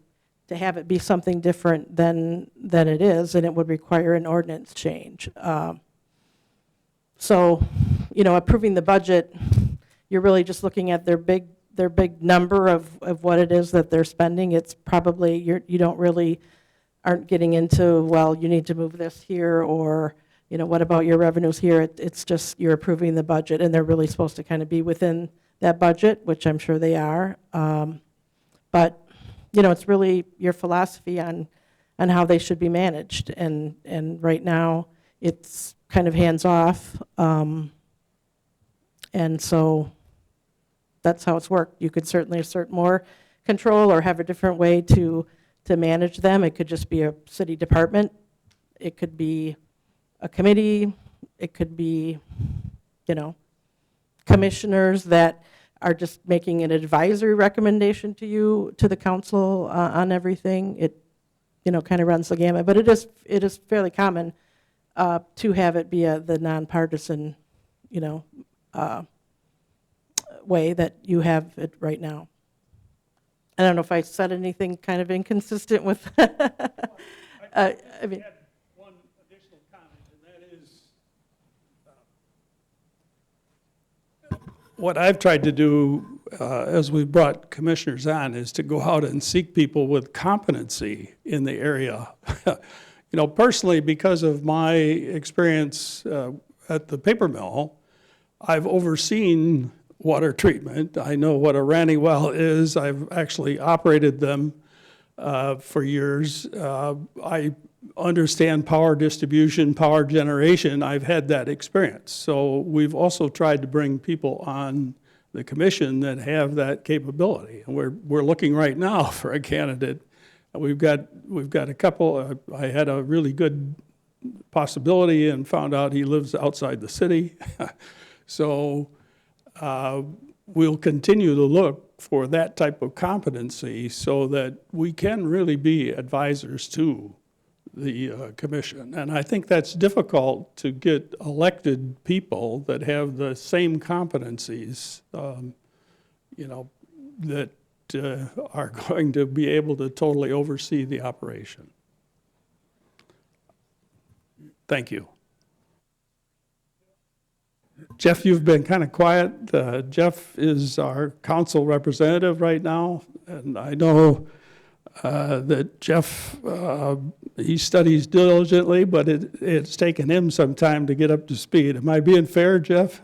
have it be something different than it is, and it would require an ordinance change. So, approving the budget, you're really just looking at their big number of what it is that they're spending. It's probably, you don't really, aren't getting into, well, you need to move this here, or, what about your revenues here? It's just you're approving the budget, and they're really supposed to kind of be within that budget, which I'm sure they are. But, it's really your philosophy on how they should be managed. And right now, it's kind of hands-off. And so that's how it's worked. You could certainly assert more control or have a different way to manage them. It could just be a city department. It could be a committee. It could be, commissioners that are just making an advisory recommendation to you, to the council on everything. It, kind of runs the gamut. But it is fairly common to have it be the nonpartisan, way that you have it right now. I don't know if I said anything kind of inconsistent with, I mean. One additional comment, and that is, what I've tried to do as we brought commissioners on is to go out and seek people with competency in the area. Personally, because of my experience at the paper mill, I've overseen water treatment. I know what a Ranny well is. I've actually operated them for years. I understand power distribution, power generation. I've had that experience. So we've also tried to bring people on the commission that have that capability. And we're looking right now for a candidate. We've got a couple. I had a really good possibility and found out he lives outside the city. So we'll continue to look for that type of competency so that we can really be advisors to the commission. And I think that's difficult to get elected people that have the same competencies, that are going to be able to totally oversee the operation. Thank you. Jeff, you've been kind of quiet. Jeff is our council representative right now, and I know that Jeff, he studies diligently, but it's taken him some time to get up to speed. Am I being fair, Jeff?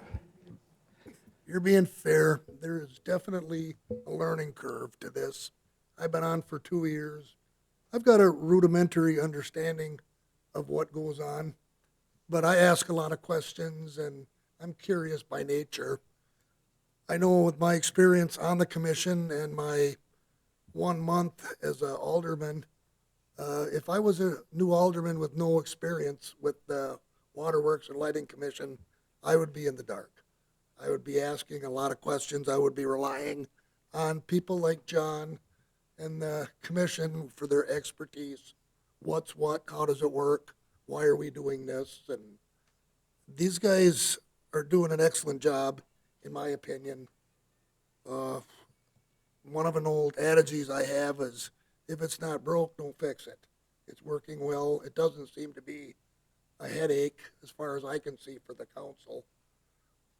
You're being fair. There is definitely a learning curve to this. I've been on for 2 years. I've got a rudimentary understanding of what goes on, but I ask a lot of questions, and I'm curious by nature. I know with my experience on the commission and my 1 month as an alderman, if I was a new alderman with no experience with the Waterworks and Lighting Commission, I would be in the dark. I would be asking a lot of questions. I would be relying on people like John and the commission for their expertise. What's what? How does it work? Why are we doing this? And these guys are doing an excellent job, in my opinion. One of an old adages I have is, if it's not broke, don't fix it. It's working well. It doesn't seem to be a headache, as far as I can see, for the council.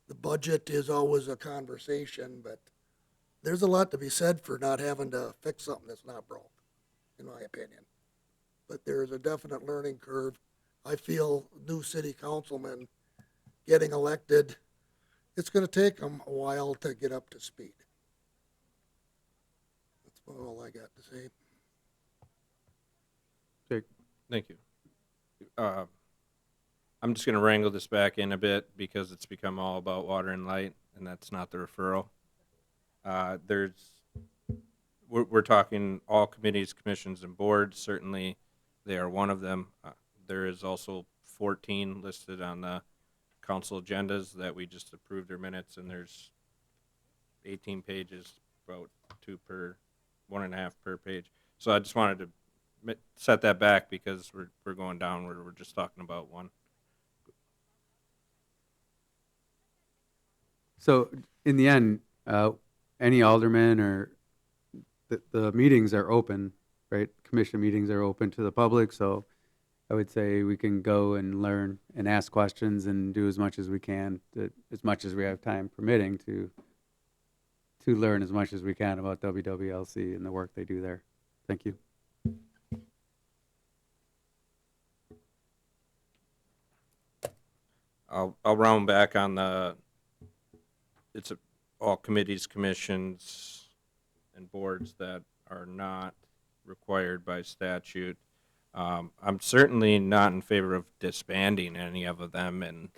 The budget is always a conversation, but there's a lot to be said for not having to fix something that's not broke, in my opinion. But there is a definite learning curve. I feel new city councilmen getting elected, it's going to take them a while to get up to speed. That's about all I got to say. Thank you. I'm just going to wrangle this back in a bit because it's become all about water and light, and that's not the referral. We're talking all committees, commissions, and boards. Certainly, they are one of them. There is also 14 listed on the council agendas that we just approved their minutes, and there's 18 pages, about 1.5 per page. So I just wanted to set that back because we're going down, we're just talking about one. So in the end, any alderman or the meetings are open, right? Commission meetings are open to the public, so I would say we can go and learn and ask questions and do as much as we can, as much as we have time permitting to learn as much as we can about WWLC and the work they do there. Thank you. I'll round back on all committees, commissions, and boards that are not required by statute. I'm certainly not in favor of disbanding any of them and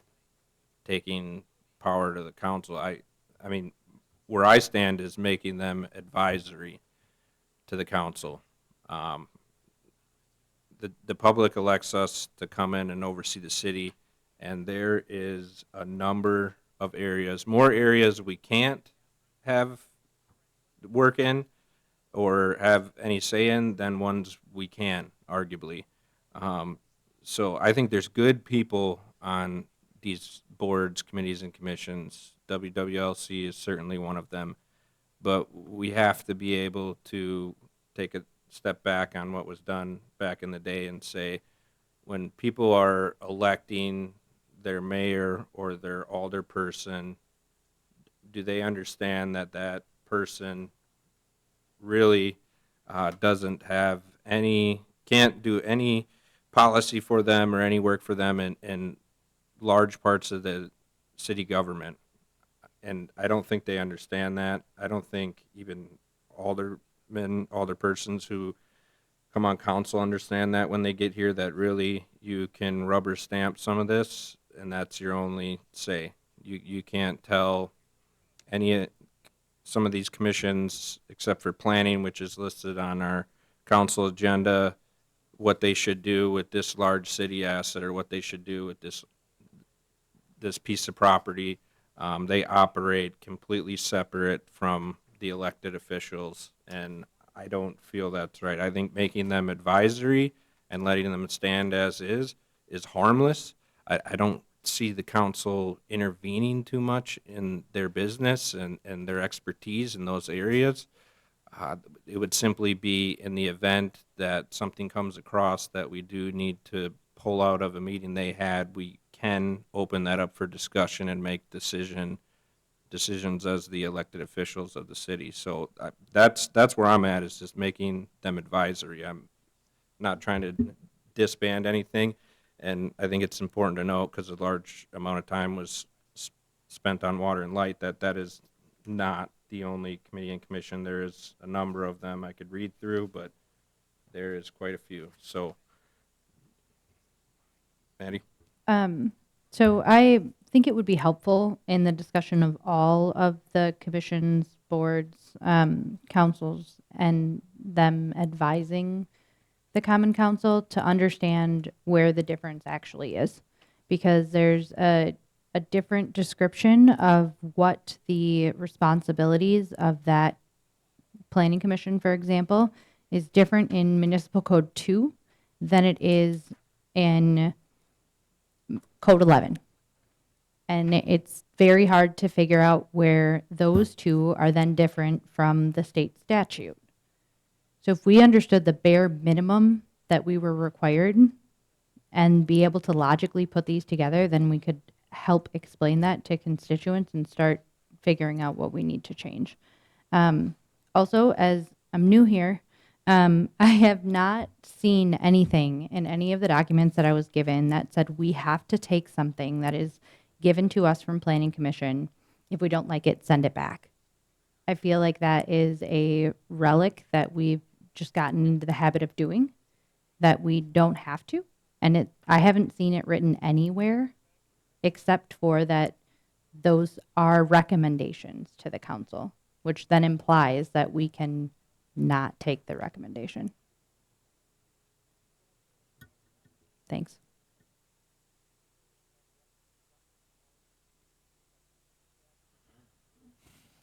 taking power to the council. I mean, where I stand is making them advisory to the council. The public elects us to come in and oversee the city, and there is a number of areas, more areas we can't have work in or have any say in than ones we can, arguably. So I think there's good people on these boards, committees, and commissions. WWLC is certainly one of them. But we have to be able to take a step back on what was done back in the day and say, when people are electing their mayor or their alderperson, do they understand that that person really doesn't have can't do any policy for them or any work for them in large parts of the city government? And I don't think they understand that. I don't think even aldermen, alderpersons who come on council understand that when they get here, that really you can rubber stamp some of this and that's your only say. You can't tell some of these commissions, except for planning, which is listed on our council agenda, what they should do with this large city asset or what they should do with this piece of property. They operate completely separate from the elected officials, and I don't feel that's right. I think making them advisory and letting them stand as is harmless. I don't see the council intervening too much in their business and their expertise in those areas. It would simply be in the event that something comes across that we do need to pull out of a meeting they had, we can open that up for discussion and make decisions as the elected officials of the city. So that's where I'm at, is just making them advisory. I'm not trying to disband anything, and I think it's important to note, because a large amount of time was spent on water and light, that is not the only committee and commission. There is a number of them I could read through, but there is quite a few. So, Maddie? So I think it would be helpful in the discussion of all of the commissions, boards, councils, and them advising the Common Council to understand where the difference actually is. Because there's a different description of what the responsibilities of that planning commission, for example, is different in Municipal Code 2 than it is in Code 11. And it's very hard to figure out where those two are then different from the state statute. So if we understood the bare minimum that we were required and be able to logically put these together, then we could help explain that to constituents and start figuring out what we need to change. Also, as I'm new here, I have not seen anything in any of the documents that I was given that said we have to take something that is given to us from Planning Commission. If we don't like it, send it back. I feel like that is a relic that we've just gotten into the habit of doing, that we don't have to. And I haven't seen it written anywhere except for that those are recommendations to the council, which then implies that we can not take the recommendation. Thanks.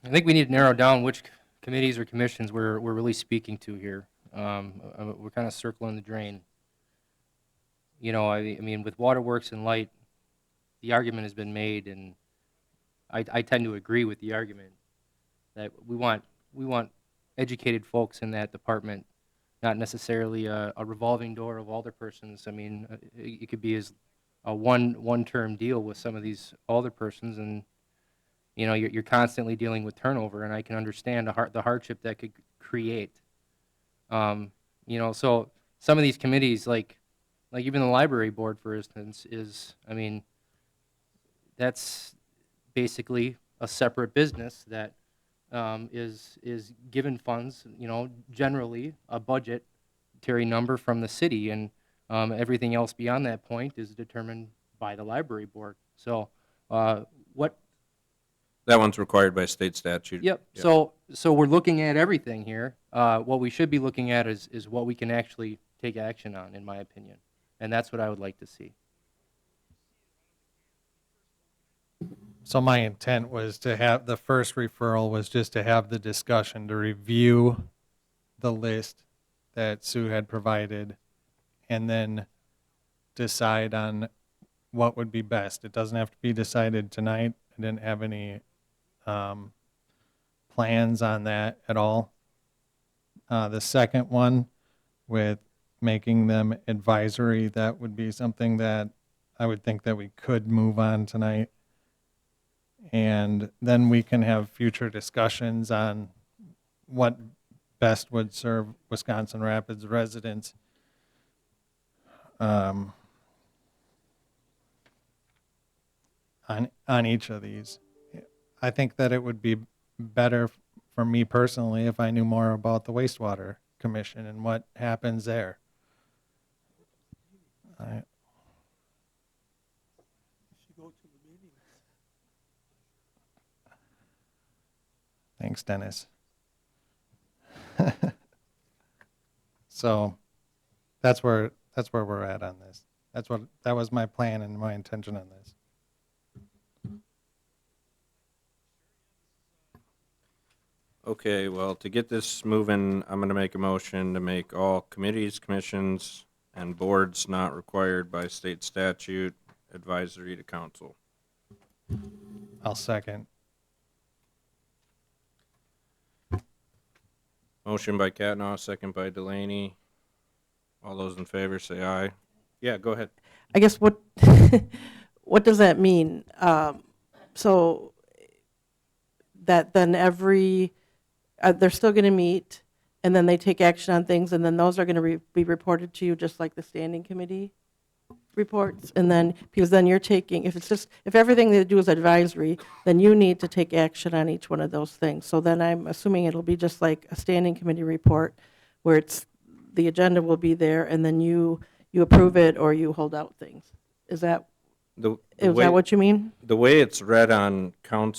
I think we need to narrow down which committees or commissions we're really speaking to here. We're kind of circling the drain. You know, I mean, with waterworks and light, the argument has been made, and I tend to agree with the argument that we want educated folks in that department, not necessarily a revolving door of alderpersons. I mean, it could be as a one-term deal with some of these alderpersons, and you know, you're constantly dealing with turnover, and I can understand the hardship that could create. You know, so some of these committees, like even the library board, for instance, I mean, that's basically a separate business that is given funds, you know, generally a budgetary number from the city, and everything else beyond that point is determined by the library board. So what? That one's required by state statute. Yep. So we're looking at everything here. What we should be looking at is what we can actually take action on, in my opinion, and that's what I would like to see. So my intent was to have, the first referral was just to have the discussion, to review the list that Sue had provided, and then decide on what would be best. It doesn't have to be decided tonight. I didn't have any plans on that at all. The second one, with making them advisory, that would be something that I would think that we could move on tonight. And then we can have future discussions on what best would serve Wisconsin Rapids residents. On each of these. I think that it would be better for me personally if I knew more about the wastewater commission and what happens there. Thanks, Dennis. So that's where we're at on this. That was my plan and my intention on this. Okay, well, to get this moving, I'm going to make a motion to make all committees, commissions, and boards not required by state statute advisory to council. I'll second. Motion by Catnaw, second by Delaney. All those in favor say aye. Yeah, go ahead. I guess what does that mean? So that then they're still going to meet, and then they take action on things, and then those are going to be reported to you just like the standing committee reports, and then, because then you're taking, if everything they do is advisory, then you need to take action on each one of those things. So then I'm assuming it'll be just like a standing committee report, where the agenda will be there, and then you approve it or you hold out things. Is that what you mean? The way it's read on common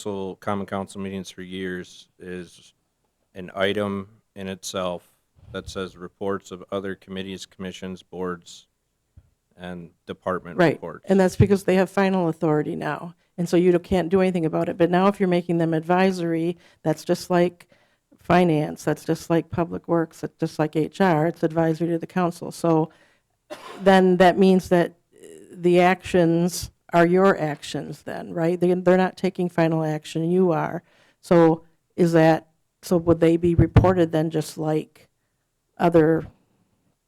council meetings for years is an item in itself that says reports of other committees, commissions, boards, and department Right, reports. and that's because they have final authority now, and so you can't do anything about it. But now if you're making them advisory, that's just like finance, that's just like public works, that's just like HR, it's advisory to the council. So then that means that the actions are your actions then, right? They're not taking final action, you are. So so would they be reported then just like other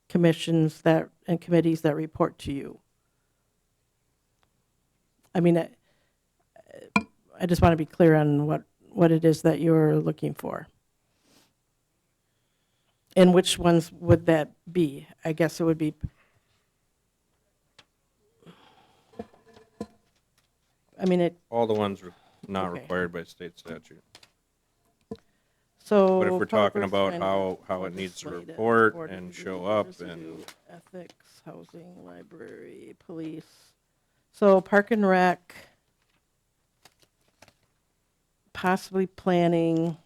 commissions and committees that report to you? I mean, I just want to be clear on what it is that you're looking for. And which ones would that be? I guess it would be, all the ones not Okay. required by state statute. so. But if we're talking public about finance, how it needs to legislative, report board and review, show up residue, and ethics, housing, library, police. So Park and Rec, possibly planning,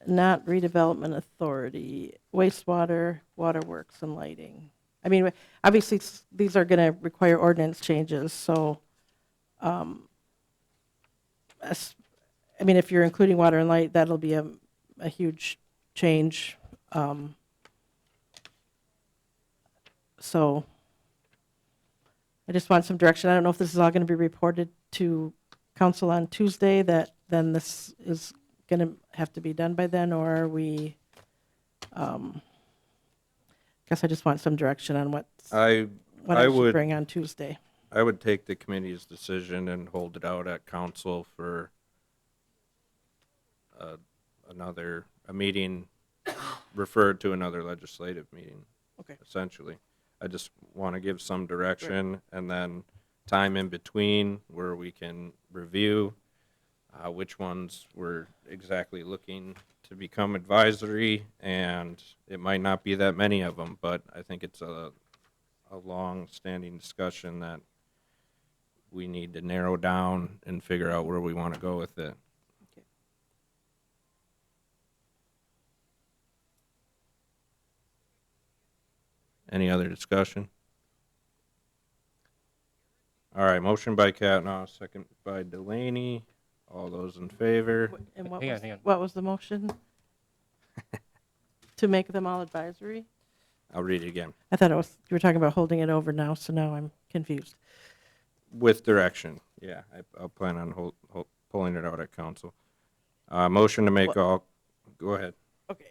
not redevelopment authority, wastewater, waterworks, and lighting. I mean, obviously, these are going to require ordinance changes, so, I mean, if you're including water and light, that'll be a huge change. So I just want some direction. I don't know if this is all going to be reported to council on Tuesday, that then this is going to have to be done by then, or we, guess I just want some direction on what I should would, bring on Tuesday. I would take the committee's decision and hold it out at council for a meeting referred to another legislative meeting. Okay. Essentially. I just want to give some direction and then time in between where we can review which ones we're exactly looking to become advisory, and it might not be that many of them, but I think it's a long-standing discussion that we need to narrow down and figure out where we want to go with it. Any other discussion? All right, motion by Catnaw, second by Delaney. All those in favor? And Hang on. what was the motion? To make them all advisory? I'll read it again. I thought you were talking about holding it over now, so now I'm confused. With direction, yeah. I'll plan on pulling it out at council. Motion to make all, go ahead. Okay.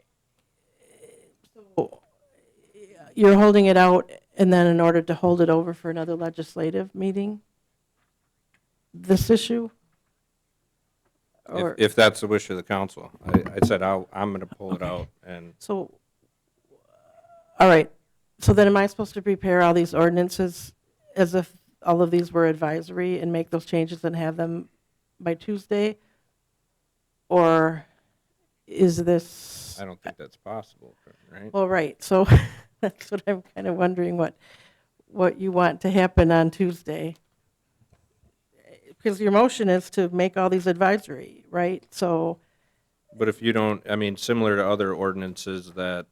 So you're holding it out, and then in order to hold it over for another legislative meeting? This issue? Or, If that's the wish of the council. I said I'm going to pull it out, and so, all right. So then am I supposed to prepare all these ordinances as if all of these were advisory and make those changes and have them by Tuesday? Or is this? I don't think that's possible, right? Well, right, so that's what I'm kind of wondering, what you want to happen on Tuesday. Because your motion is to make all these advisory, right? So, But if you don't, I mean, similar to other ordinances that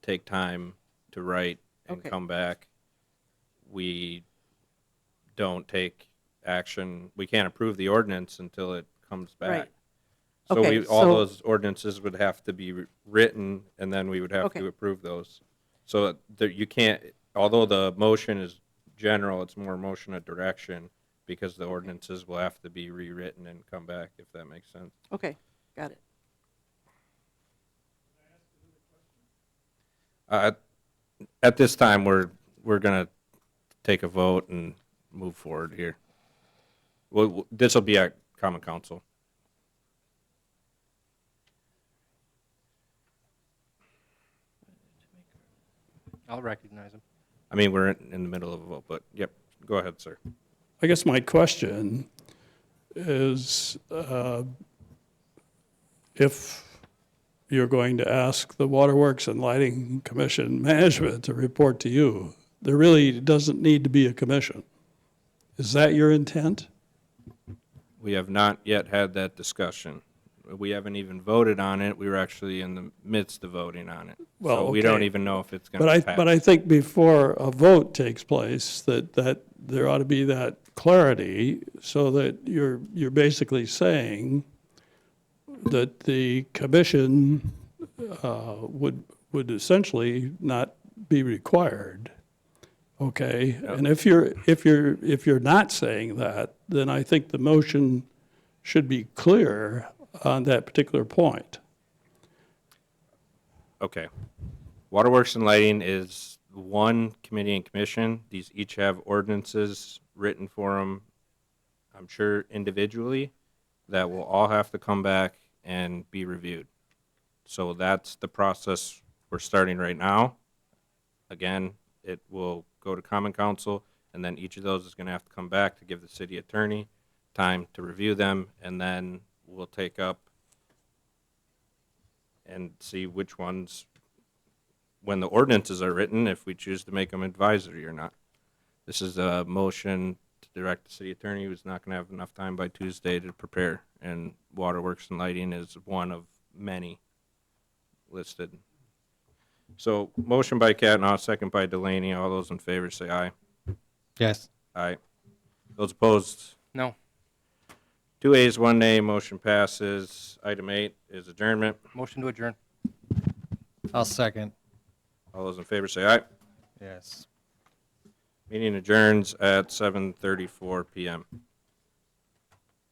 take time to write and Okay. come back, we don't take action. We can't approve the ordinance until it comes back. Right. So Okay, all so- those ordinances would have to be written, and then we would have Okay. to approve those. So you can't, although the motion is general, it's more motion of direction, because the ordinances will have to be rewritten and come back, if that makes sense. okay, got it. At this time, we're gonna take a vote and move forward here. Well, this will be at common council. I'll recognize him. I mean, we're in the middle of a vote, but yep, go ahead, sir. I guess my question is, if you're going to ask the Waterworks and Lighting Commission management to report to you, there really doesn't need to be a commission. Is that your intent? We have not yet had that discussion. We haven't even voted on it. We were actually in the midst of voting on it. Well, So we don't okay. even know if it's But gonna pass. I think before a vote takes place, that there ought to be that clarity, so that you're basically saying that the commission would essentially not be required. Okay? And if you're not saying that, then I think the motion should be clear on that particular point. Okay. Waterworks and Lighting is one committee and commission. These each have ordinances written for them, I'm sure individually, that will all have to come back and be reviewed. So that's the process we're starting right now. Again, it will go to common council, and then each of those is going to have to come back to give the city attorney time to review them, and then we'll take up and see which ones, when the ordinances are written, if we choose to make them advisory or not. This is a motion to direct the city attorney, who's not going to have enough time by Tuesday to prepare, and Waterworks and Lighting is one of many listed. So, motion by Catnaw, second by Delaney. All those in favor say aye. Yes. Aye. Those opposed? No. 2 ayes, 1 nay, motion passes. Item 8 is adjournment. Motion to adjourn. I'll second. All those in favor say aye. Yes. Meeting adjourns at 7:34 PM.